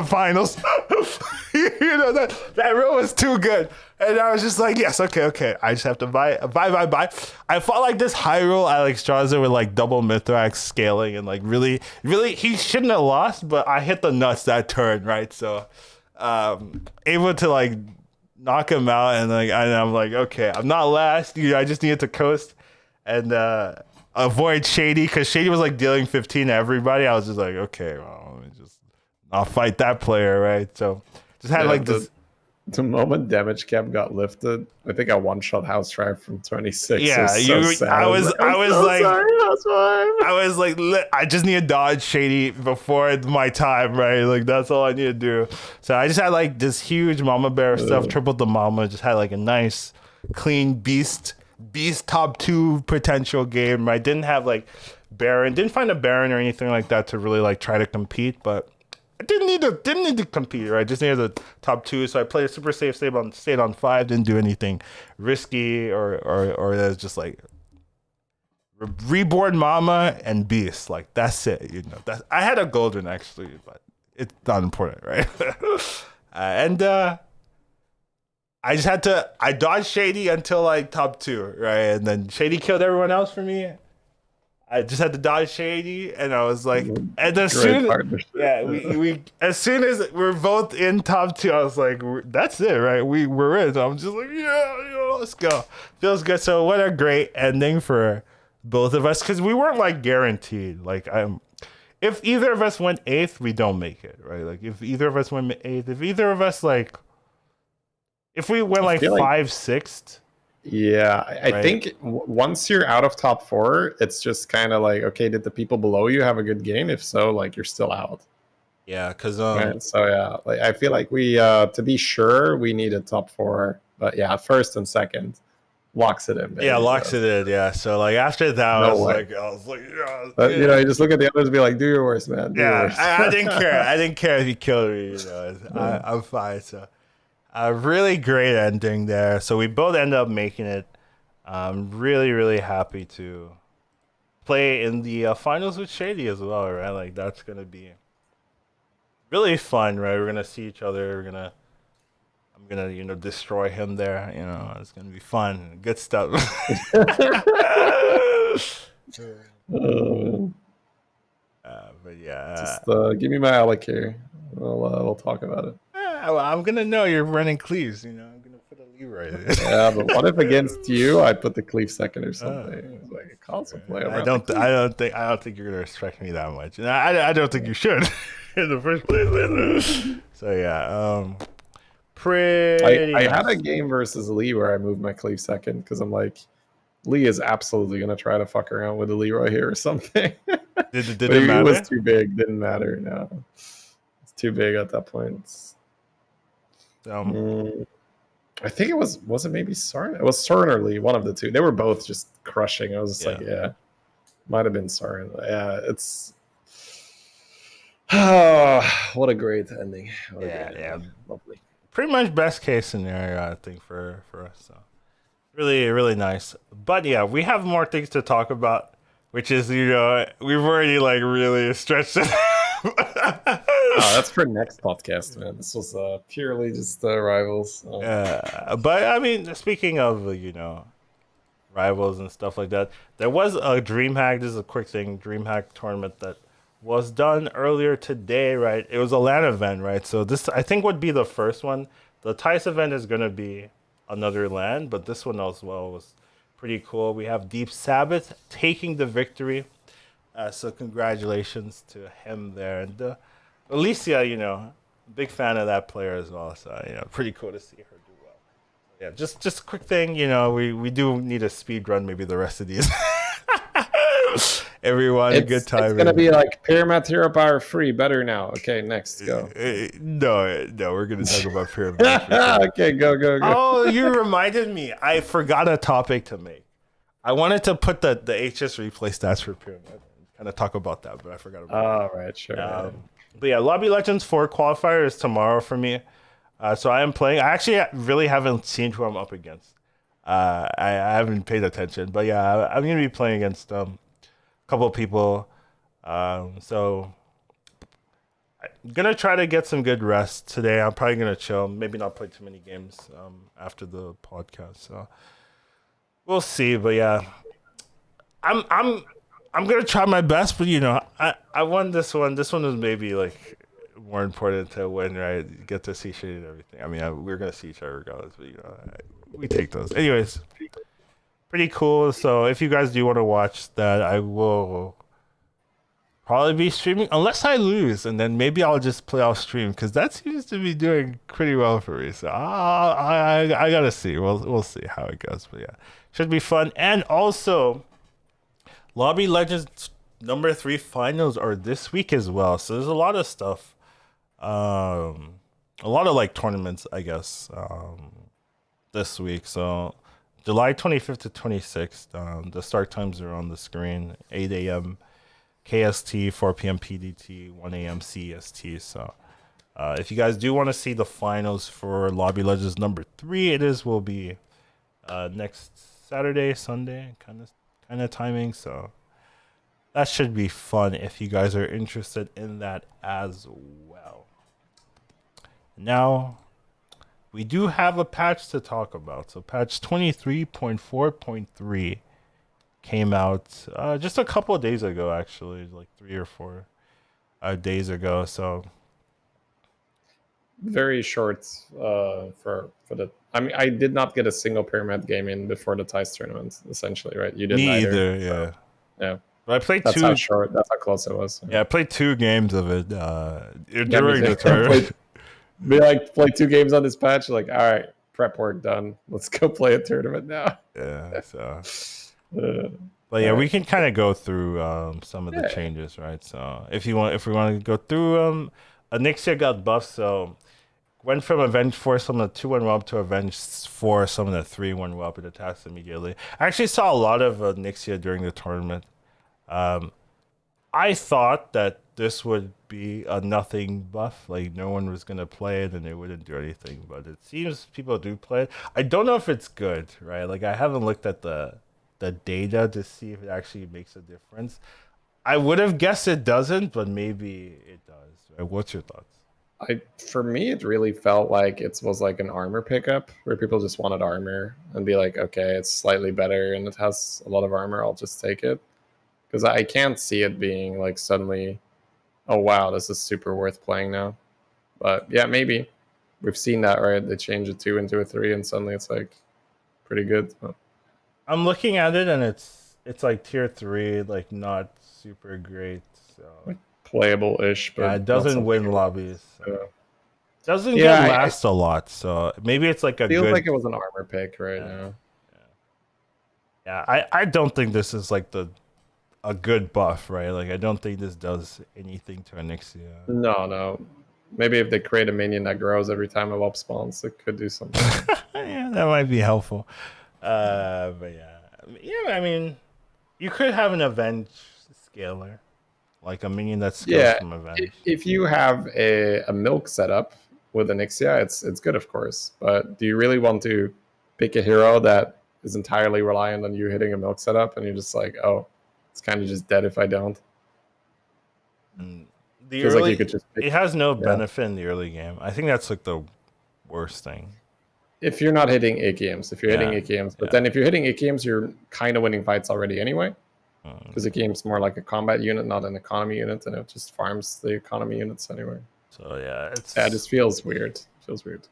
finals. That roll was too good. And I was just like, yes, okay. I just have to buy. I felt like this high roll Alex Strasser with like double Mithrax scaling and like really, he shouldn't have lost, but I hit the nuts that turn, right? So, able to like knock him out, and I'm like, okay, I'm not last. I just needed to coast and avoid Shady, because Shady was like dealing 15 to everybody. I was just like, okay, well, I'll fight that player, right? So just had this. The moment damage cap got lifted, I think I one-shot House Tribe from 26. Yeah, I was like, I just need to dodge Shady before my time, right? Like that's all I need to do. So I just had like this huge Mama Bear stuff, tripled the Mama, just had like a nice, clean beast top 2 potential game. I didn't have like Baron, didn't find a Baron or anything like that to really like try to compete, but I didn't need to compete, right? Just needed the top 2, so I played a super safe, stayed on 5, didn't do anything risky or that's just like Reborn Mama and Beast. Like that's it, I had a golden actually, but it's not important, right? And I just I dodged Shady until like top 2, right? And then Shady killed everyone else for me. I just had to dodge Shady, and I was like, and as soon as we're both in top 2, I was like, that's it, right? We're in. So I'm just like, let's go. Feels good. So what a great ending for both of us, because we weren't like guaranteed. Like if either of us went 8th, we don't make it, right? Like if either of us went 8th, if either of us if we went like 5th, 6th. Yeah, I think once you're out of top 4, it's just kind of like, okay, did the people below you have a good game? If so, like you're still out. Yeah, because right? So yeah, like I feel like we to be sure we need a top 4, but yeah, 1st and 2nd locks it in. Baby, yeah, locks it in. Yeah, so like after that, I was like, yeah. But, you just look at the others and be like, do your worst, man. Do your worst. I didn't care. I didn't care if he killed me. I'm fine. So. A really great ending there. So we both end up making it. I'm really, really happy to play in the finals with Shady as well, right? Like that's gonna be really fun, right? We're gonna see each other. I'm gonna destroy him there. It's gonna be fun, good stuff. But yeah, just give me my Alec here. We'll talk about it. I'm gonna know you're running Cleaves. I'm gonna put a Leroy there. Yeah, but what if against you I put the Cleave 2nd or something? It's like a console play. I don't think you're gonna respect me that much. And I don't think you should in the first place. So yeah, pretty. I had a game versus Lee where I moved my Cleave 2nd because I'm like, Lee is absolutely gonna try to fuck around with a Leroy here or something. Did it matter? It was too big. Didn't matter. No, it's too big at that point. I think it was it maybe Sarn? It was Sarn or Lee, one of the two. They were both just crushing. I was just like, might have been Sarn. Yeah, it's what a great ending. Lovely. Pretty much best case scenario, I think, for us. So really, really nice. But yeah, we have more things to talk about, which is we've already like really stretched it. That's for next podcast, man. This was purely just rivals. But I mean, speaking of rivals and stuff like that, there was a DreamHack. This is a quick thing. DreamHack tournament that was done earlier today, right? It was a LAN event, right? So this I think would be the first one. The TICE event is gonna be another LAN, but this one as well was pretty cool. We have Deep Sabbath taking the victory. So congratulations to him there. And Alicia, big fan of that player as well. So, pretty cool to see her do well. Yeah, just a quick thing, we do need a speed run maybe the rest of these. Everyone, good time. It's going to be like Pyramid Hero Power free, better now. Okay, next, go. No, we're going to talk about Pyramid. Okay, go. Oh, you reminded me. I forgot a topic to make. I wanted to put the HS replay stats for Pyramid. Kind of talk about that, but I forgot about it. All right, sure. But yeah, Lobby Legends 4 qualifier is tomorrow for me. So I am playing. I actually really haven't seen who I'm up against. I haven't paid attention, but yeah, I'm gonna be playing against a couple of people. So I'm gonna try to get some good rest today. I'm probably gonna chill. Maybe not play too many games after the podcast. So we'll see. But yeah, I'm I'm I'm gonna try my best. But I won this one. This one was maybe like more important to win, right? You get to see shit and everything. I mean, we're gonna see each other regardless, but we take those. Anyways, pretty cool. So if you guys do want to watch that, I will probably be streaming unless I lose, and then maybe I'll just play off stream because that seems to be doing pretty well for me. So I gotta see. We'll see how it goes, but yeah, should be fun. And also, Lobby Legends number 3 finals are this week as well. So there's a lot of stuff. A lot of like tournaments, I guess, this week. So July 25th to 26th. The start times are on the screen: 8 a.m. KST, 4 p.m. PDT, 1 a.m. CST. So if you guys do want to see the finals for Lobby Legends number 3, will be next Saturday, Sunday, kind of timing. So that should be fun if you guys are interested in that as well. Now, we do have a patch to talk about. So patch 23.4.3 came out just a couple of days ago, actually, like 3 or 4 days ago. So Very short for the. I mean, I did not get a single pyramid game in before the TICE tournament. Essentially, right? You didn't me either. either, So, yeah. yeah, But I played that's two. how short. That's how close it was. Yeah, I played 2 games of it Yeah, me during too. the tournament. Play 2 games on this patch. Like, all right, prep work done. Let's go play a tournament now. Yeah, so. Uh, But yeah, all we right. can kind of go through some of the Yeah. changes, right? So if we want to go through Anixia got buffed, so went from Avenge 4 summon a 2-1 Whelp to Avenge 4 summon a 3-1 Whelp. It attacks immediately. I actually saw a lot of Nixia during the tournament. Um, I thought that this would be a nothing buff, like no one was gonna play it and it wouldn't do anything. But it seems people do play it. I don't know if it's good, right? Like I haven't looked at the data to see if it actually makes a difference. I would have guessed it doesn't, but maybe it does. Right? What's your thoughts? For me, it really felt like it was like an armor pickup where people just wanted armor and be like, okay, it's slightly better and it has a lot of armor. I'll just take it because I can't see it being like suddenly, oh wow, this is super worth playing now. But yeah, maybe we've seen that, right? They change a 2 into a 3 and suddenly it's like pretty good. But I'm looking at it and it's like tier 3, like not super great. So playable ish, yeah, but it not doesn't something. win lobbies. Uh, So. Doesn't get yeah, it last a lot, so maybe it's like a feels good. like it was an armor pick right Yeah, now. yeah. I don't think this is like the a good buff, right? Like I don't think this does anything to Anixia. No, no. Maybe if they create a minion that grows every time a whelp spawns, it could do something. Yeah, that might be helpful. But yeah. I mean, you could have an Avenge scaler, like a minion that scales Yeah, from Avenge. if you have a milk setup with Anixia, it's good, of course. But do you really want to pick a hero that is entirely reliant on you hitting a milk setup, and you're just like, oh, it's kind of just dead if I don't? And the Feels like you early, could just pick. it has no Yeah, benefit in the early game. I think that's like the worst thing. if you're not hitting AKMs, if you're hitting Yeah, AKMs, but yeah. then if you're hitting AKMs, you're kind of winning fights already anyway. Mm. Because the game's more like a combat unit, not an economy unit, and it just farms the economy units anyway. So yeah, Yeah, it it's. just feels weird. Feels weird.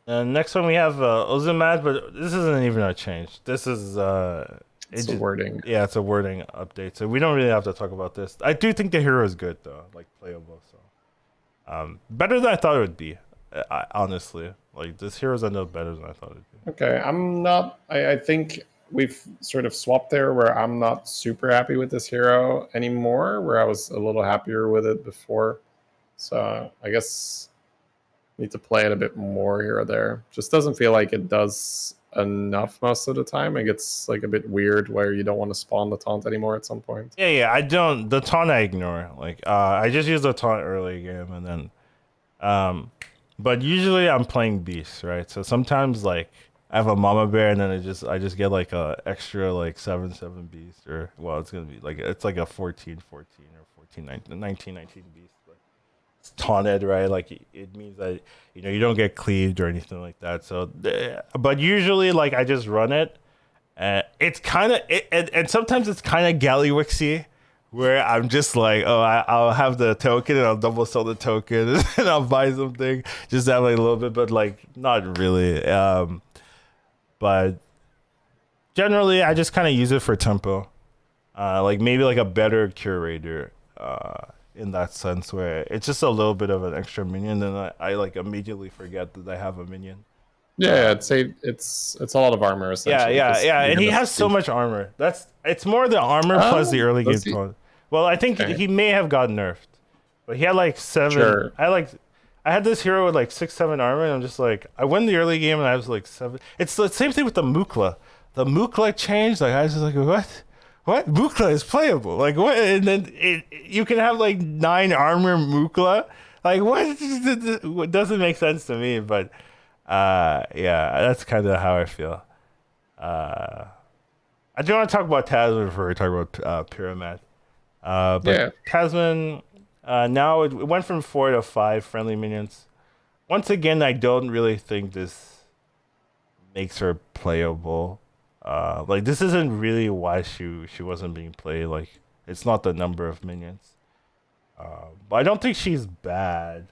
And next one we have Ozumad, but this isn't even a change. This is It's the wording. yeah, it's a wording update. So we don't really have to talk about this. I do think the hero is good though, like playable. So better than I thought it would be. Honestly, like this hero's ended up better than I thought it'd be. Okay, I'm not. I think we've sort of swapped there where I'm not super happy with this hero anymore, where I was a little happier with it before. So I guess need to play it a bit more here or there. Just doesn't feel like it does enough most of the time. It gets like a bit weird where you don't want to spawn the taunt anymore at some point. Yeah. I don't the taunt I ignore. Like I just use the taunt early game, and then But usually I'm playing beasts, right? So sometimes like I have a mama bear and then I just get like a extra like 7 beast, or well it's gonna be like it's like a 14 14 or 14 19 beast. But it's taunted, right? Like it means that you don't get cleaved or anything like that. So but usually like I just run it. It's kind of and sometimes it's kind of Gallywixy, where I'm just like, oh, I'll have the token and I'll double sell the token and I'll buy something just to have like a little bit, but like not really. But generally, I just kind of use it for tempo, like maybe like a better curator. In that sense, where it's just a little bit of an extra minion, then I like immediately forget that I have a minion. Yeah, I'd say it's a lot of armor Yeah, essentially yeah, because yeah, you're and he gonna has so see. much armor. It's more the armor plus the early game Does he? taunt. Well, I think Okay, he may have got nerfed, but he had like seven. sure. I had this hero with like 6 7 armor, and I'm just like, I win the early game, and I was like 7. It's the same thing with the Mukla. The Mukla changed. Like I was just like, what? What Mukla is playable? Like what? And then you can have like 9 armor Mukla. Like what? It doesn't make sense to me, but yeah, that's kind of how I feel. Uh, I do want to talk about Tasman before we talk about Pyramid. But Yeah, Tasman, now it went from 4 to 5 friendly minions. Once again, I don't really think this makes her playable. Like this isn't really why she wasn't being played. Like it's not the number of minions. But I don't think she's bad.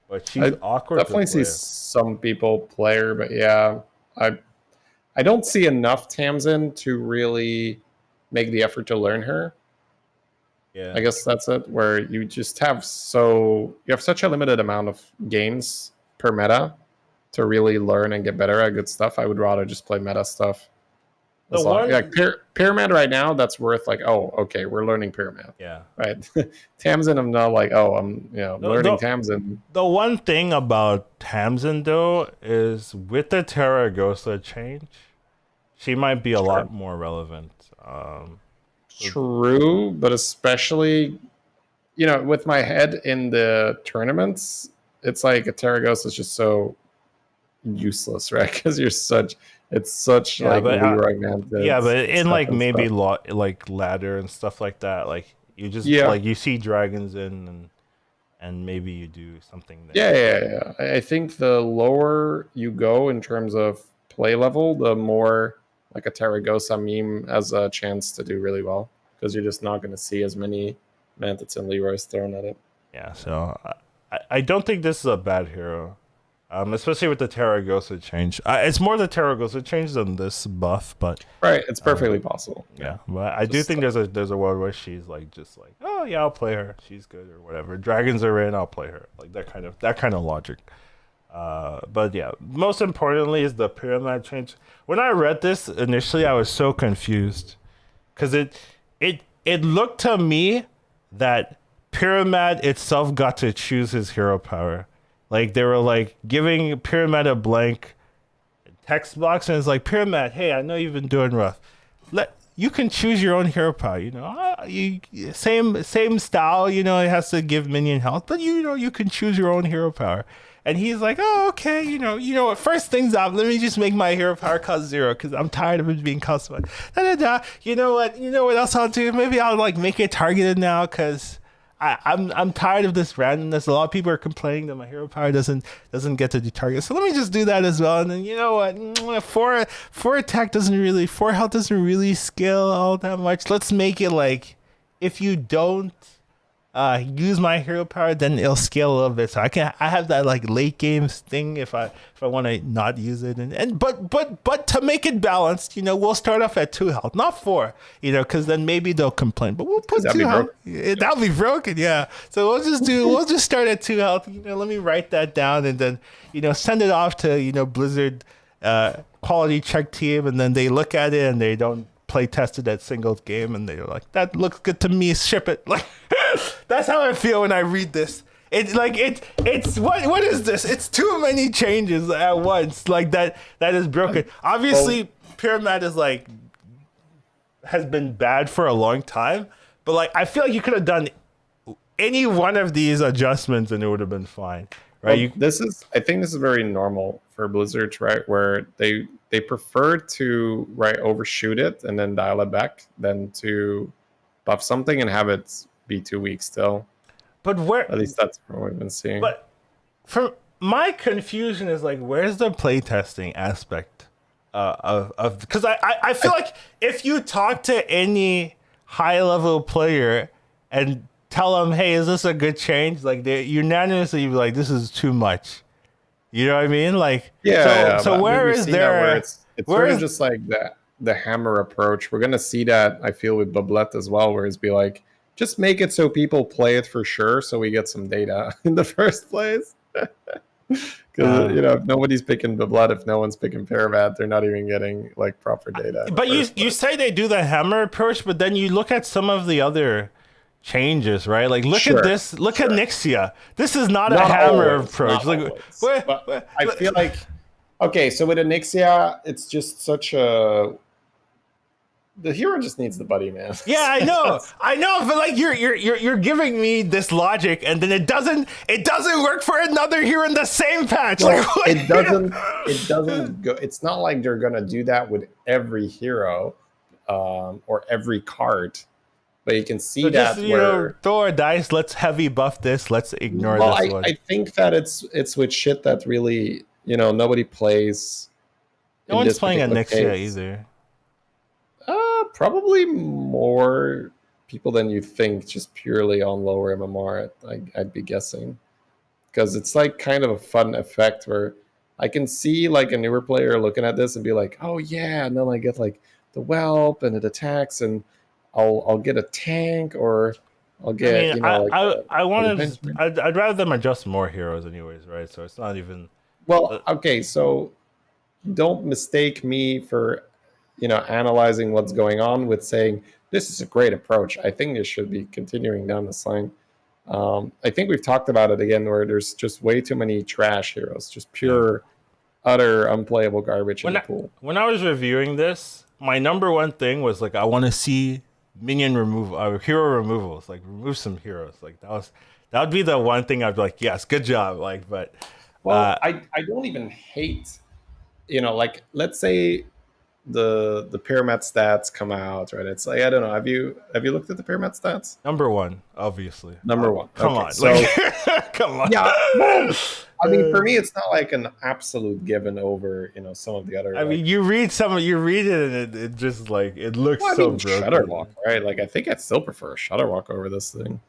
But she's I awkward to definitely see play. some people play her, but yeah, I I don't see enough Tamsin to really make the effort to learn her. I Yeah. guess that's it. Where you have such a limited amount of games per meta to really learn and get better at good stuff. I would rather just play meta stuff. The As long like one. pyramid right now, that's worth like, oh, okay, we're learning pyramid, Yeah. right? Tamsin, I'm not like, oh, I'm The, learning the Tamsin. The one thing about Tamsin though is with the Terragosa change, she might be a Sure, lot more relevant. So- true, but especially with my head in the tournaments, it's like a Terragos is just so useless, right? Because it's such yeah, like but Leroy Manted in stuff like and maybe stuff. like ladder and stuff like that, like you just Yeah, like you see dragons in and maybe you do something yeah, there. yeah, yeah. I think the lower you go in terms of play level, the more like a Terragosa meme has a chance to do really well because you're just not going to see as many Mantids and Leroy's thrown at it. Yeah, so I don't think this is a bad hero. Especially with the Terragosa change. It's more the Terragosa change than this buff, but Right, it's uh, perfectly possible. Yeah, yeah, but I do just think there's a world where she's like just like, oh yeah, I'll play her. She's good or whatever. Dragons are in, I'll play her. Like that kind of logic. But yeah, most importantly is the pyramid change. When I read this initially, I was so confused because it looked to me that pyramid itself got to choose his hero power. Like they were like giving pyramid a blank text box and it's like pyramid, hey, I know you've been doing rough, you can choose your own hero power. Same style. It has to give minion health, but you can choose your own hero power. And he's like, oh, okay, what? First things up, let me just make my hero power cost 0 because I'm tired of it being customized. Da, da, da. You know what? You know what else I'll do? Maybe I'll like make it targeted now because I'm tired of this randomness. A lot of people are complaining that my hero power doesn't get to do target. So let me just do that as well. And then you know what? Four attack doesn't really, 4 health doesn't really scale all that much. Let's make it like if you don't use my hero power, then it'll scale a little bit. So I have that like late game thing if I want to not use it. But to make it balanced, we'll start off at 2 health, not 4, because then maybe they'll complain. But we'll put that'd 2 be health. broke. That'll be broken, yeah. So we'll just start at 2 health. Let me write that down and then send it off to Blizzard quality check team, and then they look at it and they don't play tested that single game and they're like, that looks good to me, ship it. Like that's how I feel when I read this. It's like it's what is this? It's too many changes at once. Like that is broken. Obviously, Pyramid is like has been bad for a long time, but like I feel like you could have done any one of these adjustments and it would have been fine. right? Well, I think this is very normal for Blizzard, right? Where they prefer to right overshoot it and then dial it back than to buff something and have it be 2 weeks still. but where At least that's what we've been seeing. but for my confusion is like, where's the playtesting aspect of because I feel like if you talk to any high level player and tell them, hey, is this a good change? Like they unanimously be like, this is too much. You know what I mean? Like Yeah, so but where we've is seen that where there it's where sort of is just like the hammer approach. We're gonna see that I feel with Bublette as well, where it's be like, just make it so people play it for sure, so we get some data in the first place. Because if nobody's picking Bublette, if no one's picking Paravat, they're not even getting like proper data in the but first you place. say they do the hammer approach, but then you look at some of the other changes, right? Like look at Sure, this, look at sure. Nixia. This is not a Not hammer always, approach. not Like always. But I where feel like okay, so with Anixia, it's just such a the hero just needs the buddy, man. yeah, I know, but like you're giving me this logic, and then it doesn't work for another hero in the same patch. Well, Like what? it doesn't go. It's not like they're gonna do that with every hero or every card, but you can see So just that where. throw a dice. Let's heavy buff this. Let's ignore Well, this I, one. I think that it's with shit that really nobody plays No in one's this playing a particular Nixia case. either. Probably more people than you think, just purely on lower MMR. I'd be guessing because it's like kind of a fun effect where I can see like a newer player looking at this and be like, oh yeah, and then I get like the whelp and it attacks and I'll get a tank or I'll I get mean, like I an want to. Benjamin. I'd rather them adjust more heroes, anyways, right? So it's not even. Well, Uh, okay, so don't mistake me for analyzing what's going on with saying this is a great approach. I think this should be continuing down this line. I think we've talked about it again, where there's just way too many trash heroes, just yeah. pure, utter, unplayable garbage in When the I, pool. when I was reviewing this, my number one thing was like I want to see minion removal, hero removals. Like remove some heroes. Like that would be the one thing I'd be like, yes, good job. Like, but Well, I don't even hate, like let's say the pyramid stats come out, right? It's like I don't know. Have you looked at the pyramid stats? number one, obviously. Number one. Come Okay, on, so like, come on. yeah, well, I mean, for me, it's not like an absolute given over, some of the other. I Like, mean, you read it, and it just like it looks well, I so mean, broken. Shutterwalk, right? Like, I think I'd still prefer Shutterwalk over this thing.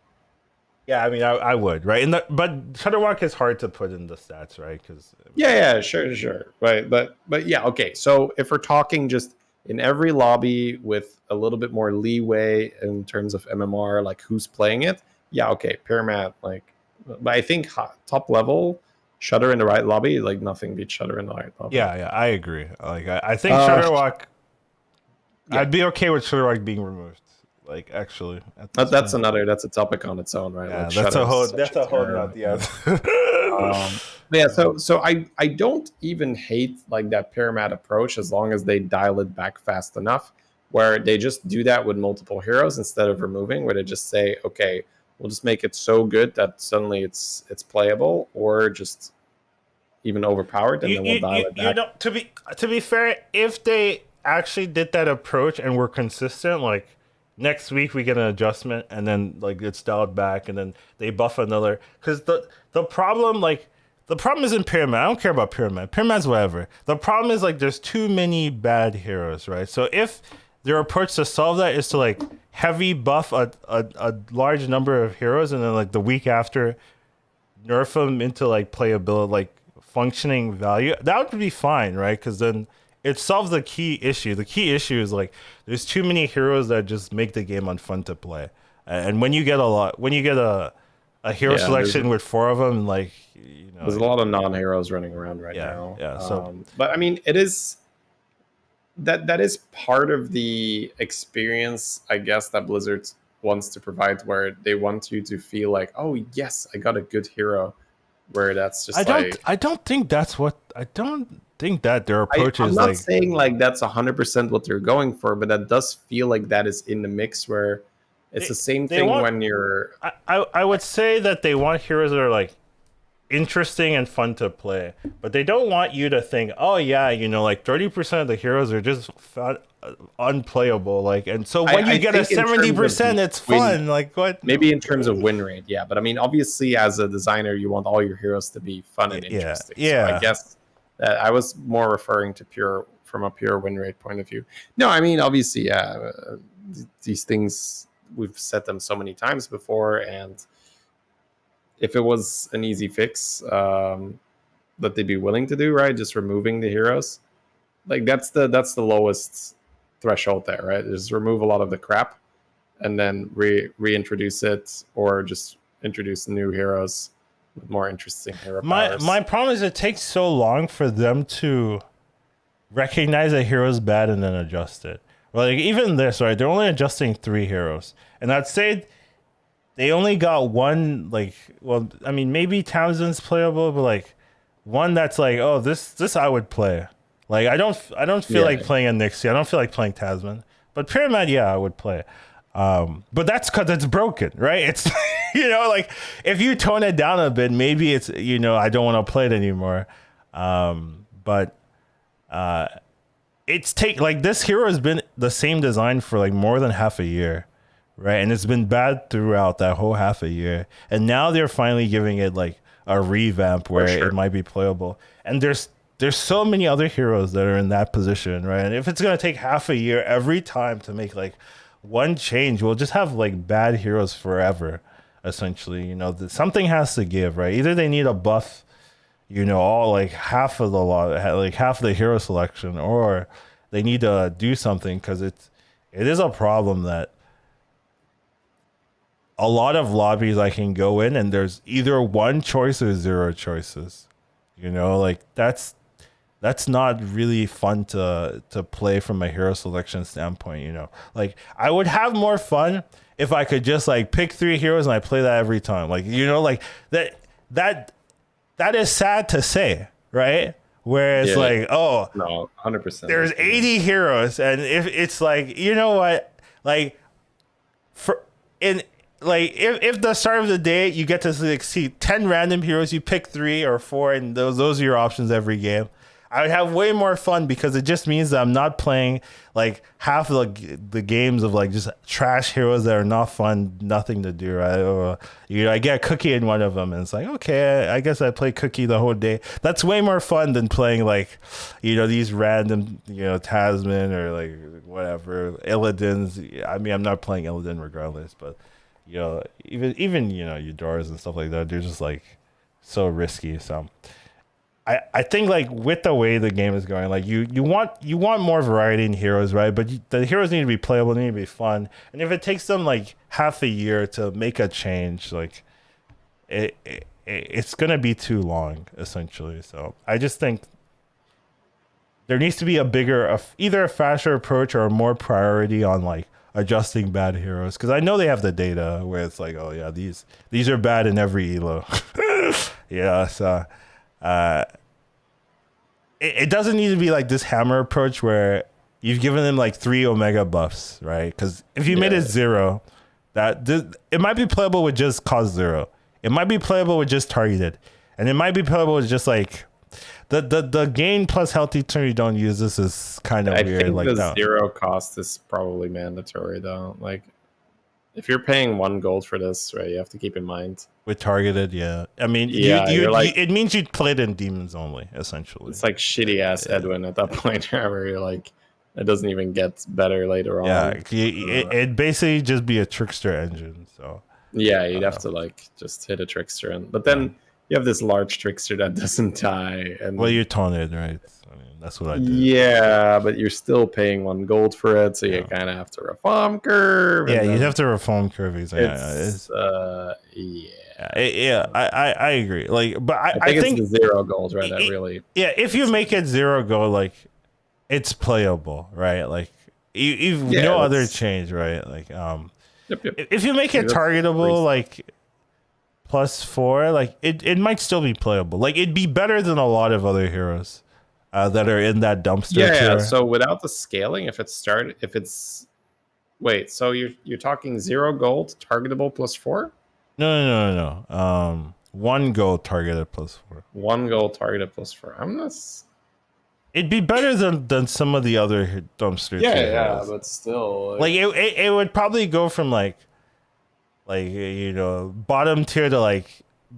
Yeah, I mean, I would, right? But Shutterwalk is hard to put in the stats, right? Because Yeah, sure, right. But yeah, okay. So if we're talking just in every lobby with a little bit more leeway in terms of MMR, like who's playing it, yeah, okay, Pyramid, like, but I think top level Shutter in the right lobby, like nothing beats Shutter in the right lobby. yeah, I agree. Like, I think Uh, Shutterwalk. yeah. I'd be okay with Shutterwalk being removed. Like, actually, at this That's point. that's a topic on its own, right? Yeah, Like Shutter is such that's a a whole term. nother. Yeah. But yeah, so I don't even hate like that pyramid approach as long as they dial it back fast enough, where they just do that with multiple heroes instead of removing, where they just say, okay, we'll just make it so good that suddenly it's playable, or just even overpowered, and then we'll dial it You back. know, to be fair, if they actually did that approach and were consistent, like next week we get an adjustment and then like it's dialed back and then they buff another, because the problem isn't pyramid. I don't care about pyramid's whatever. The problem is like there's too many bad heroes, right? So if their approach to solve that is to like heavy buff a large number of heroes and then like the week after nerf them into like playability, like functioning value, that would be fine, right? Because then it solves the key issue. The key issue is like there's too many heroes that just make the game unfun to play. And when you get a hero Yeah, selection with four of them, like there's a lot of non-heroes running around right yeah, now. yeah. So But I mean, it is that is part of the experience, I guess, that Blizzard wants to provide, where they want you to feel like, oh yes, I got a good hero. Where that's just I don't think that's what I don't think that their approach I'm is not like. saying like that's 100% what they're going for, but that does feel like that is in the mix, where it's They, the same they thing want. when you're I would say that they want heroes that are like interesting and fun to play, but they don't want you to think, oh yeah, like 30% of the heroes are just unplayable. Like, and so when you I get a think in terms of 70%, it's win, fun. Like what? maybe in terms of win rate, yeah. But I mean, obviously, as a designer, you want all your heroes to be fun and Yeah, interesting. So I yeah. guess that I was more referring to from a pure win rate point of view. No, I mean, obviously, yeah. These things, we've said them so many times before, and if it was an easy fix that they'd be willing to do, right? Just removing the heroes, like that's the lowest threshold there, right? Just remove a lot of the crap and then reintroduce it, or just introduce new heroes with more interesting hero My powers. problem is it takes so long for them to recognize a hero's bad and then adjust it. Like even this, right? They're only adjusting 3 heroes, and I'd say they only got one. Like, well, I mean, maybe Townsend's playable, but like one that's like, oh, this I would play. Like, I don't feel Yeah, like playing a Nixie. I don't feel like playing Tasman, but Pyramid, yeah, I would play. But that's because it's broken, right? It's like if you tone it down a bit, maybe it's I don't want to play it anymore. But it's like this hero has been the same design for like more than half a year, right? And it's been bad throughout that whole half a year. And now they're finally giving it like a revamp for where it sure. might be playable. And there's so many other heroes that are in that position, right? And if it's gonna take half a year every time to make like one change, we'll just have like bad heroes forever, essentially. Something has to give, right? Either they need a buff, all like half of the lot, like half of the hero selection, or they need to do something because it is a problem that a lot of lobbies I can go in and there's either one choice or zero choices. Like that's not really fun to play from a hero selection standpoint. Like I would have more fun if I could just like pick 3 heroes and I play that every time. Like like that that is sad to say, right? Where it's Yeah, like, oh, no, 100%. there's 80 heroes, and if it's like, you know what, like for in like if the start of the day you get to like, see 10 random heroes, you pick 3 or 4, and those are your options every game. I would have way more fun because it just means that I'm not playing like half of the games of like just trash heroes that are not fun, nothing to do, right? Or, I get Cookie in one of them, and it's like, okay, I guess I play Cookie the whole day. That's way more fun than playing like, these random, Tasman or like whatever Illidan's. I mean, I'm not playing Illidan regardless, but even Eudoras and stuff like that, they're just like so risky. So I think like with the way the game is going, like you want more variety in heroes, right? But the heroes need to be playable, they need to be fun. And if it takes them like half a year to make a change, like it's gonna be too long, essentially. So I just think there needs to be a bigger, either a faster approach or a more priority on like adjusting bad heroes. Because I know they have the data where it's like, oh yeah, these are bad in every elo. Yeah, so it doesn't need to be like this hammer approach where you've given them like 3 omega buffs, right? Because if you made it Yeah, 0, it might be playable with just cause 0. It might be playable with just targeted, and it might be playable with just like the gain plus healthy turn you don't use. This is kind of I weird. think Like the that zero cost is probably mandatory though. Like if you're paying 1 gold for this, right, you have to keep in mind. with targeted, yeah. I mean, Yeah, you're like, it means you played in demons only, essentially. it's like shitty ass Yeah. Edwin at that point, where you're like, it doesn't even get better later Yeah, on. it basically just be a trickster engine. So Yeah, you'd have uh, to like just hit a trickster, but yeah. then you have this large trickster that doesn't die, Well, and you're taunted, right? I mean, that's what I did. yeah, but you're still paying 1 gold for it, so you Yeah, kind of have to reform curve, yeah. and You then have to reform curvies. Yeah, it's yeah. yeah. I agree. Like, but I I think it's think the 0 gold, right? That it, really. yeah, if you make it 0 go, like it's playable, right? Like you've Yeah, no other that's change, right? Like yep, yep. if you make Like it that's targetable, reason. like +4, like it might still be playable. Like it'd be better than a lot of other heroes that are in that dumpster Yeah. tier. So without the scaling, if it's wait, so you're talking 0 gold targetable +4? No, no, no, no, no. One gold targeted +4. One gold targeted +4. I'm not. It'd be better than some of the other dumpster Yeah, tier yeah, heroes. but still, Like it would probably go from like bottom tier to like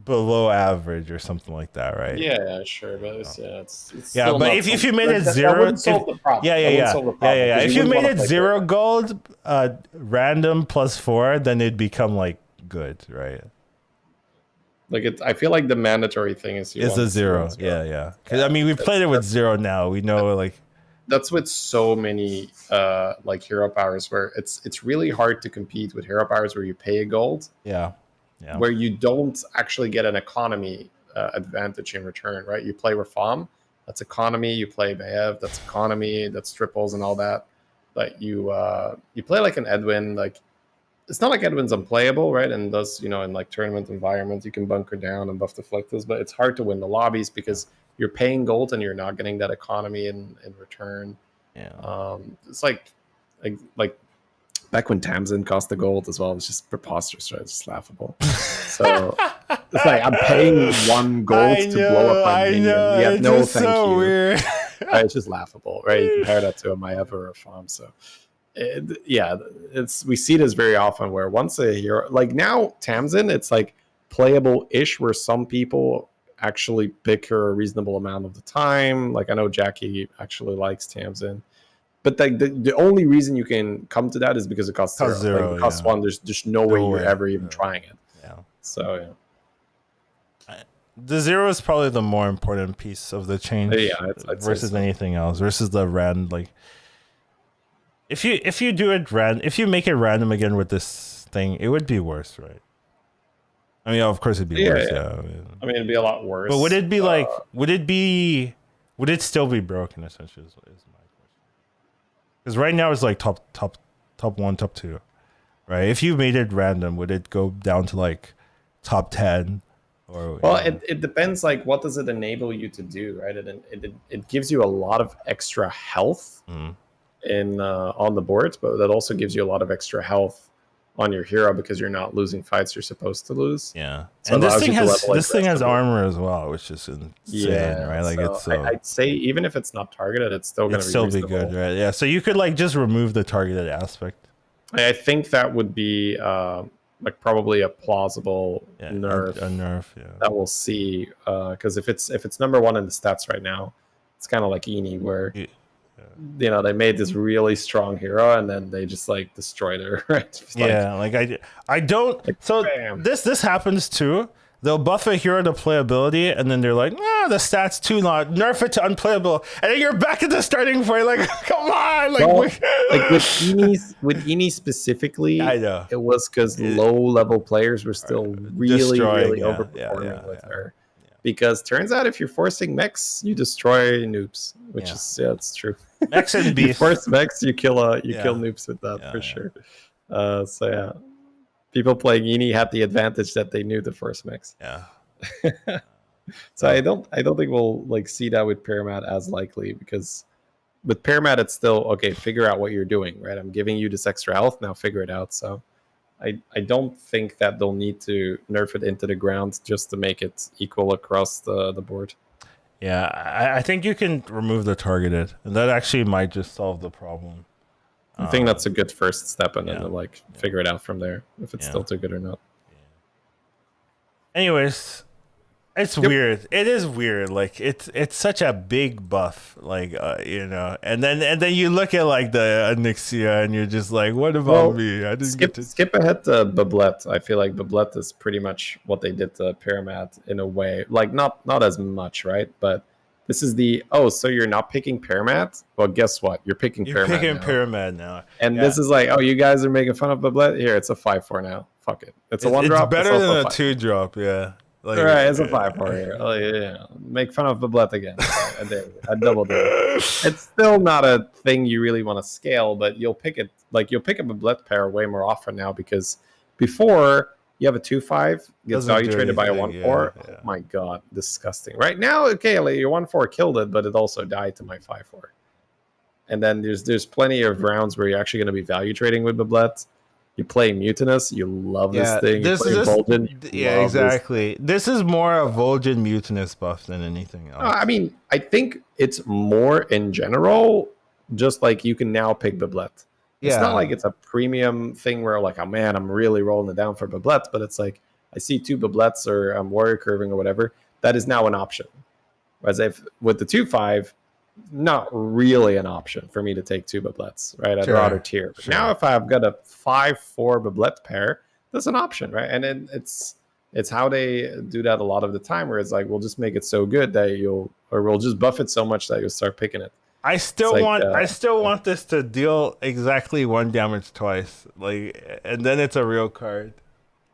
below average or something like that, right? yeah, sure, but it's Yeah, still but not if you made like, it that zero, wouldn't solve the problem. yeah, yeah, That wouldn't yeah, solve the yeah, problem, yeah, yeah. 'cause If you wouldn't made wanna it play zero Pyramid. gold, random +4, then it'd become like good, right? Like I feel like the mandatory thing is Is a you want zero, zero. yeah, yeah. Because I Yeah, mean, we played it with that's zero now. We know like that's with so many like hero powers where it's really hard to compete with hero powers where you pay a gold, yeah, yeah, where you don't actually get an economy advantage in return, right? You play Reform, that's economy. You play Behev, that's economy. That's triples and all that. But you play like an Edwin, like it's not like Edwin's unplayable, right? And does in like tournament environments you can bunker down and buff deflectors, but it's hard to win the lobbies because you're paying gold and you're not getting that economy in return. yeah. It's like back when Tamsin cost the gold as well, it was just preposterous, right? It's just laughable. So it's like I'm paying one gold to blow up my I minion. know. Yeah, It's no, just thank so you. weird. Right? It's just laughable, right? You compare that to a Maeva or a farm, so yeah, we see this very often where once a hero like now Tamsin, it's like playable-ish where some people actually pick her a reasonable amount of the time. Like I know Jackie actually likes Tamsin, but the only reason you can come to that is because it costs Cost zero. Like zero, it costs yeah. one. There's just no way No you're way. ever even Yeah. trying it. Yeah. So yeah. The zero is probably the more important piece of the change Yeah, I'd say versus so. anything else. Versus the random, like if you do it if you make it random again with this thing, it would be worse, right? I mean, of course it'd be Yeah, worse, yeah. yeah. I mean, it'd be a lot worse. But would it be like? Would it still be broken? Essentially, is my question. Because right now it's like top one, top two, right? If you made it random, would it go down to like top 10? Or Well, it depends. Like, what does it enable you to do, right? It gives you a lot of extra health in on the board, but that also gives you a lot of extra health on your hero because you're not losing fights you're supposed to lose. yeah, So and it allows you to level this thing has aggressively. armor as well, which is insane, Yeah, right? Like so it's so I'd say even if it's not targeted, it's still going it'd to be still be reasonable. good, right? Yeah, so you could like just remove the targeted aspect. I think that would be like probably a plausible nerf. A nerf, yeah. That we'll see, because if it's number one in the stats right now, it's kind of like Eni, where they made this really strong hero and then they just like destroyed her, right? I don't. Like, So bam. this happens too. They'll buff a hero to playability, and then they're like, the stats too not nerf it to unplayable, and then you're back at the starting point. Like, come on, like, Well, like with Eni specifically, I know. it was because low level players were still really overperforming with her. Because turns out if you're forcing mechs, you destroy noobs, which is it's true. Mechs and beasts. You force mechs, you kill noobs with that for sure. So yeah, people playing Eni had the advantage that they knew the first mechs. Yeah. So I don't think we'll like see that with Pyramid as likely, because with Pyramid it's still okay. Figure out what you're doing, right? I'm giving you this extra health, now figure it out. So I don't think that they'll need to nerf it into the ground just to make it equal across the board. Yeah, I think you can remove the targeted, and that actually might just solve the problem. I think that's a good first step, and then to figure it out from there if it's still too good or not. Anyways, it's weird. It is weird. Like it's such a big buff, like and then you look at like the Onyxia and you're just like, what about me? I didn't skip ahead to Bablet. I feel like Bablet is pretty much what they did to Pyramid in a way. Like not as much, right? But this is so you're not picking Pyramid? Well, guess what? You're picking Pyramid now. And this is like, you guys are making fun of Bablet? Here, it's a 5/4 now. Fuck it. It's a 1-drop. It's better than a 2-drop, yeah. Like, all right, it's a 5/4 here. Oh, yeah. Make fun of Bablet again. I double do it. It's still not a thing you really want to scale, but you'll pick it. Like you'll pick a Bablet pair way more often now, because before you have a 2/5 gets value traded by a 1/4. Oh my god, disgusting. Right now, okay, like your 1/4 killed it, but it also died to my 5/4. And then there's plenty of rounds where you're actually going to be value trading with Bablet. You play Mutinous, you love this Yeah, thing. You this play is Vol'jin, you yeah, love this. exactly. This is more a Vol'jin Mutinous buff than anything I else. mean, I think it's more in general, just like you can now pick Biblet. It's not like Yeah, it's a premium thing where like, oh man, I'm really rolling it down for Biblet, but it's like I see 2 Biblets or I'm warrior curving or whatever. That is now an option. Whereas if with the 2/5, not really an option for me to take 2 Biblets, right? I'd rather sure, tier. But now sure. if I've got a 5/4 Biblet pair, that's an option, right? And it's how they do that a lot of the time, where it's like we'll just make it so good that we'll just buff it so much that you'll start picking it. It's like I still want this to deal exactly 1 damage twice, like, and then it's a real card.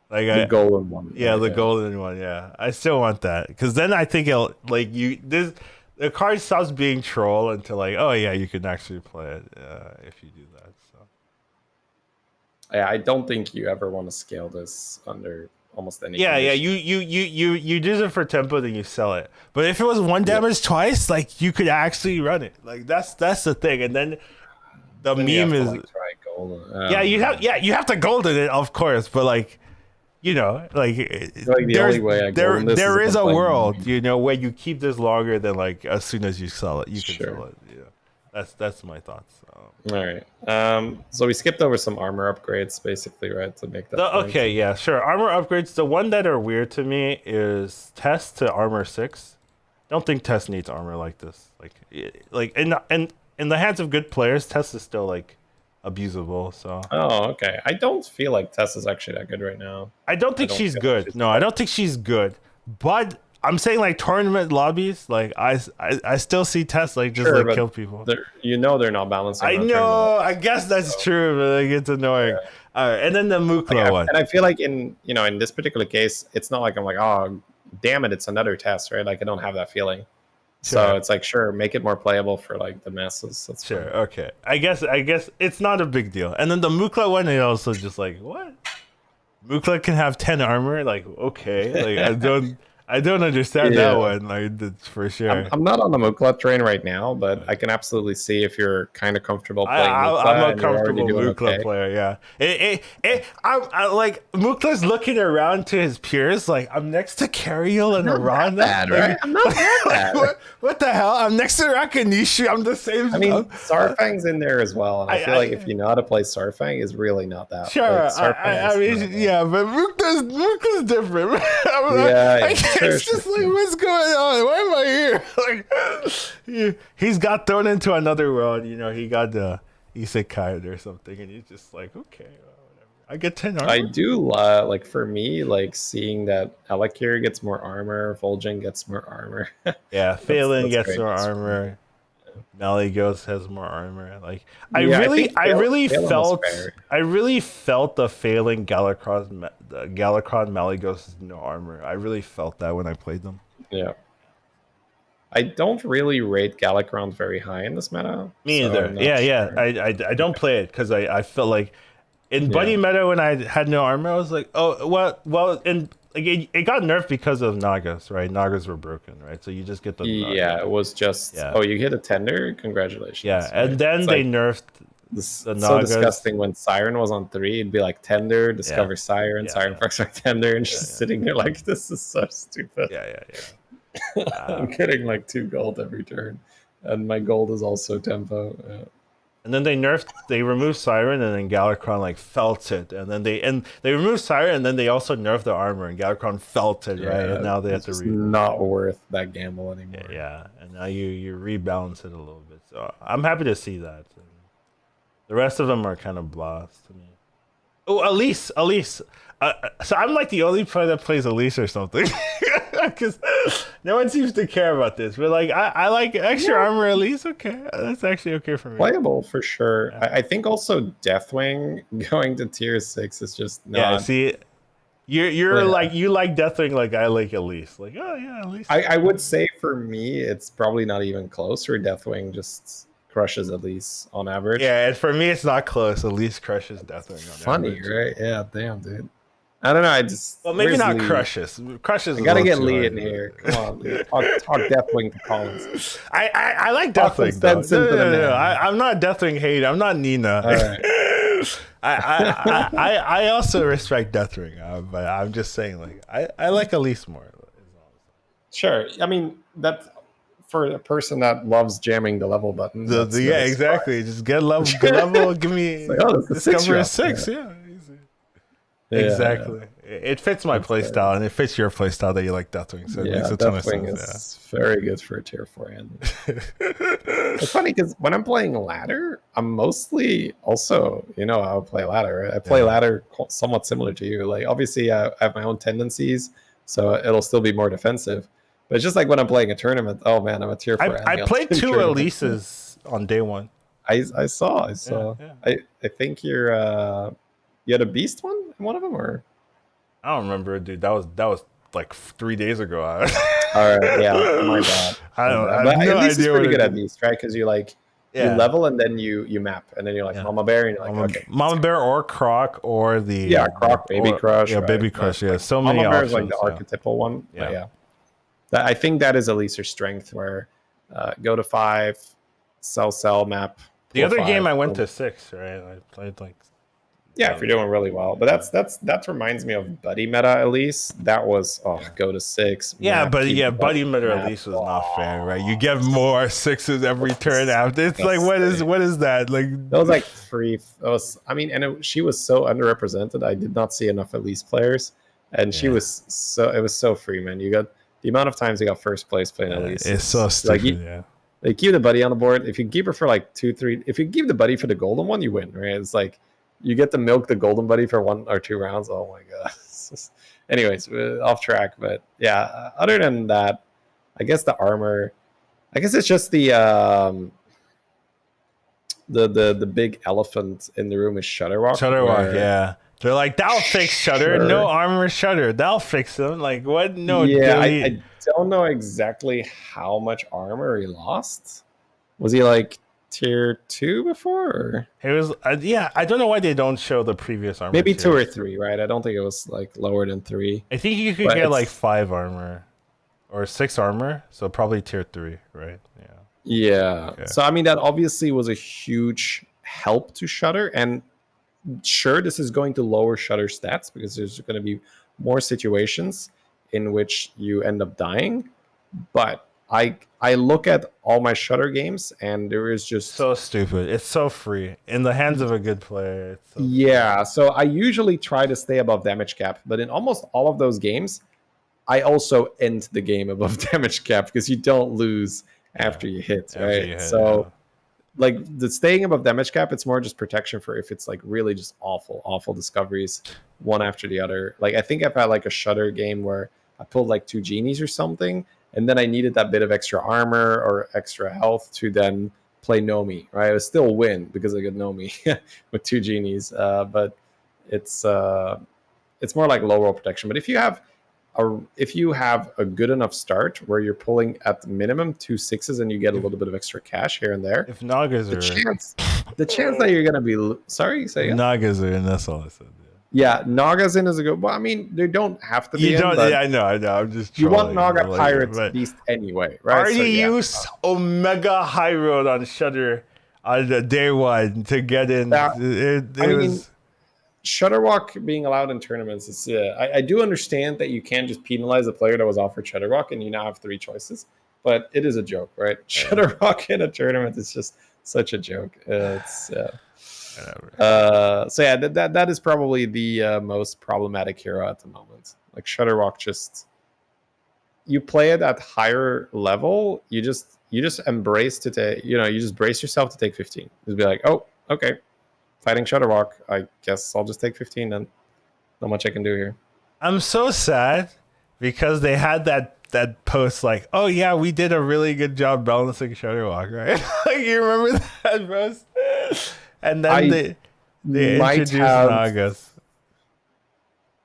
Like the golden one, yeah, right? the Yeah. golden one. Yeah, I still want that because then I think it'll like the card stops being troll until like, oh yeah, you can actually play it if you do that. So I don't think you ever want to scale this under almost any yeah, condition. you use it for tempo, then you sell it. But if it was one Yeah. damage twice, like you could actually run it. Like that's the thing. And then the Then you have meme to is like try golden. yeah, you have to golden it, of course, but like like Like the only way I golden this there is is if a I'm playing world, Mummy. where you keep this longer than like as soon as you sell it, you can Sure. sell it. That's my thoughts. All right. So we skipped over some armor upgrades, basically, right, to make that point. Okay, yeah, sure. Armor upgrades. The one that are weird to me is Test to armor 6. Don't think Test needs armor like this. Like in the hands of good players, Test is still like abusable. So Oh, okay. I don't feel like Tess is actually that good right now. I don't I think don't she's feel like good. she's No, I don't think she's good. But I'm saying like tournament lobbies, like I still see Test like just sure, like but kill people. they're not balancing. I around know. tournament I guess that's so, true, but like it's annoying. yeah. All right, and then the Mukla one. And I feel like in this particular case, it's not like I'm like, oh, damn it, it's another test, right? Like I don't have that feeling. So Sure. it's like, sure, make it more playable for like the masses. That's Sure. fine. Okay. I guess it's not a big deal. And then the Mukla one is also just like what? Mukla can have 10 armor. Like okay. Like I don't understand that Yeah. one. Like that's for sure. I'm not on the Mukla train right now, but I can absolutely see if you're kind of comfortable playing Mukla I'm a and you're already comfortable doing Mukla okay. player. Yeah. I like Mukla's looking around to his peers. Like I'm next to Cariel and Arana. Bad, right? I'm not that bad. What the hell? I'm next to Rakanishi. I'm the same. I mean, Sarfang's in there as well, and I feel like if you know how to play Sarfang, is really not that. Sure, Like, Sarfang I is mean, not yeah, but Mukta's different. Yeah, It's just like, what's going on? Why am I here? Like, he's got thrown into another world. He got the isekai or something, and he's just like, okay, well, whatever. I get 10 armor. I do like for me, like seeing that Alakir gets more armor, Vol'jin gets more armor. Yeah, Phelan that's gets great. more That's armor. Malygos has more armor. Like I think I really Phelan was felt, fair. I really felt the failing Galakron, Malygos no armor. I really felt that when I played them. Yeah. I don't really rate Galakrond very high in this meta. Me so either. I'm not Yeah. sure. I don't play it because I felt like in Buddy Yeah. meta when I had no armor, I was like, oh well, and like it got nerfed because of Nagas, right? Nagas were broken, right? So you just get the Yeah, it was just Yeah. oh, you hit a tender, congratulations. yeah, and right? then It's they like, nerfed this the so Nagas. disgusting when Siren was on 3, it'd be like tender, discover Siren, Yeah, Siren yeah. fucks like tender, and just sitting there like this is so stupid. Yeah. I'm getting like 2 gold every turn. And my gold is also tempo. Yeah. And then they removed Siren, and then Galakron like felt it, and then they removed Siren, and then they also nerfed the armor, and Galakron felt it, right? And now they have it's to just not worth that gamble anymore. yeah, and now you rebalance it a little bit. So I'm happy to see that. And the rest of them are kind of blast to me. Oh, Elise. So I'm like the only player that plays Elise or something, because no one seems to care about this. But like I like extra armor Elise. Okay, that's actually okay for me. Playable for sure. I think also Deathwing going to tier 6 is just not. Yeah, see, you're like you like Deathwing like I like Elise. Like oh yeah, Elise. I would say for me, it's probably not even close. Or Deathwing just crushes Elise on average. Yeah, and for me it's not close. Elise crushes Deathwing. On Funny, average. right? Yeah, damn, dude. I don't know. I just Well, maybe where's not Lee? crushes. Crushes. I is gotta a get little too Lee hard. in here. Come on, Lee. Talk Deathwing to Collins. I like Talk Deathwing some though. sense into the man. I'm not Deathwing hate. I'm not Nina. All right. I also respect Deathwing, but I'm just saying, like, I like Elise more. Sure. I mean, that for a person that loves jamming the level button, Yeah, that's exactly. fine. Just get level, good level. Give It's me like, oh, that's a 6 discover a drop. 6. Yeah, easy. Yeah. Exactly. It fits my That's play style, and it fits your play style that you like Deathwing, so it makes yeah, a ton of Deathwing sense. is very good for a tier 4 hand. Yeah. It's funny because when I'm playing ladder, I'm mostly also, I'll play ladder. Right? I play Yeah. ladder somewhat similar to you. Like, obviously, I have my own tendencies, so it'll still be more defensive. But it's just like when I'm playing a tournament. Oh man, I'm a tier 4 I hand played in 2 tournament. Elises on day 1. I saw. Yeah, yeah. I think you had a beast one in one of them, or I don't remember, dude. That was like 3 days ago. all right, yeah, my bad. My I bad. have But no at least it's idea what pretty I good at did. beast, right? Because you Yeah, level and then you map, and then you're like yeah. Mama Bear, and you're like, okay, Mama Bear or Croc or yeah, Croc, Baby Crush, yeah, right? Baby But Crush. Yeah, like so many Mama Bear is like the options. Yeah, archetypal one. But yeah. yeah, I think that is Elisa's strength, where go to 5, sell map, The pull other game 5. I went Boom. to 6. Right, I played like Yeah, if you're doing really well. But that reminds me of Buddy Meta at least. That was yeah. go to 6, Yeah, map, but keep yeah, the buddy Buddy Meter at map. least was not fair, right? You Oh, get more 6s every turn after. It's like disgusting. what is that? Like That was like free. That was, I mean, she was so underrepresented. I did not see enough Elise players, and she yeah, was so. It was so free, man. You got the amount of times you got first place playing Elise. it's so It's like stupid. Yeah, like keep the buddy on the board. If you keep her for like 2, 3, if you keep the buddy for the golden one, you win, right? It's like you get to milk the golden buddy for 1 or 2 rounds. Oh my god. Anyways, off track, but yeah. Other than that, I guess the armor. I guess it's just the big elephant in the room is Shutterwalk. Shutterwalk. Where Yeah, they're like that'll fix Shutter. No sure, armor Shutter. That'll fix them. Like what? No, yeah, delete. I don't know exactly how much armor he lost. Was he like tier 2 before? Or? It was yeah. I don't know why they don't show the previous armor. Maybe 2 or tiers. 3, right? I don't think it was like lower than 3. I think you could But get like it's 5 armor or 6 armor. So probably tier 3, right? Yeah. yeah. Okay. So I mean that obviously was a huge help to Shutter, and sure, this is going to lower Shutter stats because there's going to be more situations in which you end up dying. But I look at all my Shutter games, and there is just So stupid. It's so free in the hands of a good player. It's so yeah. So I usually try to stay above damage cap, but in almost all of those games, I also end the game above damage cap because you don't lose after you hit, after right? you hit, So like the staying above damage cap, it's more just protection for if it's like really just awful discoveries one after the other. Like I think I've had like a Shutter game where I pulled like 2 genies or something, and then I needed that bit of extra armor or extra health to then play Nomi, right? I would still win because I got Nomi with 2 genies, but it's more like low roll protection. But if you have a good enough start where you're pulling at minimum 2 6s and you get a little bit of extra cash here and there, if Nagas the are chance that you're gonna be sorry, say if again. Nagas are in, that's all I said. Yeah, Naga's in is a good. Well, I mean, they don't have to be You in, don't. but Yeah, I know. I'm just. you want Trolling, Naga like, Pirates but Beast anyway, right? already So yeah, used Omega High Road on Shutter on the day 1 to get in. That- It I mean, was. Shutterwalk being allowed in tournaments is. I do understand that you can't just penalize a player that was offered Shutterwalk and you now have 3 choices, but it is a joke, right? Shutterwalk in a tournament is just such a joke. It's. So yeah, that is probably the most problematic hero at the moment. Like Shutterwalk, just you play it at higher level, you just embrace to take, you just brace yourself to take 15. Just be like, oh, okay, fighting Shutterwalk, I guess I'll just take 15 then. Not much I can do here. I'm so sad because they had that post like, oh yeah, we did a really good job balancing Shutterwalk, right? Like you remember that post? And then they introduced Nagas.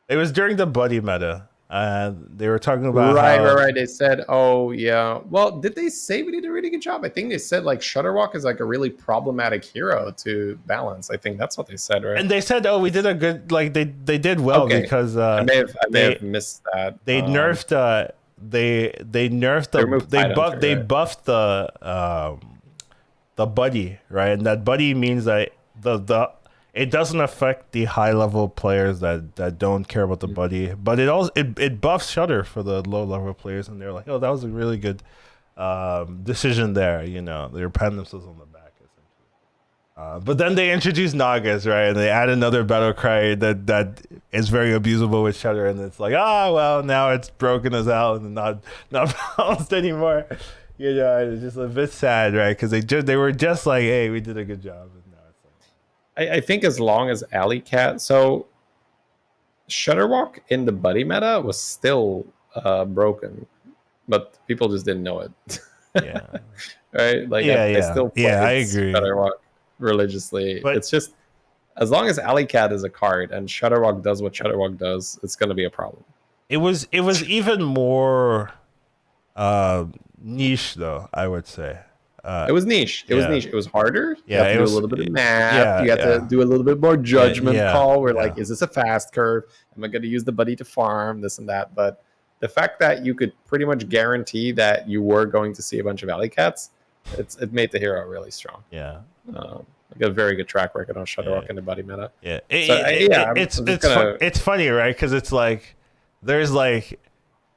It was during the buddy meta. They were talking about right. They said, oh yeah. Well, did they say we did a really good job? I think they said like Shutterwalk is like a really problematic hero to balance. I think that's what they said, right? And they said, oh, we did a good, like they did well Okay. because I may have missed that. They nerfed they nerfed they buffed the buddy, right? And that buddy means that it doesn't affect the high level players that don't care about the buddy, but it buffs Shutter for the low level players, and they're like, oh, that was a really good decision there. You know, they're patting themselves on the back. But then they introduce Nagas, right? And they add another battle cry that is very abusable with Shutter, and it's like, oh well, now it's broken as hell and not balanced anymore. You know, it's just a bit sad, right? Because they were just like, hey, we did a good job. And now it's like, I think as long as Alley Cat, so Shutterwalk in the buddy meta was still broken, but people just didn't know it. yeah, Right? Like I still play I agree. Shutterwalk religiously. But it's just as long as Alley Cat is a card and Shutterwalk does what Shutterwalk does, it's going to be a problem. it was even more niche, though, I would say. It was niche. It was niche. It was harder. Yeah, you have to it do was a little bit of math. yeah, you have to do a little bit more judgment call. Where yeah. like, is this a fast curve? Am I going to use the buddy to farm this and that? But the fact that you could pretty much guarantee that you were going to see a bunch of Alley Cats, it made the hero really strong. Yeah. Like a very good track record on Shutterwalk in the buddy meta. Yeah, it's funny, right? Because it's like there's like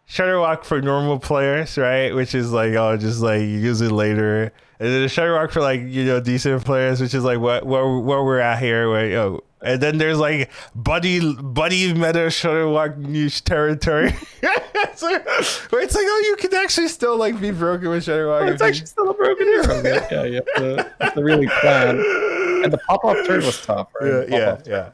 Shutterwalk for normal players, right? Which is like, oh, just like use it later, and then the Shutterwalk for like, you know, decent players, which is like where we're at here, where and then there's like buddy meta Shutterwalk niche territory. Where it's like, oh, you can actually still like be broken with Shutterwalk. It's actually still a broken hero. Yeah, you have to really plan. And the pop-off turn was tough, right? Yeah.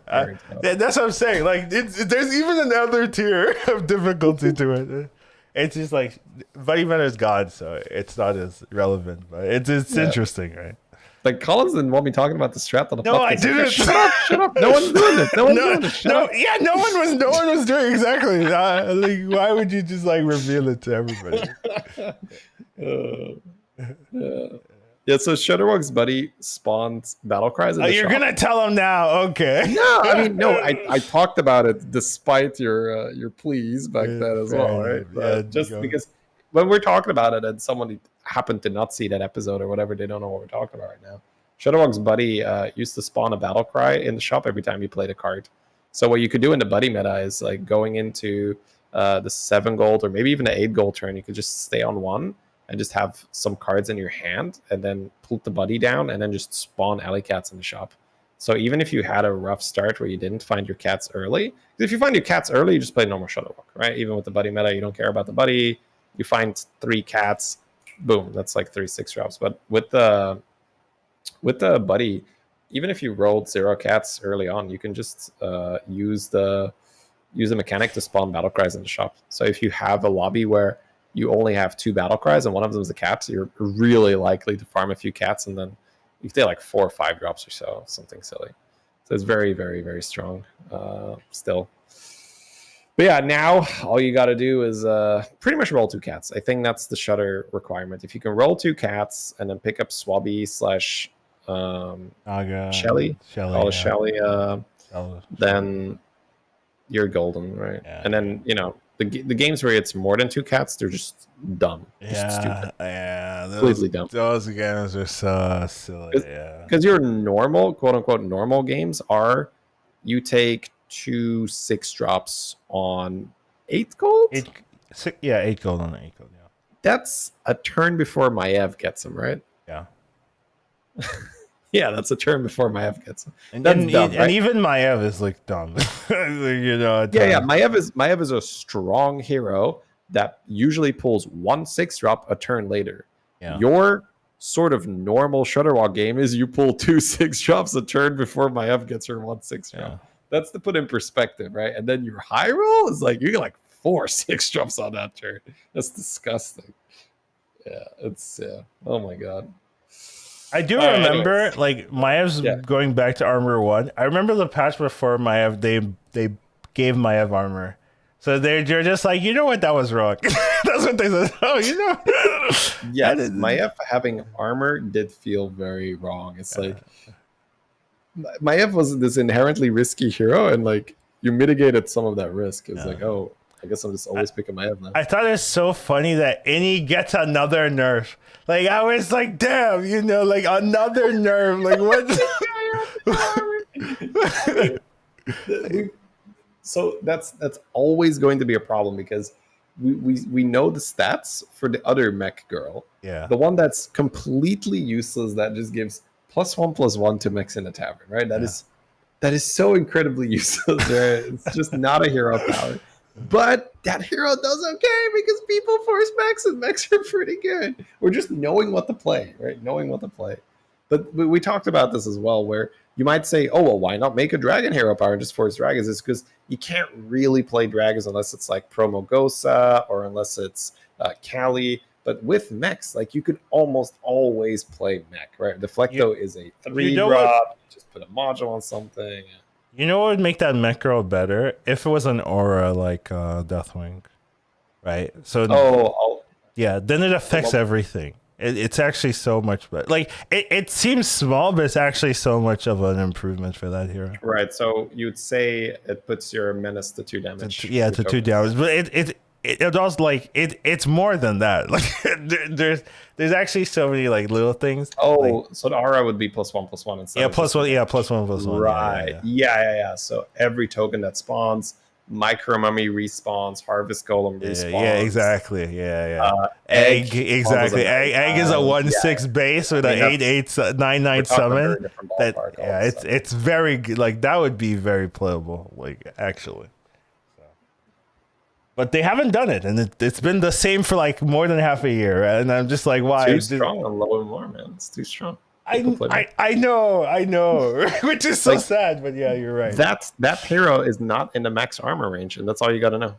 That's what I'm saying. Like, there's even another tier of difficulty to it. It's just like buddy meta is God, so it's not as relevant, but it's interesting, right? Like Collins didn't want me talking about the strat on the No, I didn't. Like, shut up. No one's doing this. No one's doing this. No one was doing exactly. Like, why would you just like reveal it to everybody? Yeah, so Shutterwalk's buddy spawns battle cries. You're gonna tell him now, okay? No, I mean, no. I talked about it despite your pleas back then as well, right? Because when we're talking about it and someone happened to not see that episode or whatever, they don't know what we're talking about right now. Shutterwalk's buddy used to spawn a battle cry in the shop every time you played a card. So what you could do in the buddy meta is like going into the 7 gold or maybe even the 8 gold turn, you could just stay on 1 and just have some cards in your hand and then pull the buddy down and then just spawn alley cats in the shop. So even if you had a rough start where you didn't find your cats early, if you find your cats early, you just play normal Shutterwalk, right? Even with the buddy meta, you don't care about the buddy. You find 3 cats, boom, that's like 3 6 drops. But with the buddy, even if you rolled 0 cats early on, you can just use the mechanic to spawn battle cries in the shop. So if you have a lobby where you only have 2 battle cries and one of them is a cat, so you're really likely to farm a few cats, and then you stay like 4 or 5 drops or so, something silly. So it's very, very, very strong still. But yeah, now all you got to do is pretty much roll 2 cats. I think that's the Shutter requirement. If you can roll 2 cats and then pick up Swabby slash Shelly, then you're golden, right? Yeah. And then, you know, the games where it's more than 2 cats, they're just dumb. Just stupid. Yeah. Completely dumb. Those games are so silly. Because your normal, quote unquote, normal games are you take 2 6 drops on 8 gold? 8 gold on 8 gold, yeah. That's a turn before Maiev gets him, right? Yeah. Yeah, that's a turn before Maiev gets him. And even Maiev is like dumb. You know. Yeah. Maiev is a strong hero that usually pulls 1 6 drop a turn later. Yeah. Your sort of normal Shutterwalk game is you pull 2 6 drops a turn before Maiev gets her 1 6 drop. Yeah. That's to put in perspective, right? And then your high roll is like you get like 4 6 drops on that turn. That's disgusting. Yeah, oh my god. I do remember like Maev's going back to armor 1. I remember the patch before Maev, they gave Maev armor. So they're just like, you know what, that was wrong. That's what they said. Oh, you know. Yeah, Maev having armor did feel very wrong. It's like Maev was this inherently risky hero, and like you mitigated some of that risk. It's like, oh, I guess I'm just always picking Maev now. I thought it's so funny that Innie gets another nerf. Like, I was like, damn, you know, like another nerf. Like, what? we, so that's always going to be a problem because we know the stats for the other mech girl, Yeah. the one that's completely useless that just gives +1/+1 to mechs in a tavern, right? Yeah. That is so incredibly useless, right? It's just not a hero power. But that hero does okay because people force mechs and mechs are pretty good. We're just knowing what to play, right? Knowing what to play. But we talked about this as well, where you might say, oh, well, why not make a dragon hero power and just force dragons? It's because you can't really play dragons unless it's like Promogosa or unless it's Kali. But with mechs, like you could almost always play mech, right? You Deflecto is a you 3 know what drop. Just put a module on something. you know what would make that mech girl better if it was an aura like Deathwing, right? So Oh, yeah, then it affects everything. It's actually so much better. Like it seems small, but it's actually so much of an improvement for that hero. right. So you'd say it puts your menace to 2 damage. Yeah, Your to 2 damage, but it also like it's more than that. Like there's actually so many like little things. Like, Oh, so the aura would be +1/+1 instead yeah, of just +1, yeah, +1/+1. right. Yeah. So every token that spawns, Micro Mummy respawns, Harvest Golem respawns. Yeah, exactly. Yeah. Egg, exactly. exactly. Egg is a 1/6 base with an 8/8 9/9 summon. That yeah, it's very good. Like that would be very playable. Like actually. But they haven't done it, and it's been the same for like more than half a year, and I'm just like, why? Too strong on low and more, man. It's too strong. I know, which is so Like, sad, but yeah, you're right. That hero is not in the max armor range, and that's all you got to know.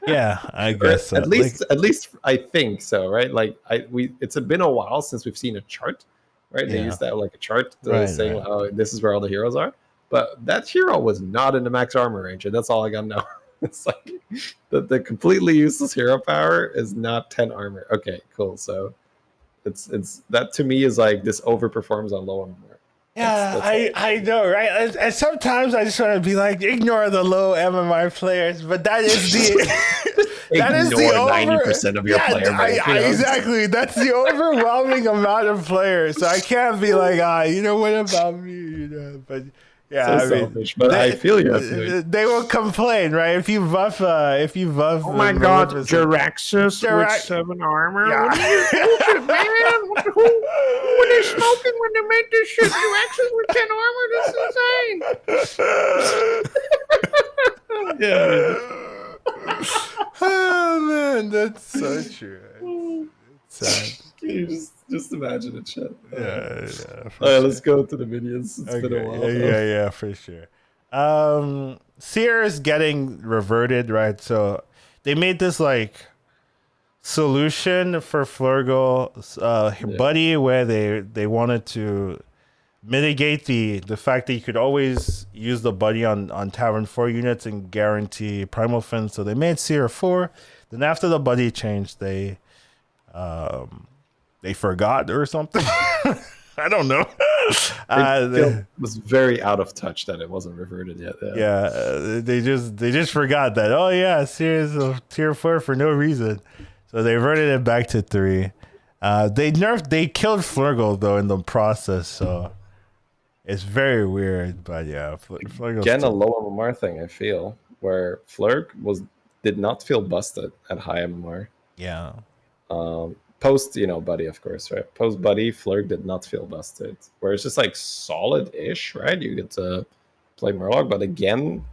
Yeah, I guess so. At least I think so, right? Like it's been a while since we've seen a chart, right? They Yeah. used to have like a chart saying, Right. oh, this is where all the heroes are. But that hero was not in the max armor range, and that's all I got to know. It's like the completely useless hero power is not 10 armor. Okay, cool. So it's that to me is like this overperforms on low armor. Yeah, I know, right? And sometimes I just want to be like, ignore the low MMR players, but that is the that is the Ignore 90% of your player base. Exactly. That's the overwhelming amount of players. So I can't be like, what about me? But yeah, so selfish, but I feel you. They will complain, right? If you buff. Oh my God, Jiraxxus with 7 armor. Yeah. What are you bullshit, man? Who were they smoking when they made this shit? Jiraxxus with 10 armor? This is insane. Yeah. Oh man, that's so true. It's sad. You just imagine it, chat. Yeah. All right, let's go to the minions. It's been a while. Yeah, for sure. Seer is getting reverted, right? So they made this like solution for Flurgle's buddy where they wanted to mitigate the fact that you could always use the buddy on Tavern 4 units and guarantee Primal Fin. So they made Seer 4. Then after the buddy changed, they forgot or something. I don't know. It was very out of touch that it wasn't reverted yet. They just forgot that. Oh yeah, Series of tier 4 for no reason. So they reverted it back to 3. They killed Flurgle though in the process. So it's very weird. But yeah, Flurgle's again a low MMR thing. I feel where Flurg did not feel busted at high MMR. Yeah. Post, buddy, of course, right? Post buddy, Flurg did not feel busted. Where it's just like solid-ish, right? You get to play Murloc, but again,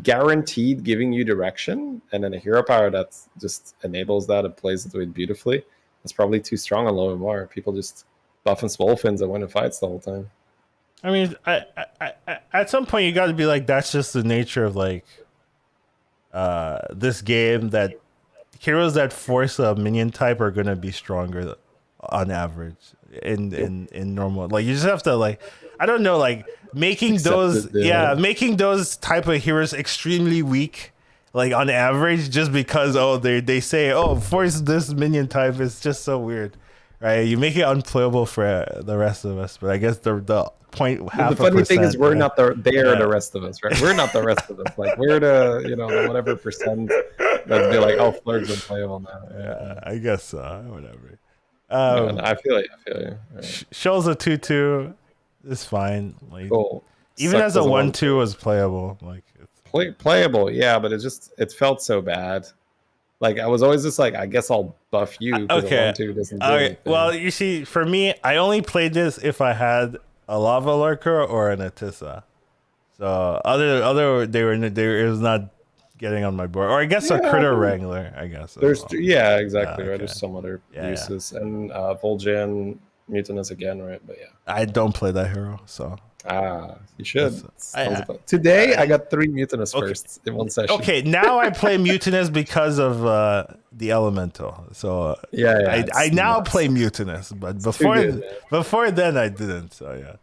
guaranteed giving you direction, and then a hero power that just enables that and plays it with beautifully. It's probably too strong on low MMR. People just buff and swole fins and win fights the whole time. I mean, I at some point you got to be like, that's just the nature of like this game, that heroes that force a minion type are gonna be stronger on average in normal. Like you just have to like, I don't know, like making those type of heroes extremely weak, like on average, just because they say force this minion type is just so weird, right? You make it unplayable for the rest of us. But I guess the point half. The funny thing is we're not the rest of us, right? We're not the rest of us. Like we're the whatever percent that'd be like, Flurg's unplayable now. Yeah, I guess so. Whatever. No, I feel you. Shows a 2/2 is fine. Like, cool. Even sucked as a as a 1/2 1/2. was playable. Like, Playable, yeah, but it felt so bad. Like I was always just like, I guess I'll buff you because a okay. 1/2 doesn't do Okay. anything. Well, you see, for me, I only played this if I had a lava lurker or an Atissa. So it was not getting on my board, or I guess a Yeah, critter wrangler, I guess as there's well. yeah, Yeah. exactly right. Okay. There's some other Yeah. Yeah. uses and Vol'jin Mutinous again, right? But yeah. I don't play that hero, so You that's should. Sounds I. about today. I I got 3 Mutinous okay. firsts in one session. Okay, now I play Mutinous because of the Elemental. So Yeah, yeah, I it's now nuts. play Mutinous, but It's too good, man. before then I didn't. So yeah,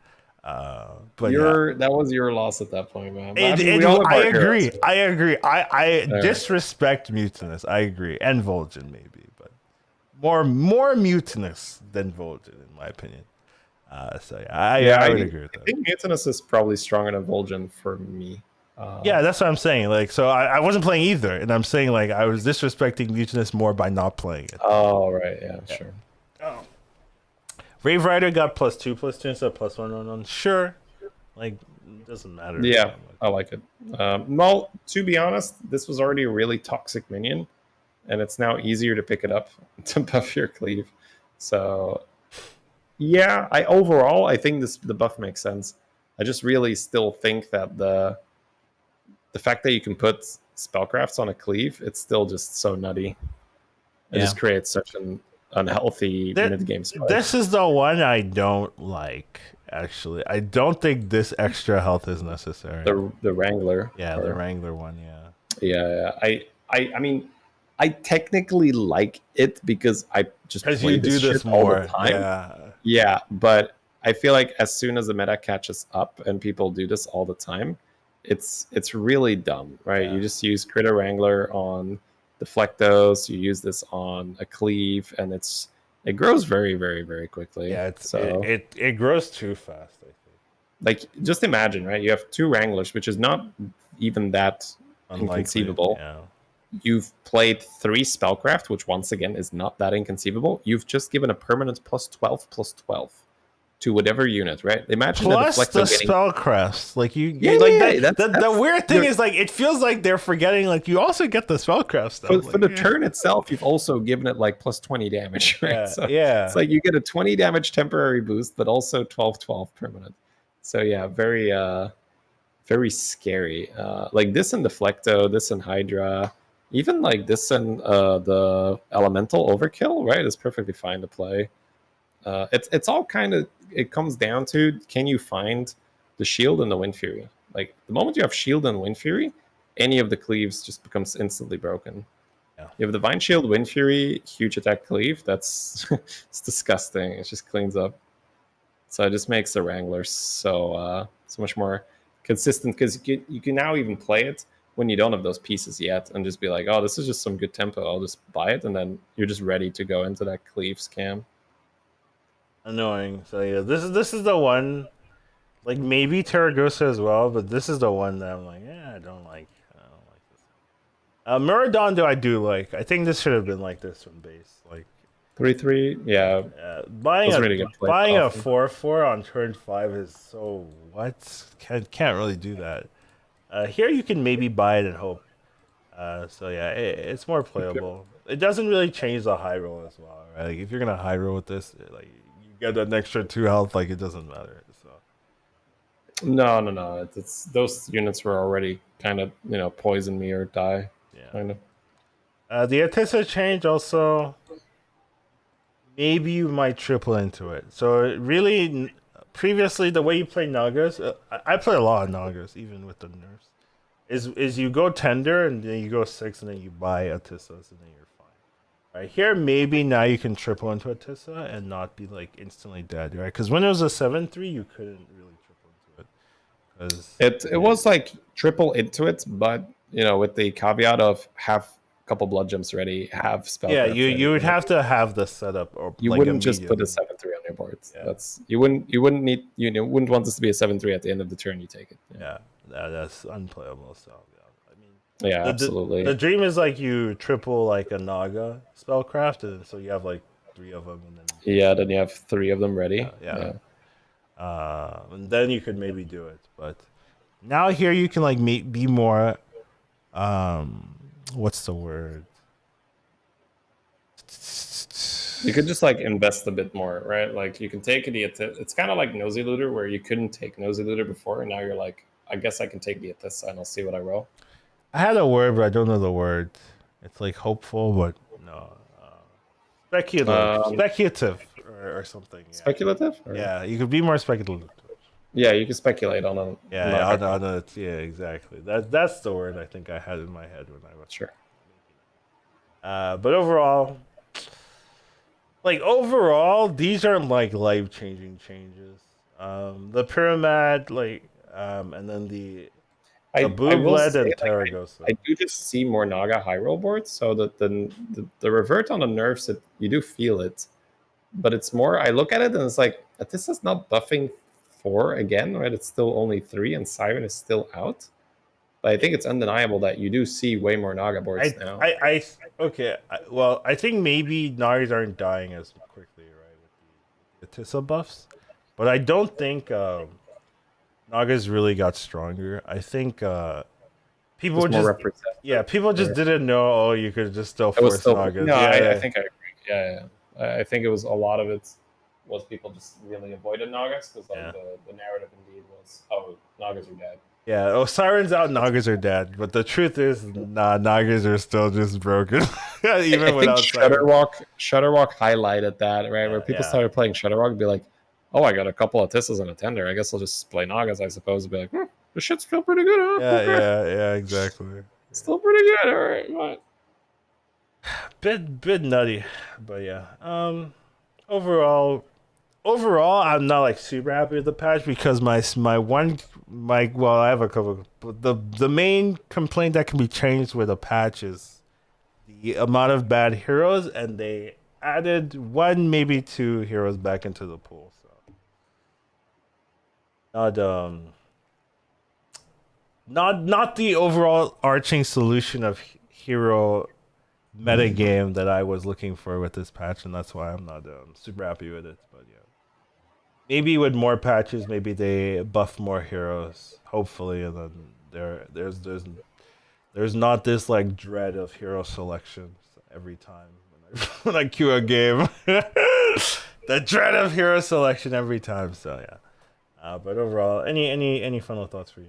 but yeah, That was your loss at that point, man. But I mean, we all have I our heroes. agree. I agree. I All right. disrespect Mutinous. I agree, and Vol'jin maybe, but more Mutinous than Vol'jin in my opinion. So yeah, Yeah, I would agree with I that. think Mutinous is probably stronger than Vol'jin for me. Yeah, that's what I'm saying. Like, so I wasn't playing either, and I'm saying like I was disrespecting Mutinous more by not playing it. Oh, right, yeah, Yeah. sure. Oh. Rave Rider got +2/+2 instead of +1/+1. Sure, like it doesn't matter. Yeah, I like it. Well, to be honest, this was already a really toxic minion, and it's now easier to pick it up to buff your cleave. So, yeah, I think the buff makes sense. I just really still think that the fact that you can put spellcrafts on a cleave, it's still just so nutty. It Yeah. just creates such an unhealthy mid game spike. This is the one I don't like. Actually, I don't think this extra health is necessary. The Wrangler. Yeah, the Wrangler one. Yeah. Yeah. I mean, I technically like it because I just Because play you do this shit all more. the time. Yeah. Yeah, but I feel like as soon as the meta catches up and people do this all the time, it's really dumb, right? Yeah. You just use Critter Wrangler on Deflectos, you use this on a cleave, and it grows very, very, very quickly. Yeah, so it grows too fast, I think. like just imagine, right? You have 2 Wranglers, which is not even that Unlikely. inconceivable. Yeah. You've played 3 Spellcraft, which once again is not that inconceivable. You've just given a permanent +12/+12 to whatever unit, right? Imagine Plus the the getting... spellcrafts, like the weird thing is like it feels like they're forgetting like you also get the spellcraft stuff. For the turn itself, you've also given it like +20 damage, right? Yeah, So yeah. it's like you get a 20 damage temporary boost, but also 12/12 permanent. So yeah, very scary. Like this in Deflecto, this in Hydra, even like this in the Elemental Overkill, right? Is perfectly fine to play. It's all kind of, it comes down to, can you find the shield and the Wind Fury? Like the moment you have shield and Wind Fury, any of the cleaves just becomes instantly broken. Yeah. You have Divine Shield, Wind Fury, huge attack cleave. That's it's disgusting. It just cleans up. So it just makes the Wrangler so much more consistent because you can now even play it when you don't have those pieces yet and just be like, oh, this is just some good tempo. I'll just buy it, and then you're just ready to go into that cleave scam. Annoying. So yeah, this is the one. Like maybe Terragosa as well, but this is the one that I'm like, I don't like. I don't like this. Miradondo I do like. I think this should have been like this from base. Like 3/3, yeah. Buying really a 4/4 on turn 5 is so what? Can't really do that. Here you can maybe buy it and hope. So yeah, it's more playable. It doesn't really change the high roll as well, right? Like if you're gonna high roll with this, like you get an extra 2 health, like it doesn't matter. So No. It's those units were already kind of poison me or die. yeah. Kind of. The Atissa change also. Maybe you might triple into it. So it really, previously the way you play Nagas, I play a lot of Nagas even with the nerfs. Is you go tender and then you go 6 and then you buy Atissas and then you're fine. Right here, maybe now you can triple into Atissa and not be like instantly dead, right? Because when it was a 7/3, you couldn't really triple into it. It was like triple into it, but with the caveat of have a couple blood gems ready, have spell. Yeah, you would have to have the setup, or you like wouldn't just put a 7/3 on your board. Yeah. That's you wouldn't need wouldn't want this to be a 7/3 at the end of the turn. You take it. Yeah, that's unplayable. So yeah, I mean, yeah, absolutely. The dream is like you triple like a Naga spellcraft, and so you have like 3 of them, and then then you have 3 of them ready. yeah. And then you could maybe do it. But now here you can like be more. What's the word? You could just like invest a bit more, right? Like you can take the it's kind of like nosy looter where you couldn't take nosy looter before, and now you're like, I guess I can take the Athesa and I'll see what I roll. I had a word, but I don't know the word. It's like hopeful, but no. Um, Speculative, or something. Yeah, Speculative? Or? yeah. You could be more speculative. Yeah, you can speculate on a Yeah, yeah, yeah, exactly. That's the word I think I had in my head when I was. sure. But overall, overall, these are like life changing changes. The pyramid, and then the I will Booblet say and like Taragosa. I do just see more Naga high roll boards, so that the revert on the nerfs it you do feel it, but it's more I look at it and it's like this is not buffing 4 again, right? It's still only 3 and Siren is still out. But I think it's undeniable that you do see way more Naga boards now. Okay. Well, I think maybe Nagas aren't dying as quickly, right, with the Tissa buffs, but I don't think Nagas really got stronger. I think people Just more just representative. yeah, people just didn't know. Oh, you could just still It was force still Nagas. no. Yeah, I think I agree. Yeah, yeah. I think it was a lot of it was people just really avoided Nagas because like yeah. the narrative indeed was Nagas are dead. Yeah, oh, Sirens out, Nagas are dead. But the truth is, nah, Nagas are still just broken. Even I think without Sirens. Shutterwalk highlighted that right where Yeah, people yeah. started playing Shutterwalk, be like, oh, I got a couple of Tissas and a Tender. I guess I'll just play Nagas. I suppose. Be like, this shit's still pretty good. Huh? Yeah, Okay, yeah, yeah, exactly. still pretty good. All right, fine. Bit nutty, but yeah. Overall, I'm not like super happy with the patch because I have a couple, but the main complaint that can be changed with a patch is the amount of bad heroes, and they added one, maybe two heroes back into the pool. So not not the overall arching solution of hero meta game that I was looking for with this patch, and that's why I'm not super happy with it. But yeah, maybe with more patches, maybe they buff more heroes, hopefully, and then there's not this like dread of hero selection every time when I queue a game. The dread of hero selection every time. So yeah. But overall, any final thoughts for you?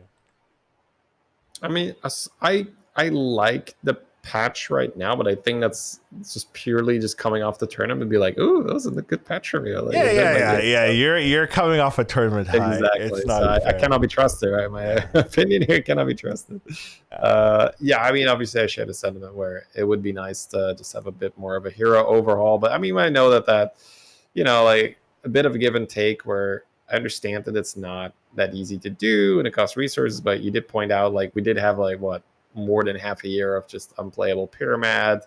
I mean, I like the patch right now, but I think that's it's just purely just coming off the tournament and be like, ooh, that was a good patch for me. Like, Yeah. You're coming off a tournament high. Exactly. It's So not. I cannot be trusted, right? My opinion here cannot be trusted. Yeah, I mean, obviously, I share the sentiment where it would be nice to just have a bit more of a hero overhaul. But I mean, I know that like a bit of a give and take where I understand that it's not that easy to do and it costs resources, but you did point out like we did have like what more than half a year of just unplayable pyramid.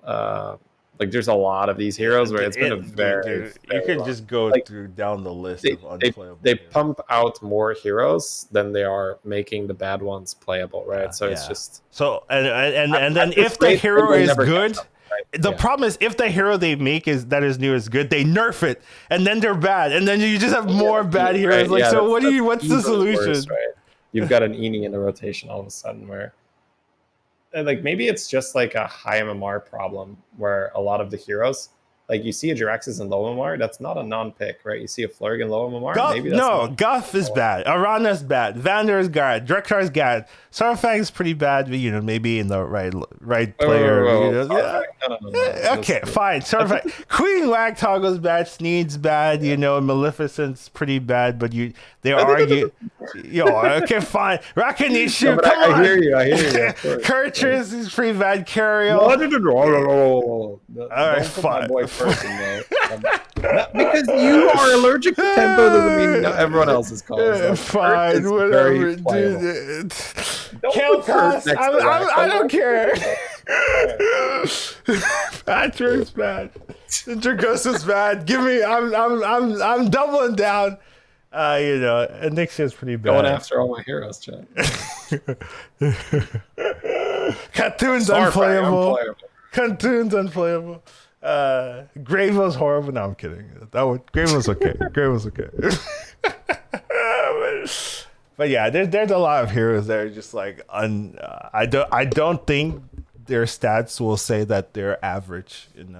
Uh, like there's a lot of these heroes where it's been a very you could long, just go like through down the list they, of unplayable. they heroes. pump out more heroes than they are making the bad ones playable, right? Yeah, So it's yeah. just So and then at this if the rate, hero they'll is never catch good, up, right? the Yeah. problem is if the hero they make is new is good, they nerf it and then they're bad, and then you just have more bad heroes. Right? Like, Yeah, so that's what's the even worse, solution? right? You've got an Eni in the rotation all of a sudden where like maybe it's just like a high MMR problem where a lot of the heroes like you see a Jiraxis in low MMR, that's not a non-pick, right? You see a Flurg in low MMR, maybe that's not Guff is bad. Arana's bad. Vander is bad. Drektar's bad. Sarfang is pretty bad, but maybe in the right player. No. Okay, fine. Sarfang. Queen Wagtoggle's bad. Sneed's bad. Maleficent's pretty bad, but they argue. Okay, fine. Rakanishu, come on. I hear you. Kurtrus is pretty bad. Curiel. All right, fine. Because you are allergic to tempo doesn't mean everyone else is called. Fine, whatever, dude. Kill Toss. I don't care. Patrick's bad. Dragosa's bad. Give me. I'm doubling down. Anixia's pretty bad. Going after all my heroes, Chad. Cartoon's unplayable. Cartoon's unplayable. Gravell's horrible. No, I'm kidding. Gravell's okay. Gravell's okay. But yeah, there's a lot of heroes that are just like I don't think their stats will say that they're average in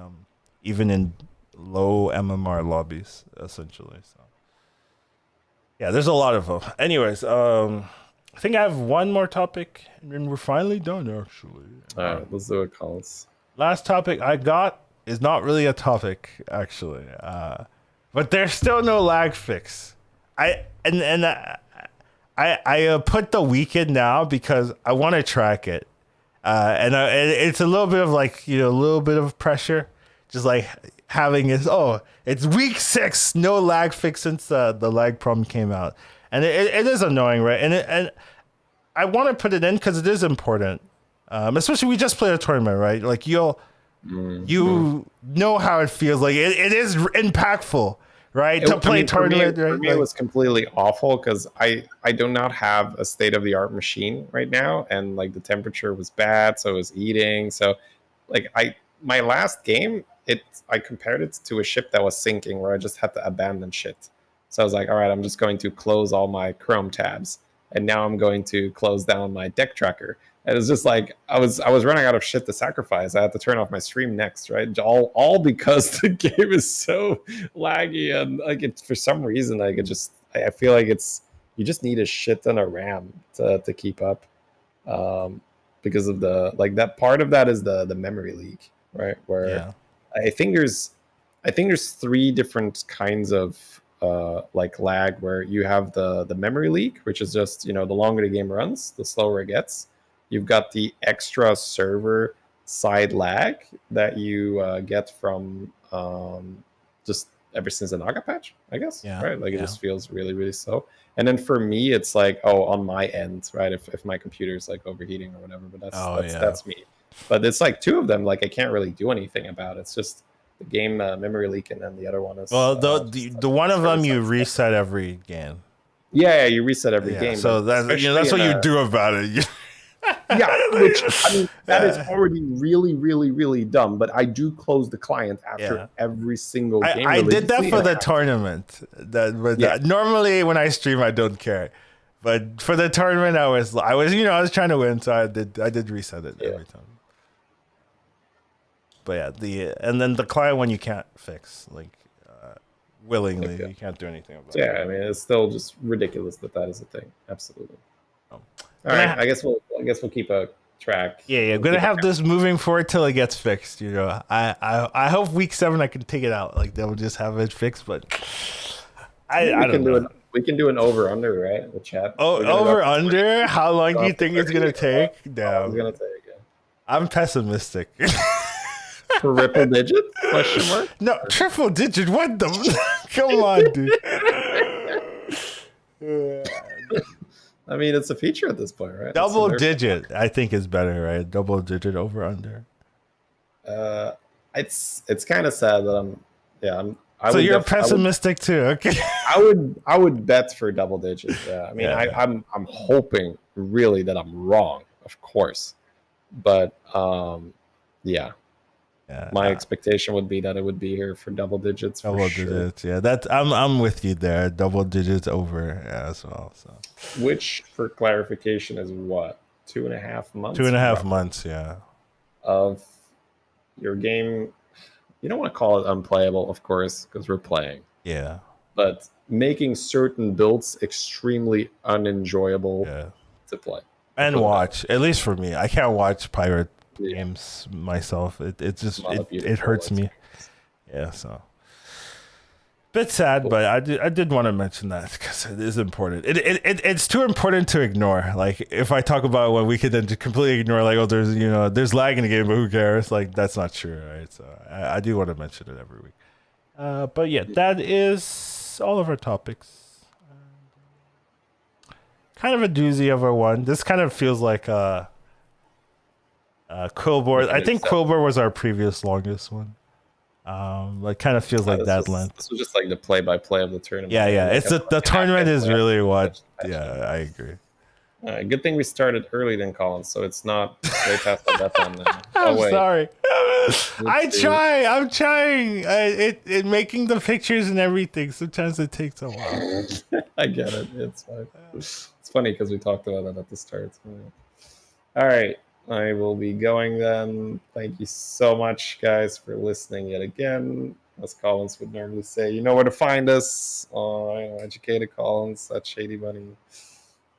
even in low MMR lobbies essentially. So yeah, there's a lot of them. Anyways, I think I have one more topic and then we're finally done actually. All right, let's do it, Collins. Last topic I got is not really a topic actually, but there's still no lag fix. I put the weekend now because I want to track it, it's a little bit of like a little bit of pressure, just like having this. Oh, it's week 6, no lag fix since the lag problem came out, and it is annoying, right? And I want to put it in because it is important, especially we just played a tournament, right? Like you know how it feels. Like it is impactful, right? To play tournament, for me, it was completely awful because I do not have a state of the art machine right now, and like the temperature was bad, so it was eating. So, like my last game, I compared it to a ship that was sinking, where I just had to abandon shit. So I was like, all right, I'm just going to close all my Chrome tabs, and now I'm going to close down my deck tracker. And it's just like I was running out of shit to sacrifice. I had to turn off my stream next, right? All because the game is so laggy, and like it's for some reason like I feel like you just need a shit ton of RAM to keep up, because of the like that part of that is the memory leak, right? Where Yeah. I think there's 3 different kinds of like lag, where you have the memory leak, which is just the longer the game runs, the slower it gets. You've got the extra server side lag that you get from just ever since the Naga patch, I guess. Yeah, Right? Like it yeah. just feels really, really slow. And then for me, it's like, oh, on my end, right? If my computer's like overheating or whatever, but that's me. But it's like 2 of them, like I can't really do anything about. It's just the game memory leak, and then the other one is Well, the one of them you reset every game. Yeah, you reset every game. So that's that's what you do about it. Yeah, which I mean that is already really, really, really dumb. But I do close the client after every single game. I did that for the tournament. Normally when I stream, I don't care. But for the tournament, I was I was trying to win, so I did reset it every time. But yeah, and then the client one you can't fix willingly. You can't do anything about it. Yeah, I mean it's still just ridiculous that is a thing. Absolutely. All right, I guess we'll keep a track. Yeah, I'm gonna have this moving forward till it gets fixed. I hope week 7 I can take it out. Like they'll just have it fixed, but I don't know. We can do an over under, right? The chat. Over under? How long do you think it's gonna take? No, it's gonna take. I'm pessimistic. Triple digit? Question mark? No, triple digit. What the? Come on, dude. I mean, it's a feature at this point, right? Double digit, I think, is better, right? Double digit over under. It's kind of sad that so you're pessimistic too, okay? I would bet for double digit. Yeah, I mean, I'm hoping really that I'm wrong, of course, but yeah. My expectation would be that it would be here for double digits. Double digits, yeah. I'm with you there. Double digits over as well. So, which, for clarification, is what 2.5 months. 2.5 months, yeah. Of your game, you don't want to call it unplayable, of course, because we're playing. Yeah. But making certain builds extremely unenjoyable to play and watch. At least for me, I can't watch pirate games myself. It hurts me. Yeah, so bit sad, but I did want to mention that because it is important. It's too important to ignore. Like if I talk about what we could then just completely ignore, like, oh, there's lag in the game, but who cares? Like that's not true, right? So I do want to mention it every week. But yeah, that is all of our topics. Kind of a doozy of a one. This kind of feels like Quillboard. I think Quillboard was our previous longest one. Like kind of feels like that length. This was just like the play-by-play of the tournament. Yeah. It's the tournament is really what. Yeah, I agree. Good thing we started early then, Collins, so it's not way past the deadline now. I'm sorry. I'm trying. It making the pictures and everything. Sometimes it takes a while. I get it. It's fine. It's funny because we talked about that at the start. All right. I will be going then. Thank you so much, guys, for listening yet again. As Collins would normally say, you know where to find us. Educated Collins, that's Shady Bunny.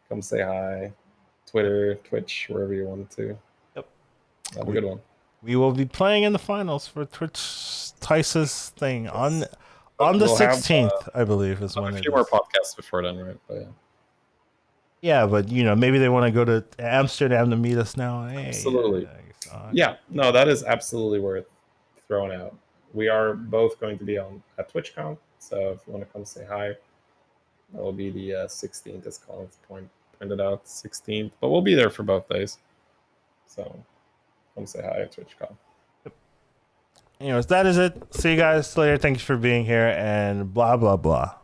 Come say hi. Twitter, Twitch, wherever you want to. Yep. Have a good one. We will be playing in the finals for Twitch Tice's thing on the We'll have 16th, I believe, is when a it few is. more podcasts before then, right? But yeah. Yeah, but maybe they want to go to Amsterdam to meet us now. Hey, Absolutely. Yeah, no, that is absolutely worth throwing out. We are both going to be on at TwitchCon, so if you want to come say hi, that will be the 16th, as Collins pointed out, 16th. But we'll be there for both days, so come say hi at TwitchCon. Anyways, that is it. See you guys later. Thanks for being here, and blah blah blah.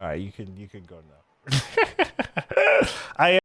All right, you can go now. I